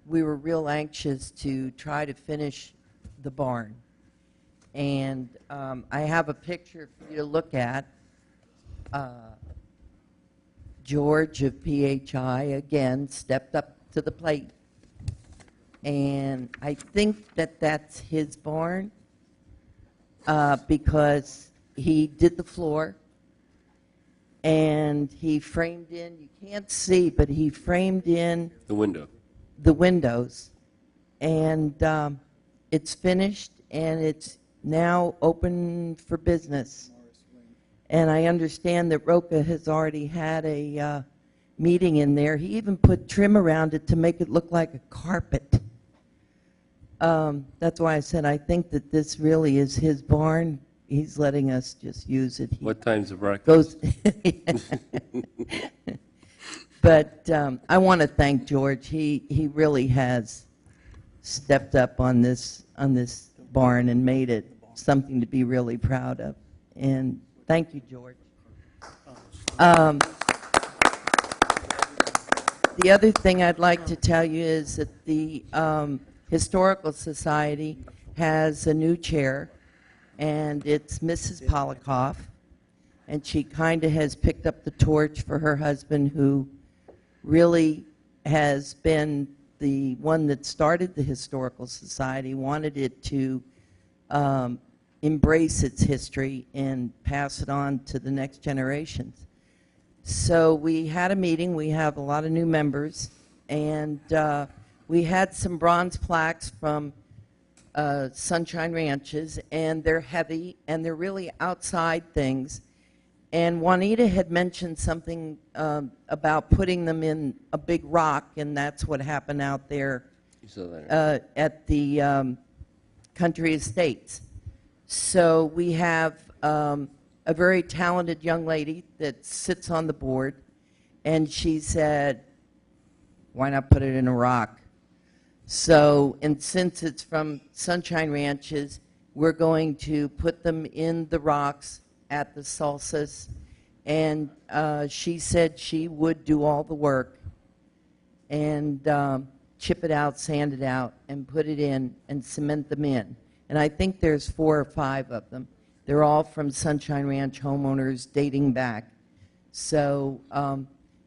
we were real anxious to try to finish the barn. And I have a picture for you to look at. George of PHI, again, stepped up to the plate. And I think that that's his barn, because he did the floor, and he framed in, you can't see, but he framed in The window. the windows. And it's finished, and it's now open for business. And I understand that Roca has already had a meeting in there. He even put trim around it to make it look like a carpet. That's why I said I think that this really is his barn. He's letting us just use it. What time's the breakfast? But I want to thank George. He really has stepped up on this barn and made it something to be really proud of. And thank you, George. The other thing I'd like to tell you is that the Historical Society has a new chair, and it's Mrs. Polikoff, and she kind of has picked up the torch for her husband, who really has been the one that started the Historical Society, wanted it to embrace its history and pass it on to the next generations. So we had a meeting. We have a lot of new members, and we had some bronze plaques from Sunshine Ranches, and they're heavy, and they're really outside things. And Juanita had mentioned something about putting them in a big rock, and that's what happened out there at the Country Estates. So we have a very talented young lady that sits on the board, and she said, why not put it in a rock? So, and since it's from Sunshine Ranches, we're going to put them in the rocks at the Salsas, and she said she would do all the work and chip it out, sand it out, and put it in and cement them in. And I think there's 4 or 5 of them. They're all from Sunshine Ranch homeowners dating back. So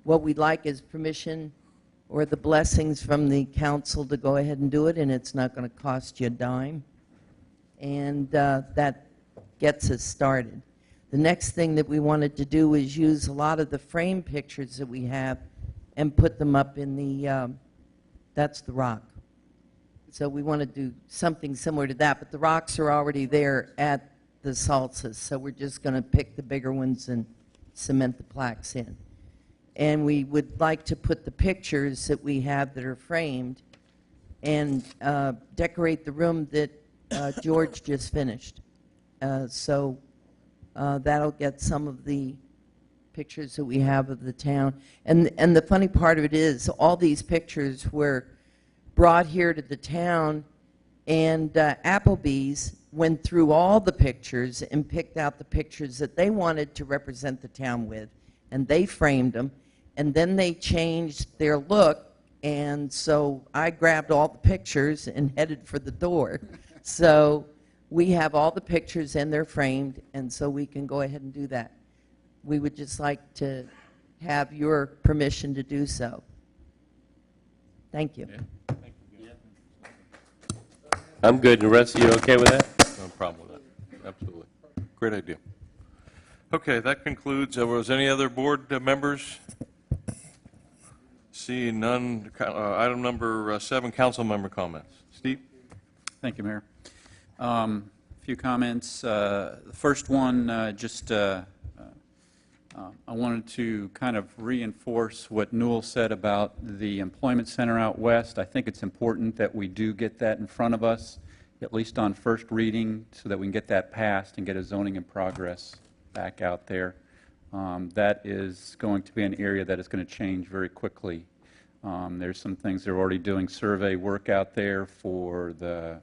what we'd like is permission or the blessings from the council to go ahead and do it, and it's not going to cost you a dime. And that gets us started. The next thing that we wanted to do is use a lot of the frame pictures that we have and put them up in the, that's the rock. So we want to do something similar to that, but the rocks are already there at the Salsas, so we're just going to pick the bigger ones and cement the plaques in. And we would like to put the pictures that we have that are framed and decorate the room that George just finished. So that'll get some of the pictures that we have of the town. And the funny part of it is all these pictures were brought here to the town, And Applebee's went through all the pictures and picked out the pictures that they wanted to represent the town with, and they framed them, and then they changed their look, and so I grabbed all the pictures and headed for the door. So we have all the pictures and they're framed, and so we can go ahead and do that. We would just like to have your permission to do so. Thank you. I'm good. The rest of you okay with that? No problem with that. Absolutely. Great idea. Okay, that concludes. Was any other board members? Seeing none. Item number 7, council member comments. Steve? Thank you, Mayor. A few comments. The first one, I wanted to kind of reinforce what Newell said about the employment center out west. I think it's important that we do get that in front of us, at least on first reading, so that we can get that passed and get a zoning in progress back out there. That is going to be an area that is going to change very quickly. There's some things they're already doing survey work out there for the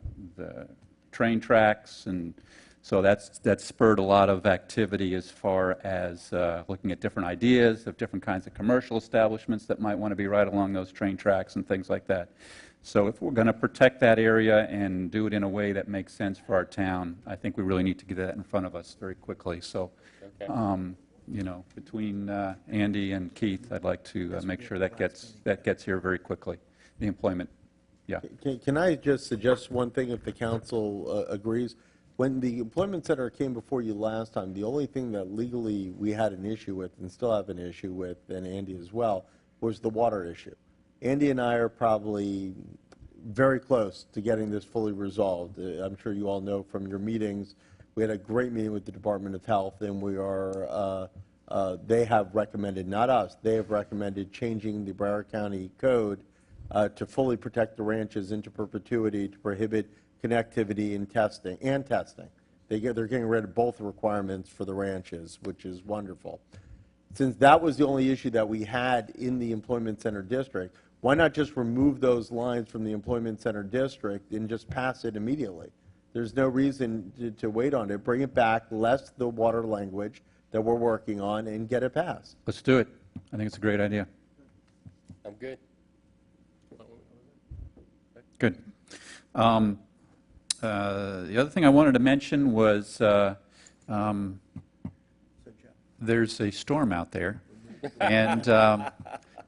train tracks, and so that's spurred a lot of activity as far as looking at different ideas of different kinds of commercial establishments that might want to be right along those train tracks and things like that. So if we're going to protect that area and do it in a way that makes sense for our town, I think we really need to get that in front of us very quickly. So, you know, between Andy and Keith, I'd like to make sure that gets here very quickly. The employment, yeah. Can I just suggest one thing if the council agrees? When the employment center came before you last time, the only thing that legally we had an issue with and still have an issue with, and Andy as well, was the water issue. Andy and I are probably very close to getting this fully resolved. I'm sure you all know from your meetings, we had a great meeting with the Department of Health, and we are, they have recommended, not us, they have recommended changing the Broward County Code to fully protect the ranches into perpetuity to prohibit connectivity and testing. They're getting rid of both requirements for the ranches, which is wonderful. Since that was the only issue that we had in the employment center district, why not just remove those lines from the employment center district and just pass it immediately? There's no reason to wait on it. Bring it back, less the water language that we're working on, and get it passed. Let's do it. I think it's a great idea. I'm good. Good. The other thing I wanted to mention was there's a storm out there, and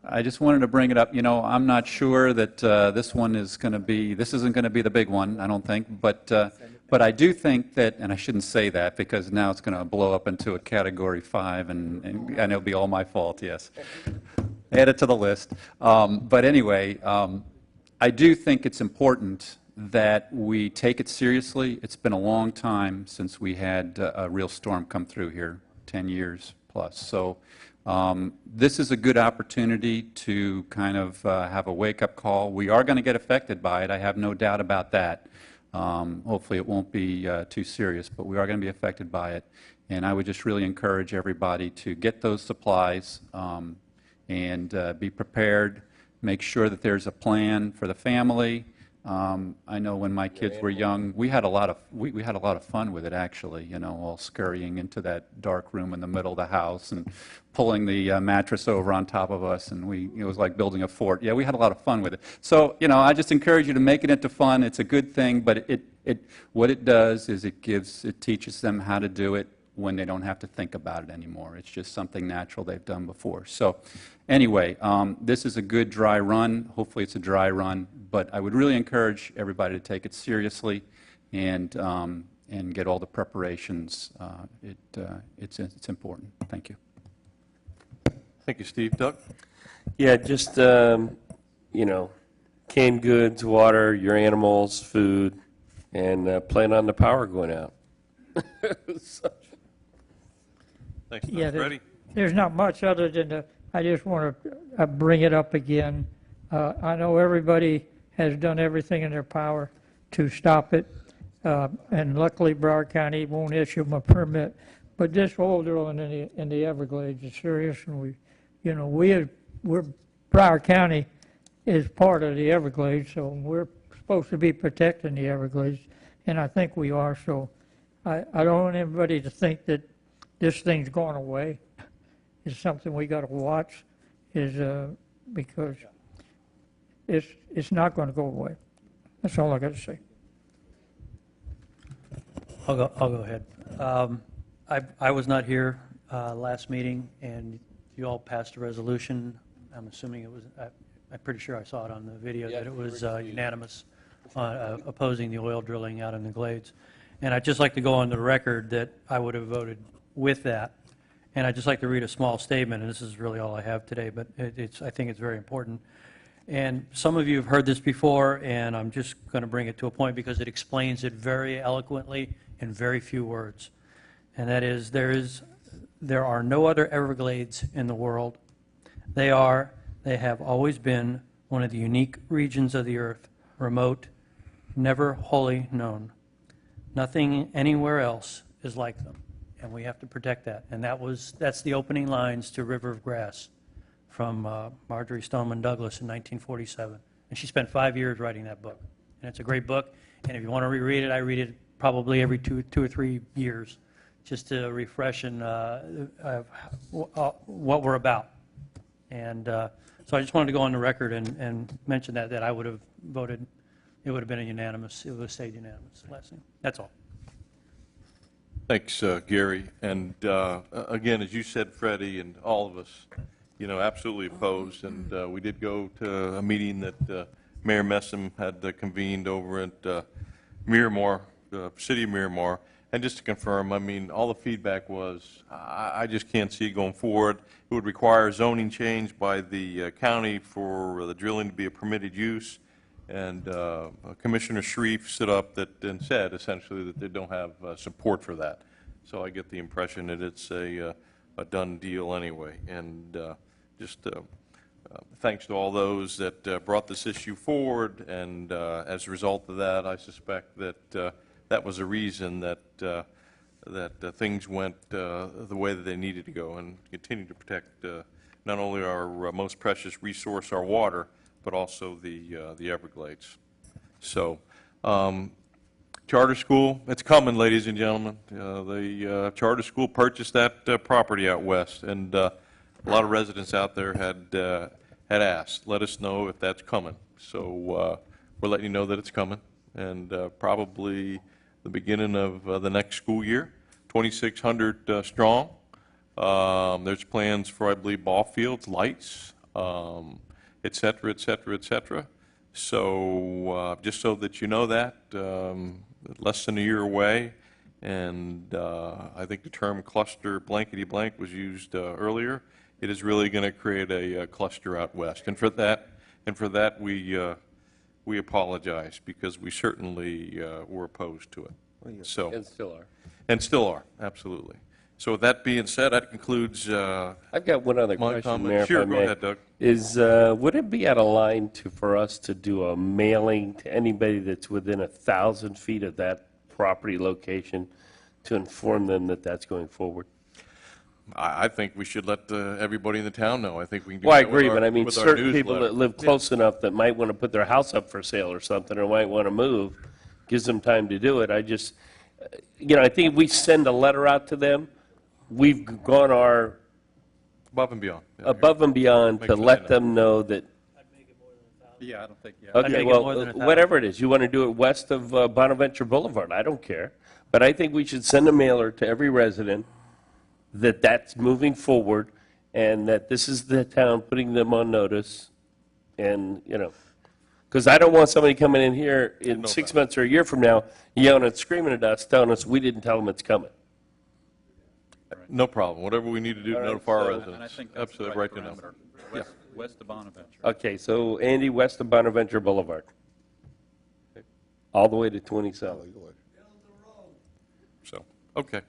I just wanted to bring it up. You know, I'm not sure that this isn't going to be the big one, I don't think, but I do think that, and I shouldn't say that because now it's going to blow up into a Category 5, and it'll be all my fault, yes. Add it to the list. But anyway, I do think it's important that we take it seriously. It's been a long time since we had a real storm come through here, 10 years plus. So this is a good opportunity to kind of have a wake-up call. We are going to get affected by it. I have no doubt about that. Hopefully it won't be too serious, but we are going to be affected by it. And I would just really encourage everybody to get those supplies and be prepared. Make sure that there's a plan for the family. I know when my kids were young, we had a lot of fun with it, actually, you know, all scurrying into that dark room in the middle of the house and pulling the mattress over on top of us, and it was like building a fort. Yeah, we had a lot of fun with it. So, you know, I just encourage you to make it into fun. It's a good thing, but what it does is it teaches them how to do it when they don't have to think about it anymore. It's just something natural they've done before. So anyway, this is a good dry run. Hopefully it's a dry run, but I would really encourage everybody to take it seriously and get all the preparations. It's important. Thank you. Thank you, Steve. Doug? Yeah, just, you know, canned goods, water, your animals, food, and plan on the power going out. Thanks, Doug. Yeah, Ready? there's not much other than I just want to bring it up again. I know everybody has done everything in their power to stop it, and luckily Broward County won't issue them a permit. But this oil drilling in the Everglades is serious, and we're Broward County is part of the Everglades, so we're supposed to be protecting the Everglades, and I think we are, so I don't want anybody to think that this thing's going away. It's something we got to watch, because it's not going to go away. That's all I got to say. I'll go ahead. I was not here last meeting, and you all passed a resolution. I'm assuming it was, I'm pretty sure I saw it on the video, that it was unanimous opposing the oil drilling out in the Glades. And I'd just like to go on the record that I would have voted with that. And I'd just like to read a small statement, and this is really all I have today, but I think it's very important. And some of you have heard this before, and I'm just going to bring it to a point because it explains it very eloquently in very few words. And that is, there are no other Everglades in the world. They have always been one of the unique regions of the earth, remote, never wholly known. Nothing anywhere else is like them, and we have to protect that. And that's the opening lines to River of Grass from Marjorie Stoneman Douglas in 1947. And she spent 5 years writing that book. And it's a great book, and if you want to reread it, I read it probably every two or 3 years, just to refresh and what we're about. And so I just wanted to go on the record and mention that I would have voted, it would have been a unanimous, it would have stayed unanimous last thing. That's all. Thanks, Gary. And again, as you said, Freddie, and all of us, absolutely opposed. And we did go to a meeting that Mayor Messam had convened over at Miramar, the city of Miramar. And just to confirm, I mean, all the feedback was, I just can't see it going forward. It would require zoning change by the county for the drilling to be a permitted use. And Commissioner Sharif stood up and said essentially that they don't have support for that. So I get the impression that it's a done deal anyway. And just thanks to all those that brought this issue forward. And as a result of that, I suspect that that was a reason that things went the way that they needed to go, and continue to protect not only our most precious resource, our water, but also the Everglades. So, charter school, it's coming, ladies and gentlemen. The charter school purchased that property out west, and a lot of residents out there had asked, let us know if that's coming. So we're letting you know that it's coming, and probably the beginning of the next school year, 2,600 strong. There's plans for, I believe, ball fields, lights, et cetera, et cetera, et cetera. So just so that you know that, less than a year away, and I think the term cluster blankety blank was used earlier. It is really going to create a cluster out west, and for that we apologize, because we certainly were opposed to it. So And still are. And still are, absolutely. So with that being said, that concludes I've got one other my question, comment. Mayor, if Sure, I go may. ahead, Doug. Would it be out of line for us to do a mailing to anybody that's within 1,000 feet of that property location to inform them that that's going forward? I think we should let everybody in the town know. I think we can do Well, I that with agree, our- but I mean, with our certain people newsletter. that live close enough that might want to put their house up for sale or something, or might want to move, gives them time to do it. I just, I think if we send a letter out to them, we've gone above and beyond. above and beyond Make to sure let they know. them know that, Yeah, I don't think, yeah. okay, well, whatever it is, you want to do it west of Bonaventure Boulevard, I don't care. But I think we should send a mailer to every resident that that's moving forward, and that this is the town putting them on notice, and, because I don't want somebody coming in here in 6 months or a year from now yelling and screaming at us, telling us we didn't tell them it's coming. No problem. Whatever we need to do to All right, notify our so- residents. And I think that's the Absolutely right right to know. parameter. Yeah. West of Bonaventure. Okay, so Andy, west of Bonaventure Boulevard, all the way to 27. So, okay.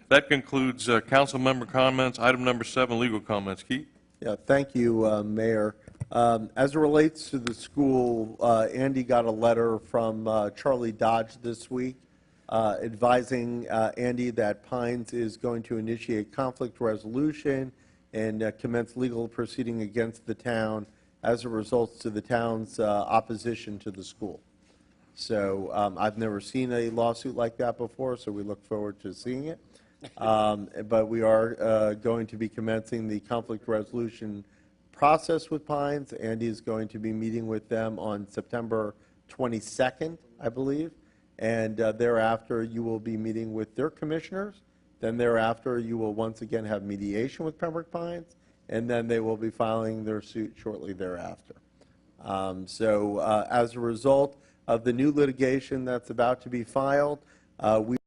That concludes council member comments. Item number 7, legal comments. Keith? Yeah, thank you, Mayor. As it relates to the school, Andy got a letter from Charlie Dodge this week advising Andy that Pines is going to initiate conflict resolution and commence legal proceeding against the town as a result to the town's opposition to the school. So I've never seen a lawsuit like that before, so we look forward to seeing it. But we are going to be commencing the conflict resolution process with Pines. Andy is going to be meeting with them on September 22nd, I believe, and thereafter you will be meeting with their commissioners. Then thereafter you will once again have mediation with Pembroke Pines, and then they will be filing their suit shortly thereafter. So as a result of the new litigation that's about to be filed, we